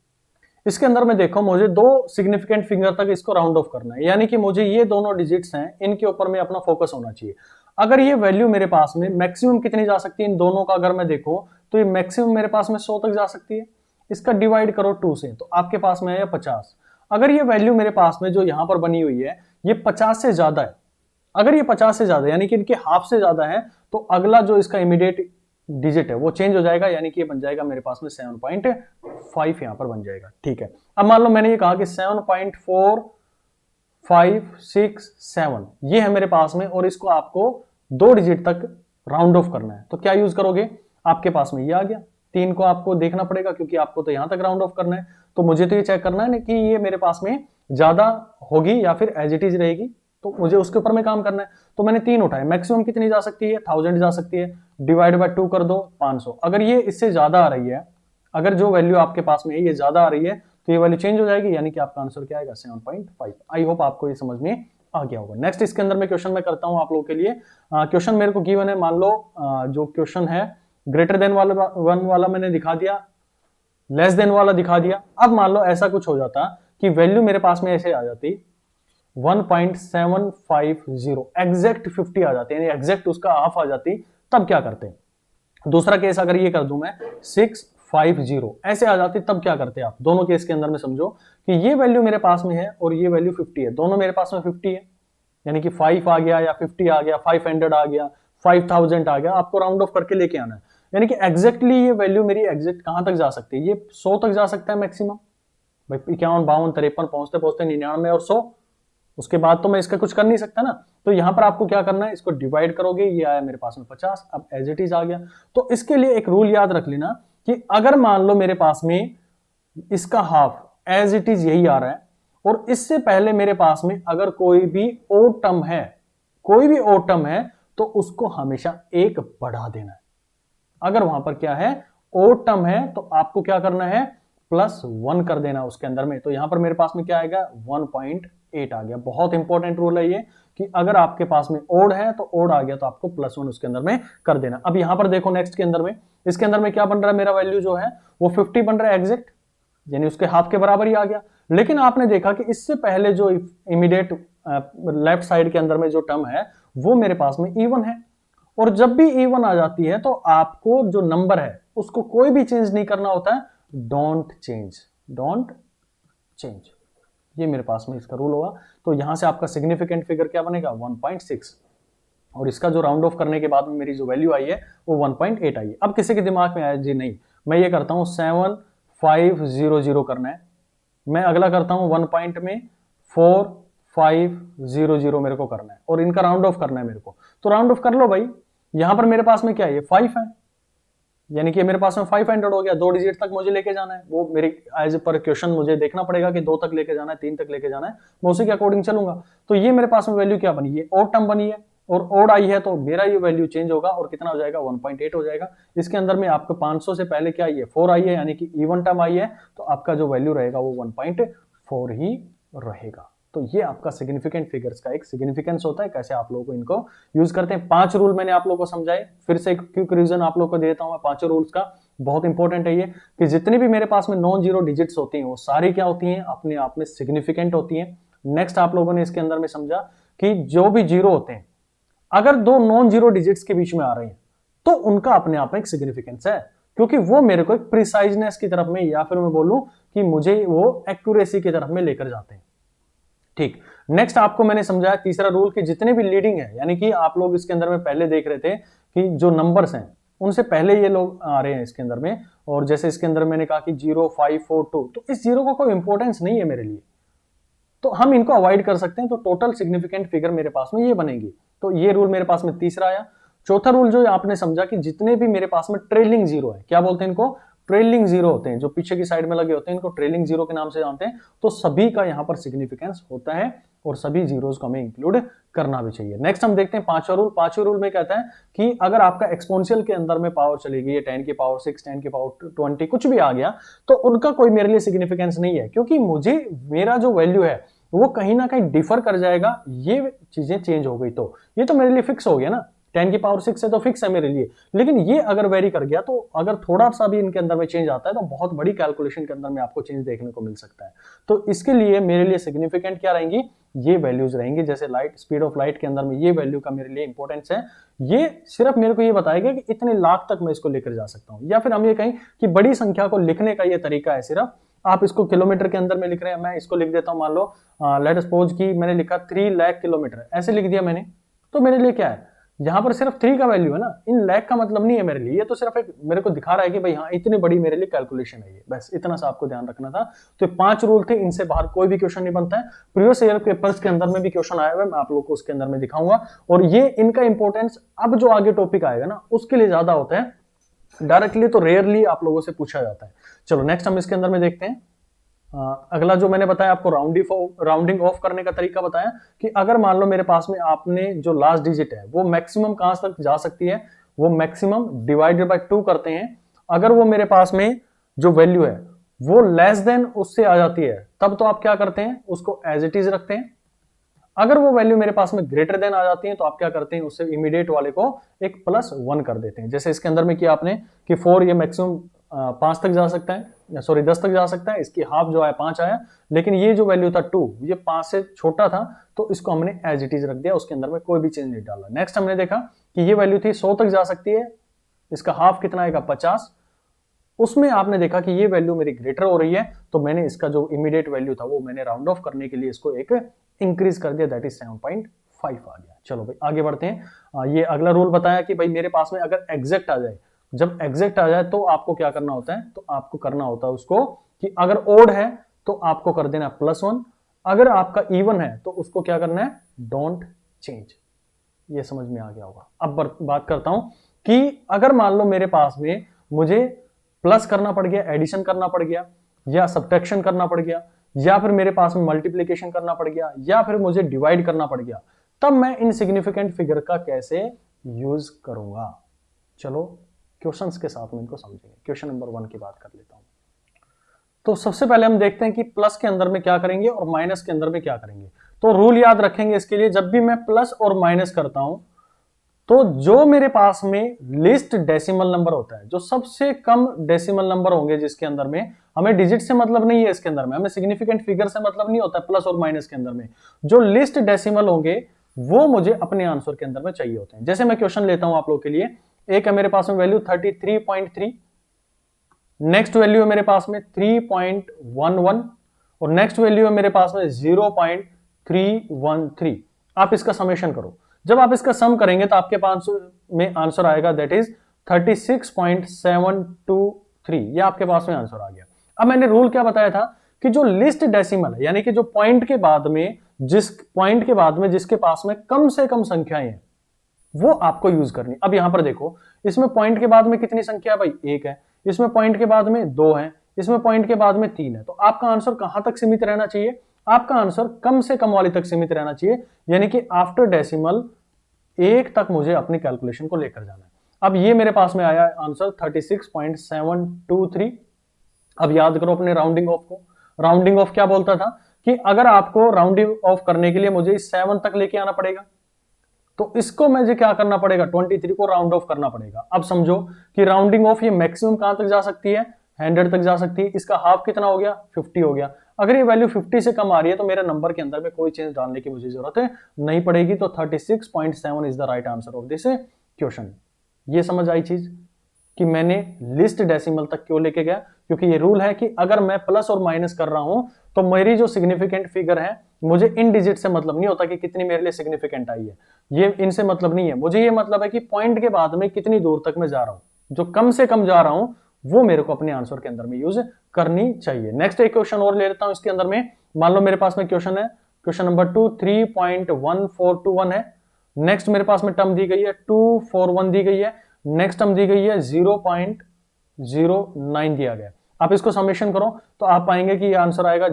इसके अंदर में देखो मुझे दो सिग्निफिकेंट फिगर तक इसको राउंड ऑफ करना है, यानी कि मुझे ये दोनों डिजिट्स हैं, इनके ऊपर में अपना फोकस होना चाहिए। अगर ये वैल्यू मेरे पास में मैक्सिमम कितनी जा सकती है इन दोनों का, अगर मैं देखूं तो ये मैक्सिमम मेरे पास में 100 तक जा सकती है। इसका डिवाइड करो 2 से, तो आपके पास में आया 50। अगर ये वैल्यू मेरे पास में जो यहां पर बनी हुई है ये 50 से ज्यादा है, अगर ये 50 से ज्यादा यानी कि इनके हाफ से ज्यादा है, तो अगला जो इसका इमीडिएट डिजिट है वो चेंज हो जाएगा, यानी कि ये बन जाएगा मेरे पास में 7.5 यहां पर बन जाएगा। ठीक है, अब मान लो मैंने ये कहा कि 7.4567 ये है मेरे पास में, और इसको आपको दो डिजिट तक राउंड ऑफ करना है, तो क्या यूज करोगे, आपके पास में ये आ गया, 3 को आपको देखना पड़ेगा क्योंकि आपको तो यहां तक राउंड ऑफ करना है, तो मुझे तो ये चेक करना है ना कि ये मेरे पास में ज्यादा होगी या फिर एज इट इज रहेगी, तो मुझे उसके ऊपर में काम करना है। तो मैंने 3 उठाए, मैक्सिमम कितनी जा सकती है, 1000 जा सकती है, डिवाइड बाय 2 कर दो 500। अगर ये इससे ज्यादा आ रही है, अगर जो वैल्यू आपके पास में है ये ज्यादा आ रही है, तो ये वैल्यू चेंज हो जाएगी, यानी कि आपका आंसर क्या आएगा 7.5। आई होप आपको ये समझ में आ गया होगा। नेक्स्ट इसके अंदर में क्वेश्चन मैं करता हूं आप लोगों के लिए। क्वेश्चन मेरे को गिवन है, मान लो जो क्वेश्चन है ग्रेटर देन वाला 1 वाला मैंने दिखा दिया, लेस देन वाला दिखा दिया। अब मान लो ऐसा कुछ हो जाता कि वैल्यू मेरे पास में ऐसे आ जाती 1.750, एग्जैक्ट 50 आ जाती, यानी एग्जैक्ट उसका हाफ आ जाती, तब क्या करते हैं। दूसरा केस अगर ये कर दूं मैं 650 ऐसे आ जाती, तब क्या करते हैं आप। दोनों केस के अंदर में समझो कि ये वैल्यू मेरे पास में है और ये वैल्यू 50 है, दोनों मेरे पास में 50 है, यानी कि 5 आ गया या 50 आ गया, 500 आ गया, 5000 आ गया, आपको राउंड ऑफ करके लेके आना है। यानी कि एग्जैक्टली ये वैल्यू मेरी एग्जैक्ट कहां तक जा सकती है, ये 100 तक जा सकता है मैक्सिमम। भाई 51, 52, 53 पहुंचते पहुंचते 99 और 100, उसके बाद तो मैं इसका कुछ कर नहीं सकता ना। तो यहां पर आपको क्या करना है, इसको डिवाइड करोगे, ये आया मेरे पास में 50, अब एज इट इज आ गया। तो इसके लिए एक रूल याद रख लेना कि अगर मान लो मेरे पास में इसका हाफ एज इट इज यही आ रहा है, और इससे पहले मेरे पास में अगर कोई भी ओड टर्म है, कोई भी ओड टर्म है, तो उसको हमेशा एक बढ़ा देना है। अगर वहां पर क्या है, ओड टर्म है, तो आपको क्या करना है, +1 कर देना उसके अंदर में। तो यहां पर मेरे पास में क्या आएगा, 1.8 आ गया। बहुत इंपॉर्टेंट रूल है ये कि अगर आपके पास में ओड है तो ओड आ गया तो आपको +1 उसके अंदर में कर देना। अब यहां पर देखो नेक्स्ट के अंदर में, इसके अंदर में क्या बन रहा है, मेरा वैल्यू जो है वो 50 बन रहा है एग्जैक्ट, यानी उसके हाफ के बराबर ही आ गया। लेकिन आपने देखा कि इससे पहले जो इमीडिएट लेफ्ट साइड के अंदर में जो टर्म है वो मेरे पास में इवन है, और जब भी इवन आ जाती है तो आपको जो नंबर है उसको कोई भी चेंज नहीं करना होता है, डोंट चेंज, डोंट चेंज, ये मेरे पास में इसका रूल होगा। तो यहां से आपका सिग्निफिकेंट फिगर क्या बनेगा, 1.6, और इसका जो राउंड ऑफ करने के बाद में मेरी जो वैल्यू आई है वो 1.8 आई है। अब किसी के दिमाग में आया जी नहीं, मैं ये करता हूं 7500 करना है, मैं अगला करता हूं 1 पॉइंट में 4500 मेरे को करना है, और इनका राउंड ऑफ करना है मेरे को। तो राउंड ऑफ कर लो भाई, यहां पर मेरे पास में क्या है, ये 5 है, यानी कि मेरे पास में 500 हो गया, 2 डिजिट तक मुझे लेके जाना है, वो मेरी एज पर क्वेश्चन मुझे देखना पड़ेगा कि 2 तक लेके जाना है, 3 तक लेके जाना है, मैं उसी के अकॉर्डिंग चलूंगा। तो ये मेरे पास में वैल्यू क्या बनी है, ओड टर्म बनी है, और ओड आई है तो मेरा ये वैल्यू चेंज होगा और कितना हो जाएगा, 1.8 हो जाएगा। इसके अंदर में आपको 500 से पहले क्या आई है, 4 आई है, यानी कि इवन टर्म आई है, तो आपका जो वैल्यू रहेगा वो 1.4 ही रहेगा। तो ये आपका सिग्निफिकेंट फिगर्स का एक सिग्निफिकेंस होता है, कैसे आप लोगों को इनको यूज करते हैं। 5 रूल मैंने आप लोगों को समझाए, फिर से एक क्विक रिवीजन आप लोगों को देता हूं मैं 5 रूल्स का। बहुत इंपॉर्टेंट है ये कि जितनी भी मेरे पास में नॉन जीरो डिजिट्स होती हैं वो सारी क्या होती हैं, अपने आप में सिग्निफिकेंट होती हैं। नेक्स्ट आप लोगों ने इसके अंदर में समझा कि जो भी जीरो होते हैं, अगर 2 नॉन जीरो डिजिट्स के बीच में आ रहे हैं तो उनका अपने आप में एक सिग्निफिकेंस है, क्योंकि वो मेरे को एक प्रिसाइजनेस की तरफ में, या फिर मैं बोलूं कि मुझे वो एक्यूरेसी की तरफ में लेकर जाते हैं। ठीक, नेक्स्ट आपको मैंने समझाया तीसरा रूल कि जितने भी लीडिंग है, यानी कि आप लोग इसके अंदर में पहले देख रहे थे कि जो नंबर्स हैं उनसे पहले ये लोग आ रहे हैं इसके अंदर में, और जैसे इसके अंदर मैंने कहा कि 0, 5, 4, 2, तो इस जीरो का कोई इंपॉर्टेंस नहीं है मेरे लिए, तो हम इनको अवॉइड कर सकते हैं। तो टोटल सिग्निफिकेंट फिगर मेरे पास में ये बनेगी। तो ये रूल मेरे पास में तीसरा आया। चौथा रूल जो आपने समझा कि जितने भी मेरे पास में ट्रेलिंग जीरो है, क्या बोलते हैं इनको, ट्रेलिंग जीरो होते हैं, जो पीछे की साइड में लगे होते हैं इनको ट्रेलिंग जीरो के नाम से जानते हैं। तो सभी का यहां पर सिग्निफिकेंस होता है और सभी जीरोस को हमें इंक्लूड करना भी चाहिए। नेक्स्ट हम देखते हैं पांचवा रूल। पांचवें रूल में कहता है कि अगर आपका एक्सपोनेंशियल के अंदर में पावर चली गई है 10 की पावर 6, 10 की पावर 20, कुछ भी आ गया, तो उनका कोई मेरे लिए सिग्निफिकेंस नहीं है, क्योंकि मुझे मेरा जो वैल्यू है वो कहीं ना कहीं डिफर कर जाएगा। ये चीजें चेंज हो गई तो ये तो मेरे लिए फिक्स हो गया ना, 10 की पावर 6 है तो फिक्स है मेरे लिए। लेकिन ये अगर वेरी कर गया, तो अगर थोड़ा सा भी इनके अंदर में चेंज आता है तो बहुत बड़ी कैलकुलेशन के अंदर में आपको चेंज देखने को मिल सकता है। तो इसके लिए मेरे लिए सिग्निफिकेंट क्या रहेंगी, ये वैल्यूज रहेंगी। जैसे लाइट, स्पीड ऑफ लाइट के अंदर में ये वैल्यू का मेरे लिए इंपॉर्टेंस है। ये सिर्फ मेरे को ये बताएगा कि इतने लाख तक मैं इसको लेकर जा सकता हूं, या फिर हम ये कहें कि बड़ी संख्या को लिखने का ये तरीका है। सिर्फ आप इसको किलोमीटर के अंदर में लिख रहे हैं, मैं इसको लिख देता हूं, मान लो लेट सपोज कि मैंने लिखा 3 लाख किलोमीटर, ऐसे लिख दिया मैंने, तो मेरे लिए क्या है, यहां पर सिर्फ 3 का वैल्यू है ना, इन लाख का मतलब नहीं है मेरे लिए। ये तो सिर्फ एक मेरे को दिखा रहा है कि भाई हाँ इतनी बड़ी मेरे लिए कैलकुलेशन है ये, बस इतना सा आपको ध्यान रखना था। तो 5 रूल थे, इनसे बाहर कोई भी क्वेश्चन नहीं बनता है। प्रीवियस ईयर पेपर्स के अंदर में भी क्वेश्चन आया हुआ है, मैं आप लोग को उसके अंदर में दिखाऊंगा, और ये इनका इंपॉर्टेंस अब जो आगे टॉपिक आएगा ना उसके लिए ज्यादा होता है, डायरेक्टली तो रेयरली आप लोगों से पूछा जाता है। चलो नेक्स्ट हम इसके अंदर में देखते हैं। अगला जो मैंने बताया आपको राउंडिंग ऑफ करने का तरीका बताया कि अगर मान लो मेरे पास में आपने जो लास्ट डिजिट है वो मैक्सिमम कहां तक जा सकती है, वो मैक्सिमम डिवाइडेड बाय 2 करते हैं। अगर वो मेरे पास में जो वैल्यू है वो लेस देन उससे आ जाती है, तब तो आप क्या करते हैं, उसको एज इट इज रखते हैं। अगर वो वैल्यू मेरे पास में ग्रेटर देन आ जाती है तो आप क्या करते हैं, उससे इमीडिएट वाले को एक +1 कर देते हैं। जैसे इसके अंदर में किया आपने कि 4 ये मैक्सिमम 5 तक जा सकता है, सॉरी 10 तक जा सकता है, इसकी हाफ जो है 5 आया, लेकिन ये जो वैल्यू था 2 ये 5 से छोटा था, तो इसको हमने एज इट इज रख दिया, उसके अंदर में कोई भी चेंज नहीं डाला। नेक्स्ट हमने देखा कि ये वैल्यू थी 100 तक जा सकती है, इसका हाफ कितना आएगा 50, उसमें आपने देखा कि ये वैल्यू मेरी ग्रेटर हो रही है, तो मैंने इसका जो इमीडिएट वैल्यू था वो मैंने राउंड ऑफ करने के लिए इसको एक इंक्रीज कर दिया, दैट इज 7.5 आ गया। चलो भाई आगे बढ़ते हैं। ये अगला रूल बताया कि भाई मेरे पास में अगर एग्जैक्ट आ जाए, जब एग्जैक्ट आ जाए तो आपको क्या करना होता है, तो आपको करना होता है उसको कि अगर ओड है तो आपको कर देना +1, अगर आपका इवन है तो उसको क्या करना है, डोंट चेंज। ये समझ में आ गया होगा। अब बात करता हूं कि अगर मान लो मेरे पास में मुझे प्लस करना पड़ गया, एडिशन करना पड़ गया, या सब्ट्रैक्शन करना पड़ गया, या फिर मेरे पास में मल्टीप्लिकेशन करना पड़ गया, या फिर मुझे डिवाइड करना पड़ गया, तब मैं इनसिग्निफिकेंट फिगर का कैसे यूज करूंगा। चलो क्वेश्चंस के साथ में इनको समझेंगे। क्वेश्चन नंबर 1 की बात कर लेता हूं। तो सबसे पहले हम देखते हैं कि प्लस के अंदर में क्या करेंगे और माइनस के अंदर में क्या करेंगे। तो रूल याद रखेंगे इसके लिए, जब भी मैं प्लस और माइनस करता हूं तो जो मेरे पास में लिस्ट डेसिमल नंबर होता है, जो सबसे कम डेसिमल नंबर होंगे जिसके अंदर में, हमें डिजिट से मतलब नहीं है इसके अंदर में, हमें सिग्निफिकेंट फिगर से मतलब नहीं होता प्लस और माइनस के अंदर में, जो लिस्ट डेसिमल होंगे वो मुझे अपने आंसर के अंदर में चाहिए होते हैं। जैसे मैं क्वेश्चन लेता हूं आप लोग के लिए, एक है मेरे पास में वैल्यू 33.3, नेक्स्ट वैल्यू है मेरे पास में 3.11, और नेक्स्ट वैल्यू है मेरे पास में 0.313। आप इसका समेशन करो, जब आप इसका सम करेंगे तो आपके पास में आंसर आएगा, दैट इज 36.723। ये आपके पास में आंसर आ गया। अब मैंने रूल क्या बताया था कि जो लिस्ट डेसिमल है, यानी कि जो पॉइंट के बाद में जिसके पास में कम से कम संख्याएं हैं, वो आपको यूज करनी। अब यहां पर देखो, इसमें पॉइंट के बाद में कितनी संख्या है भाई, एक है, इसमें पॉइंट के बाद में दो है, इसमें पॉइंट के बाद में तीन है। तो आपका आंसर कहां तक सीमित रहना चाहिए, आपका आंसर कम से कम वाली तक सीमित रहना चाहिए, यानी कि आफ्टर डेसिमल एक तक मुझे अपनी कैलकुलेशन को लेकर जाना है। अब ये मेरे पास में आया आंसर 36.723। अब याद करो अपने राउंडिंग ऑफ को। राउंडिंग ऑफ क्या बोलता था कि अगर आपको राउंडिंग ऑफ करने के लिए मुझे 7 तक लेके आना पड़ेगा, तो इसको मुझे क्या करना पड़ेगा, 23 को राउंड ऑफ करना पड़ेगा। अब समझो कि राउंडिंग ऑफ ये मैक्सिमम कहां तक जा सकती है, 100 तक जा सकती है। इसका हाफ कितना हो गया, 50 हो गया। अगर ये वैल्यू 50 से कम आ रही है तो मेरे नंबर के अंदर में कोई चेंज डालने की मुझे जरूरत नहीं पड़ेगी। तो 36.7 is the right answer of this question. ये समझ आई चीज कि मैंने लिस्ट डेसिमल तक क्यों लेके गया, क्योंकि ये रूल है कि अगर मैं प्लस और माइनस कर रहा हूं तो मेरी जो सिग्निफिकेंट फिगर है, मुझे इन डिजिट से मतलब नहीं होता कि कितनी मेरे लिए सिग्निफिकेंट आई है, ये इनसे मतलब नहीं है। मुझे ये मतलब है कि पॉइंट के बाद में कितनी दूर तक मैं जा रहा हूं, जो कम से कम जा रहा हूं वो मेरे को अपने आंसर के अंदर में यूज करनी चाहिए। नेक्स्ट एक क्वेश्चन और ले लेता हूं इसके अंदर में। मान लो मेरे पास में क्वेश्चन है, क्वेश्चन नंबर 2, 3.1421 है। नेक्स्ट मेरे पास में टर्म दी गई है 241 दी गई है, नेक्स्ट टर्म दी गई है 0.09 दिया गया। आप इसको समेशन करो तो आप पाएंगे कि ये आंसर आएगा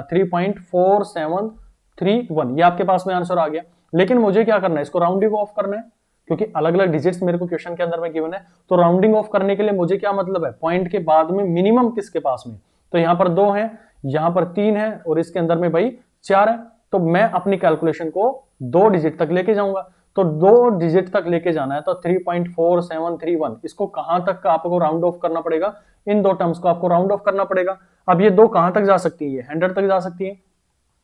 3.4731। ये आपके पास में आंसर आ गया। लेकिन मुझे क्या करना है, इसको राउंडिंग ऑफ करना है, क्योंकि अलग अलग डिजिट्स मेरे को क्वेश्चन के अंदर में गिवन है। तो राउंडिंग ऑफ करने के लिए मुझे क्या मतलब है, पॉइंट के बाद में मिनिमम किसके पास में, तो यहां पर 2 है, यहां पर 3 है और इसके अंदर में भाई 4 है। तो मैं अपनी कैलकुलेशन को 2 डिजिट तक लेके जाऊंगा। तो 2 डिजिट तक लेके जाना है तो 3.4731, इसको कहां तक का आपको राउंड ऑफ करना पड़ेगा, इन दो टर्म्स को आपको राउंड ऑफ करना पड़ेगा। अब ये 2 कहां तक जा सकती है, 100 तक जा सकती है।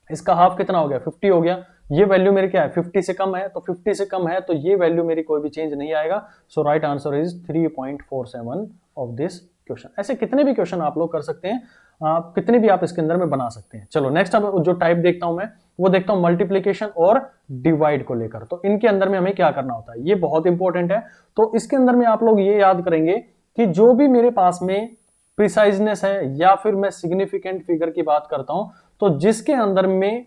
इसका हाफ कितना हो गया, 50 हो गया। ये वैल्यू मेरी क्या है, 50 से कम है, तो 50 से कम है तो ये वैल्यू मेरी कोई भी चेंज नहीं आएगा। So right answer is 3.47 of this question. ऐसे कितने भी क्वेश्चन आप लोग कर सकते हैं, कितने भी आप इसके अंदर में बना सकते हैं। चलो नेक्स्ट अब जो टाइप देखता हूं मैं, वो देखता हूं मल्टीप्लीकेशन और डिवाइड को लेकर। तो इनके अंदर में हमें क्या करना होता है, ये बहुत इंपॉर्टेंट है। तो इसके अंदर में आप लोग ये याद करेंगे कि जो भी मेरे पास में प्रिसाइजनेस है या फिर मैं सिग्निफिकेंट फिगर की बात करता हूं, तो जिसके अंदर में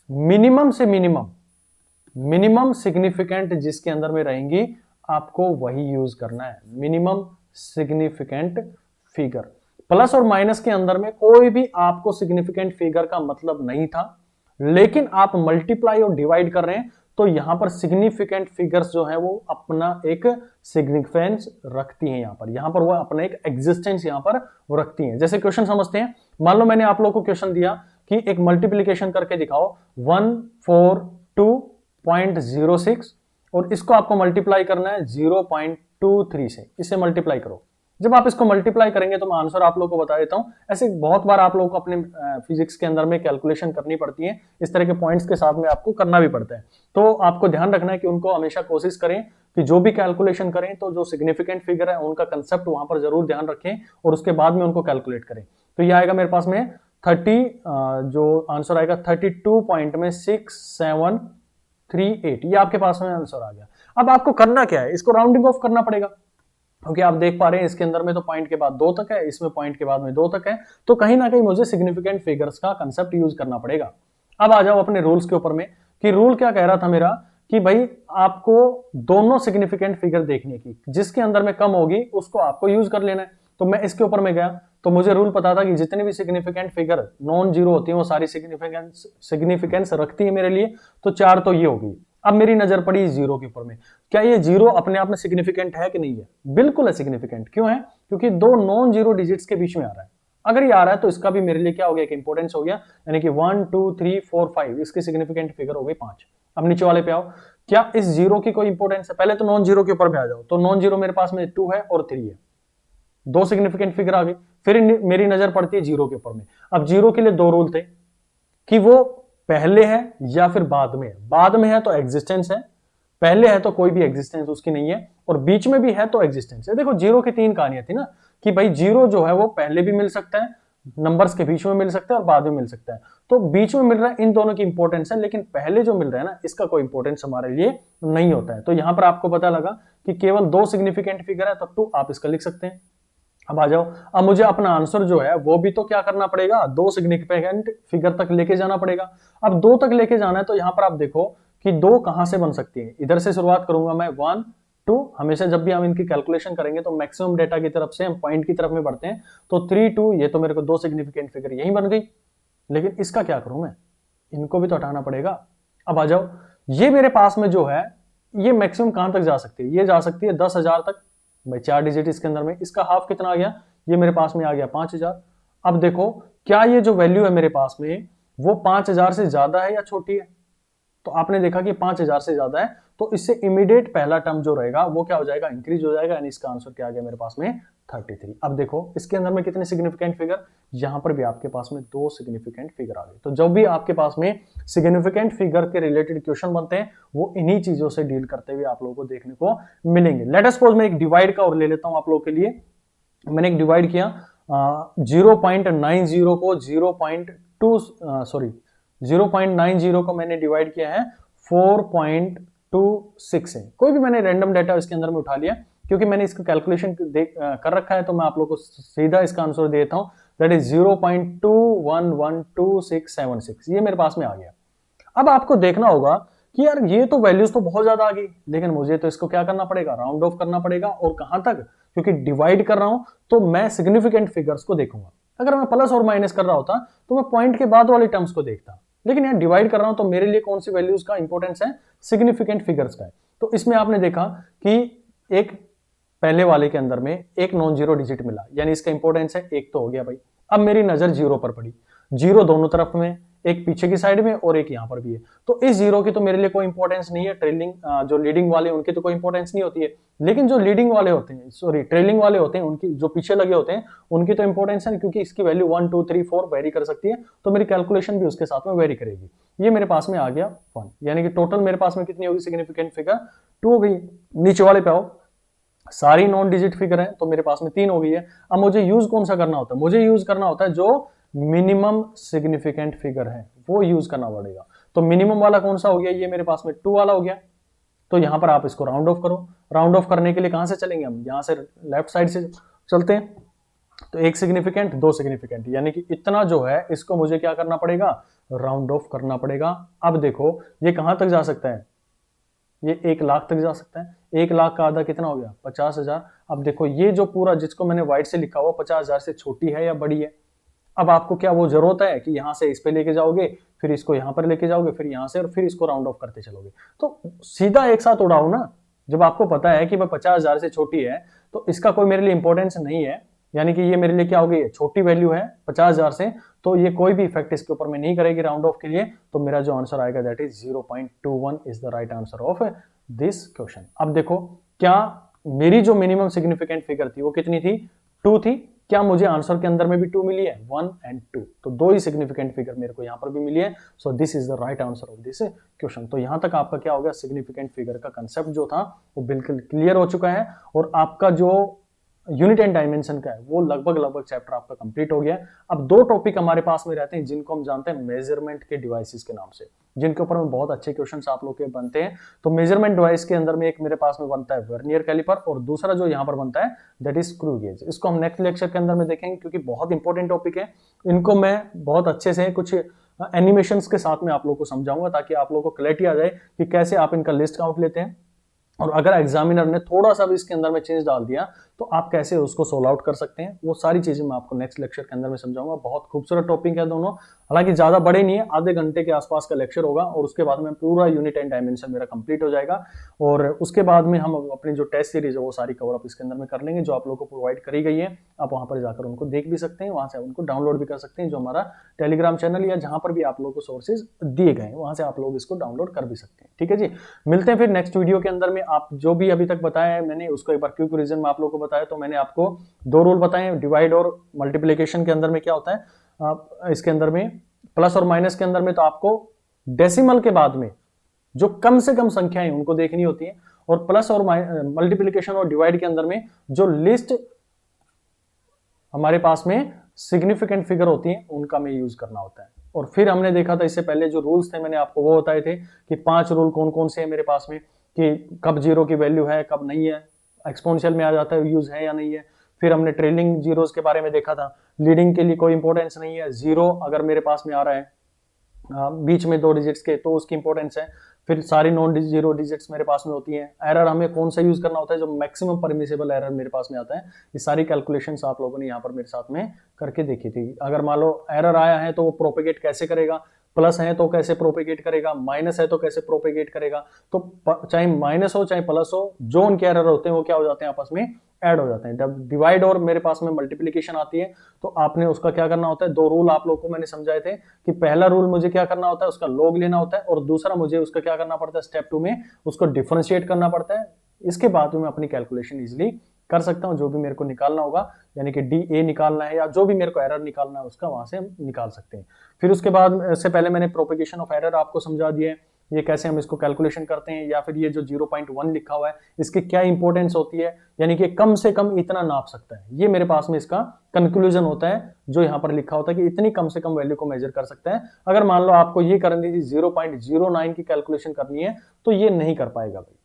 मिनिमम से मिनिमम सिग्निफिकेंट जिसके अंदर में रहेंगी, आपको वही यूज करना है, मिनिमम सिग्निफिकेंट फिगर। प्लस और माइनस के अंदर में कोई भी आपको सिग्निफिकेंट फिगर का मतलब नहीं था, लेकिन आप मल्टीप्लाई और डिवाइड कर रहे हैं तो यहां पर सिग्निफिकेंट फिगर्स जो है वो अपना एक सिग्निफिकेंस रखती हैं। यहां पर वो अपना एक एग्जिस्टेंस यहां पर वो रखती हैं। जैसे क्वेश्चन समझते हैं, मान लो मैंने आप लोगों को क्वेश्चन दिया कि एक मल्टीप्लीकेशन करके दिखाओ 142.06 और इसको आपको मल्टीप्लाई करना है 0.23 से, इसे मल्टीप्लाई करो। जब आप इसको मल्टीप्लाई करेंगे तो मैं आंसर आप लोगों को बता देता हूं। ऐसे बहुत बार आप लोगों को अपने फिजिक्स के अंदर में कैलकुलेशन करनी पड़ती है, इस तरह के पॉइंट्स के साथ में आपको करना भी पड़ता है। तो आपको ध्यान रखना है कि उनको हमेशा कोशिश करें कि जो भी कैलकुलेशन करें तो जो सिग्निफिकेंट फिगर है उनका कंसेप्ट वहां पर जरूर ध्यान रखें और उसके बाद में उनको कैलकुलेट करें। तो ये आएगा मेरे पास में 30, जो आंसर आएगा 32.6738, ये आपके पास में आंसर आ गया। अब आपको करना क्या है, इसको राउंडिंग ऑफ करना पड़ेगा, क्योंकि आप देख पा रहे हैं इसके अंदर में तो पॉइंट के बाद 2 तक है, इसमें पॉइंट के बाद में 2 तक है, तो कहीं ना कहीं मुझे सिग्निफिकेंट फिगर्स का कंसेप्ट यूज करना पड़ेगा। अब आ जाओ अपने रूल्स के ऊपर में कि रूल क्या कह रहा था मेरा कि भाई आपको दोनों सिग्निफिकेंट फिगर देखने की, जिसके अंदर में कम होगी उसको आपको यूज कर लेना है। तो मैं इसके ऊपर में गया तो मुझे रूल पता था कि जितनी भी सिग्निफिकेंट फिगर नॉन जीरो होती है वो सारी सिग्निफिकेंस रखती है मेरे लिए, तो 4 तो ये होगी। अब मेरी नजर पड़ी जीरो के ऊपर में, क्या ये जीरो अपने आप में सिग्निफिकेंट है कि नहीं है, बिल्कुल है सिग्निफिकेंट। क्यों है, क्योंकि 2 नॉन जीरो डिजिट्स के बीच में आ रहा है। अगर ये आ रहा है तो इसका भी मेरे लिए क्या हो गया, एक इंपोर्टेंस हो गया, यानी कि 1 2 3 4 5 इसकी सिग्निफिकेंट फिगर हो गई 5। अब नीचे वाले पे आओ, क्या इस जीरो की कोई इंपोर्टेंस है, पहले तो नॉन जीरो के ऊपर पे आ जाओ। तो नॉन जीरो मेरे पास में 2 है और 3 है, 2 सिग्निफिकेंट फिगर आ गई। फिर मेरी नजर पड़ती है जीरो के ऊपर में। अब जीरो के लिए 2 रूल थे कि वो पहले है या फिर बाद में है। बाद में है तो एग्जिस्टेंस है, पहले है तो कोई भी एग्जिस्टेंस उसकी नहीं है, और बीच में भी है तो एग्जिस्टेंस है। देखो जीरो की 3 कहानियां थी ना कि भाई जीरो जो है वो पहले भी मिल सकता है, नंबर्स के बीच में मिल सकता है और बाद में मिल सकता है। तो बीच में मिल रहा है, इन दोनों की इंपॉर्टेंस है, लेकिन पहले जो मिल रहा है ना इसका कोई इंपॉर्टेंस हमारे लिए नहीं होता है। तो यहां पर आपको पता लगा कि केवल 2 सिग्निफिकेंट फिगर है, तो 2 आप इसका लिख सकते हैं। अब आ जाओ, अब मुझे अपना आंसर जो है वो भी तो क्या करना पड़ेगा, 2 सिग्निफिकेंट फिगर तक लेके जाना पड़ेगा। अब 2 तक लेके जाना है तो यहां पर आप देखो कि 2 कहां से बन सकती है। इधर से शुरुआत करूंगा मैं 1 2, हमेशा जब भी हम इनकी कैलकुलेशन करेंगे तो मैक्सिमम डेटा की तरफ से हम पॉइंट की तरफ में बढ़ते हैं। तो 3 2, ये तो मेरे को 2 सिग्निफिकेंट फिगर यही बन गई। लेकिन इसका क्या करूं मैं, इनको भी तो हटाना पड़ेगा। अब आ जाओ, ये मेरे पास में जो है ये मैक्सिमम कहां तक जा सकती है, ये जा सकती है 10,000 तक भाई, 4 डिजिट इसके अंदर में। इसका हाफ कितना आ गया, ये मेरे पास में आ गया 5,000। अब देखो क्या ये जो वैल्यू है मेरे पास में वो 5,000 से ज्यादा है या छोटी है, तो आपने देखा कि 5,000 से ज्यादा है, तो इससे इमीडिएट पहला टर्म जो रहेगा वो क्या हो जाएगा, इंक्रीज हो जाएगा। यानी इसका आंसर क्या आ गया मेरे पास में 33। अब देखो इसके अंदर में कितने सिग्निफिकेंट फिगर, यहां पर भी आपके पास में 2 सिग्निफिकेंट फिगर आ गए। तो जब भी आपके पास में सिग्निफिकेंट फिगर के रिलेटेड क्वेश्चन बनते हैं वो इन्हीं चीजों से डील करते हुए आप लोगों को देखने को मिलेंगे। लेट अस सपोज मैं एक डिवाइड का और ले लेता हूं आप लोगों के लिए। मैंने एक डिवाइड किया 0.90 को 0.90 को मैंने डिवाइड किया है 4.26 से। कोई भी मैंने रैंडम डाटा इसके अंदर में उठा लिया, क्योंकि मैंने इसका कैलकुलेशन कर रखा है, तो मैं आप लोगों को सीधा इसका आंसर देता हूं, दैट इज 0.211267 ये मेरे पास में आ गया। अब आपको देखना होगा कि यार ये तो वैल्यूज तो बहुत ज्यादा आ गई, लेकिन मुझे तो इसको क्या करना पड़ेगा, राउंड ऑफ करना पड़ेगा। और कहां तक, क्योंकि डिवाइड कर रहा हूं तो मैं सिग्निफिकेंट फिगर्स को देखूंगा। अगर मैं प्लस और माइनस कर रहा होता तो मैं पॉइंट के बाद वाले टर्म्स को देखता, लेकिन यहाँ डिवाइड कर रहा हूं तो मेरे लिए कौन सी वैल्यूज का इंपॉर्टेंस है, सिग्निफिकेंट फिगर्स का है। तो इसमें आपने देखा कि एक पहले वाले के अंदर में एक नॉन जीरो डिजिट मिला, यानी इसका इंपॉर्टेंस है 1 तो हो गया भाई। अब मेरी नजर जीरो पर पड़ी, जीरो दोनों तरफ में, एक पीछे की साइड में और एक यहां पर भी है। तो इस जीरो की तो मेरे लिए कोई इंपॉर्टेंस नहीं है, ट्रेलिंग जो लीडिंग वाले उनकी तो कोई इंपॉर्टेंस नहीं होती है। लेकिन जो लीडिंग वाले होते हैं, सॉरी ट्रेलिंग वाले होते हैं, उनकी जो पीछे लगे होते हैं उनकी तो इंपॉर्टेंस है, क्योंकि इसकी वैल्यू 1 2 3 4 वेरी कर सकती है, तो मेरी कैलकुलेशन भी उसके साथ में वेरी करेगी। ये मेरे पास में आ गया 1, यानी कि टोटल मेरे पास में कितनी होगी सिग्निफिकेंट फिगर 2 हो गई। नीचे वाले पे आओ, सारी नॉन डिजिट फिगर है तो मेरे पास में 3 हो गई है। अब मुझे यूज कौन सा करना होता है, मुझे यूज करना होता है जो मिनिमम सिग्निफिकेंट फिगर है वो यूज करना पड़ेगा। तो मिनिमम वाला कौन सा हो गया, ये मेरे पास में 2 वाला हो गया। तो यहां पर आप इसको राउंड ऑफ करो। राउंड ऑफ करने के लिए कहां से चलेंगे हम, यहां से लेफ्ट साइड से चलते हैं। तो 1 सिग्निफिकेंट 2 सिग्निफिकेंट, यानी कि इतना जो है इसको मुझे क्या करना पड़ेगा, राउंड ऑफ करना पड़ेगा। अब देखो ये कहां तक जा सकता है, ये 1 लाख तक जा सकता है। 1 लाख का आधा कितना हो गया, 50,000। अब देखो ये जो पूरा जिसको मैंने व्हाइट से लिखा हुआ 50,000 से छोटी है या बड़ी है। अब आपको क्या वो जरूरत है कि यहां से इस पे लेके जाओगे, फिर इसको यहां पर लेके जाओगे, फिर यहां से, और फिर इसको राउंड ऑफ करते चलोगे। तो सीधा एक साथ उड़ाओ ना। जब आपको पता है कि वह 50,000 से छोटी है तो इसका कोई मेरे लिए इंपॉर्टेंस नहीं है, यानी कि ये मेरे लिए क्या हो गई, छोटी वैल्यू है 50,000 से, तो ये कोई भी इफेक्ट इसके ऊपर में नहीं करेगी राउंड ऑफ के लिए। तो मेरा जो आंसर आएगा that is 0.21 is the right answer of this question. अब देखो क्या मेरी जो मिनिमम सिग्निफिकेंट फिगर थी वो कितनी थी, 2 थी। क्या मुझे आंसर के अंदर में भी 2 मिली है, 1 एंड 2, तो 2 ही सिग्निफिकेंट फिगर मेरे को यहां पर भी मिली है। So this is the right answer of this question. तो यहां तक आपका क्या हो गया, सिग्निफिकेंट फिगर का कंसेप्ट जो था वो बिल्कुल क्लियर हो चुका है, और आपका जो यूनिट एंड डायमेंशन का है वो लगभग चैप्टर आपका कंप्लीट हो गया है। अब 2 टॉपिक हमारे पास में रहते हैं जिनको हम जानते हैं मेजरमेंट के डिवाइसेस के नाम से, जिनके ऊपर में बहुत अच्छे क्वेश्चंस आप लोग के बनते हैं। तो मेजरमेंट डिवाइस के अंदर में एक मेरे पास में बनता है वर्नियर कैलिपर, और दूसरा जो यहाँ पर बनता है दैट इज स्क्रू गेज। इसको हम नेक्स्ट लेक्चर के अंदर में देखेंगे, क्योंकि बहुत इंपॉर्टेंट टॉपिक है। इनको मैं बहुत अच्छे से कुछ एनिमेशंस के साथ में आप लोग को समझाऊंगा, ताकि आप लोग को क्लैरिटी आ जाए कि कैसे आप इनका लिस्ट काउंट लेते हैं, और अगर एग्जामिनर ने थोड़ा सा भी इसके अंदर में चेंज डाल दिया तो आप कैसे उसको सोल्व आउट कर सकते हैं। वो सारी चीजें मैं आपको नेक्स्ट लेक्चर के अंदर में समझाऊंगा। बहुत खूबसूरत टॉपिक है दोनों, हालांकि ज्यादा बड़े नहीं है, आधे घंटे के आसपास का लेक्चर होगा, और उसके बाद में पूरा यूनिट एंड डायमेंशन मेरा कंप्लीट हो जाएगा। और उसके बाद में हम अपनी जो टेस्ट सीरीज है वो सारी कवर अप इसके अंदर में कर लेंगे, जो आप लोग को प्रोवाइड करी गई है। आप वहां पर जाकर उनको देख भी सकते हैं, वहां से उनको डाउनलोड भी कर सकते हैं, जो हमारा टेलीग्राम चैनल या जहां पर भी आप लोगों को सोर्सेज दिए गए हैं वहां से आप लोग इसको डाउनलोड कर भी सकते हैं। ठीक है जी, मिलते हैं फिर नेक्स्ट वीडियो के अंदर में। आप जो भी अभी तक बताया है मैंने उसको एक बार क्विक रीजन में आप लोगों को बताया। तो मैंने आपको 2 रूल बताए, डिवाइड और मल्टीप्लिकेशन के अंदर में क्या होता है, इसके अंदर में प्लस और माइनस के अंदर में तो आपको डेसिमल के बाद में जो कम से कम संख्याएं उनको देखनी होती है, और प्लस और मल्टीप्लिकेशन और डिवाइड के अंदर में जो लिस्ट हमारे पास में सिग्निफिकेंट फिगर होती है उनका में यूज करना होता है। और फिर हमने देखा था इससे पहले जो रूल्स थे मैंने आपको वो बताए थे कि 5 रूल कौन कौन से हैं मेरे पास में, कि कब जीरो की वैल्यू है कब नहीं है, एक्सपोनेंशियल में आ जाता है यूज है या नहीं है। फिर हमने ट्रेलिंग जीरोस के बारे में देखा था, लीडिंग के लिए कोई इंपॉर्टेंस नहीं है, जीरो अगर मेरे पास में आ रहा है बीच में 2 डिजिट्स के तो उसकी इंपॉर्टेंस है। फिर सारी नॉन जीरो डिजिट्स मेरे पास में होती हैं। एरर हमें कौन सा यूज करना होता है, जो मैक्सिमम परमिसेबल एरर मेरे पास में आता है। ये सारी कैलकुलेशंस आप लोगों ने यहाँ पर मेरे साथ में करके देखी थी। अगर मान लो एरर आया है तो वो प्रोपेगेट कैसे करेगा, प्लस है तो कैसे प्रोपेगेट करेगा, माइनस है तो कैसे प्रोपेगेट करेगा। तो चाहे माइनस हो चाहे प्लस हो, जो उनके एरर होते हैं वो क्या हो जाते हैं, आपस में ऐड हो जाते हैं। जब डिवाइड और मेरे पास में मल्टीप्लीकेशन आती है तो आपने उसका क्या करना होता है, दो रूल आप लोगों को मैंने समझाए थे कि पहला रूल मुझे क्या करना होता है, उसका लॉग लेना होता है, और दूसरा मुझे उसका क्या करना पड़ता है, स्टेप 2 में उसको डिफरेंशिएट करना पड़ता है। इसके बाद में मैं अपनी कैलकुलेशन इजिली कर सकता हूं, जो भी मेरे को निकालना होगा, यानी कि डी ए निकालना है या जो भी मेरे को एरर निकालना है उसका वहां से हम निकाल सकते हैं। फिर उसके बाद से पहले मैंने प्रोपेगेशन ऑफ एरर आपको समझा दिया है, ये कैसे हम इसको कैलकुलेशन करते हैं, या फिर ये जो 0.1 लिखा हुआ है इसकी क्या इंपॉर्टेंस होती है, यानी कि कम से कम इतना नाप सकता है। ये मेरे पास में इसका कंक्लूजन होता है, जो यहाँ पर लिखा होता है कि इतनी कम से कम वैल्यू को मेजर कर सकता है। अगर मान लो आपको ये करनी थी 0.09 की कैलकुलेशन करनी है तो ये नहीं कर पाएगा भाई,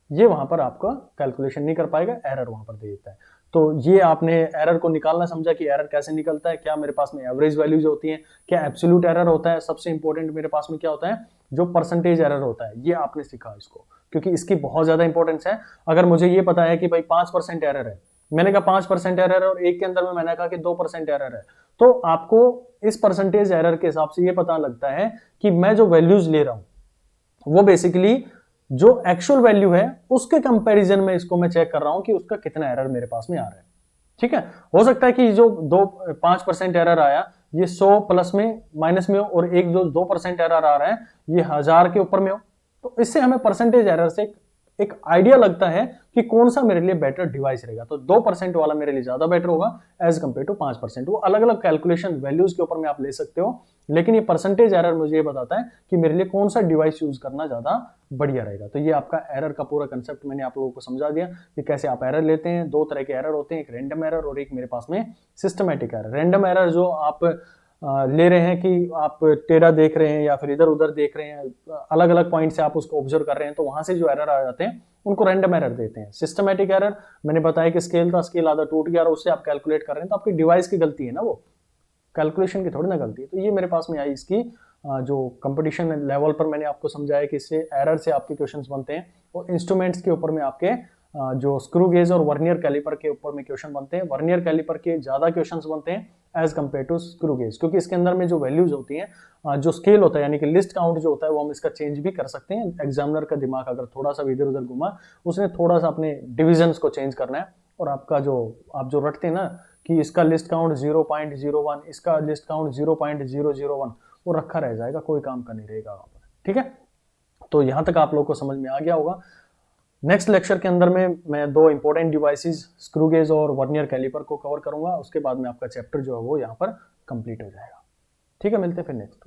ये वहां पर आपका कैलकुलेशन नहीं कर पाएगा, एरर वहां पर दे देता है। तो ये आपने एरर को निकालना समझा कि एरर कैसे निकलता है, क्या मेरे पास में एवरेज वैल्यूज होती हैं, क्या एब्सोल्यूट एरर होता है, सबसे इंपॉर्टेंट मेरे पास में क्या होता है, जो परसेंटेज एरर होता है। ये आपने सीखा इसको, क्योंकि इसकी बहुत ज्यादा इंपॉर्टेंस है। अगर मुझे ये पता है कि भाई 5% एरर है, मैंने कहा 5% एरर है, और एक के अंदर में मैंने कहा कि 2% एरर है, तो आपको इस परसेंटेज एरर के हिसाब से ये पता लगता है कि मैं जो वैल्यूज ले रहा हूं वो बेसिकली जो एक्चुअल वैल्यू है उसके कंपैरिजन में इसको मैं चेक कर रहा हूं कि उसका कितना एरर मेरे पास में आ रहा है। ठीक है, हो सकता है कि जो 5% एरर आया ये 100 प्लस में माइनस में हो, और एक जो 2% एरर आ रहा है ये 1000 के ऊपर में हो। तो इससे हमें परसेंटेज एरर से एक आइडिया लगता है कि कौन सा मेरे लिए बेटर डिवाइस रहेगा। तो 2% वाला मेरे लिए ज्यादा बेटर होगा एज कंपेयर टू 5%। वो अलग अलग कैलकुलेशन वैल्यूज के ऊपर में आप ले सकते हो, लेकिन ये परसेंटेज एरर मुझे ये बताता है कि मेरे लिए कौन सा डिवाइस यूज करना ज्यादा बढ़िया रहेगा। तो ये आपका एरर का पूरा कंसेप्ट मैंने आप लोगों को समझा दिया कि कैसे आप एरर लेते हैं। दो तरह के एरर होते हैं, एक रैंडम एरर और एक मेरे पास में सिस्टमैटिक एरर। रैंडम एरर जो आप ले रहे हैं कि आप टेढ़ा देख रहे हैं या फिर इधर उधर देख रहे हैं, अलग अलग पॉइंट से आप उसको ऑब्जर्व कर रहे हैं, तो वहां से जो एरर आ जाते हैं उनको रैंडम एरर देते हैं। सिस्टमैटिक एरर मैंने बताया कि स्केल था, स्केल आधा टूट गया और उससे आप कैलकुलेट कर रहे हैं, तो आपकी डिवाइस की गलती है ना, वो कैलकुलेशन की थोड़ी ना गलती है। तो ये मेरे पास में आई इसकी जो कंपटीशन लेवल पर मैंने आपको समझाया कि इससे एरर से आपके क्वेश्चंस बनते हैं, और इंस्ट्रूमेंट्स के ऊपर में आपके जो स्क्रू गेज और वर्नियर कैलिपर के ऊपर में क्वेश्चन बनते हैं। वर्नियर कैलिपर के ज्यादा क्वेश्चंस बनते हैं as compare to screw gauge, क्योंकि इसके अंदर में जो वैल्यूज होती हैं, जो स्केल होता है यानी कि लिस्ट काउंट जो होता है, वो हम इसका चेंज भी कर सकते हैं। एग्जामिनर का दिमाग अगर थोड़ा सा इधर उधर घुमा, उसने थोड़ा सा अपने डिविजन्स को चेंज करना है, और आपका जो आप जो रटते हैं ना कि इसका लिस्ट काउंट 0.01, इसका लिस्ट काउंट 0.001, वो रखा रह जाएगा, कोई काम का नहीं रहेगा वहां पर। ठीक है, तो यहां तक आप लोग को समझ में आ गया होगा। नेक्स्ट लेक्चर के अंदर में मैं दो इंपॉर्टेंट डिवाइसेस स्क्रू गेज और वर्नियर कैलिपर को कवर करूंगा। उसके बाद में आपका चैप्टर जो है वो यहाँ पर कंप्लीट हो जाएगा। ठीक है, मिलते हैं फिर नेक्स्ट।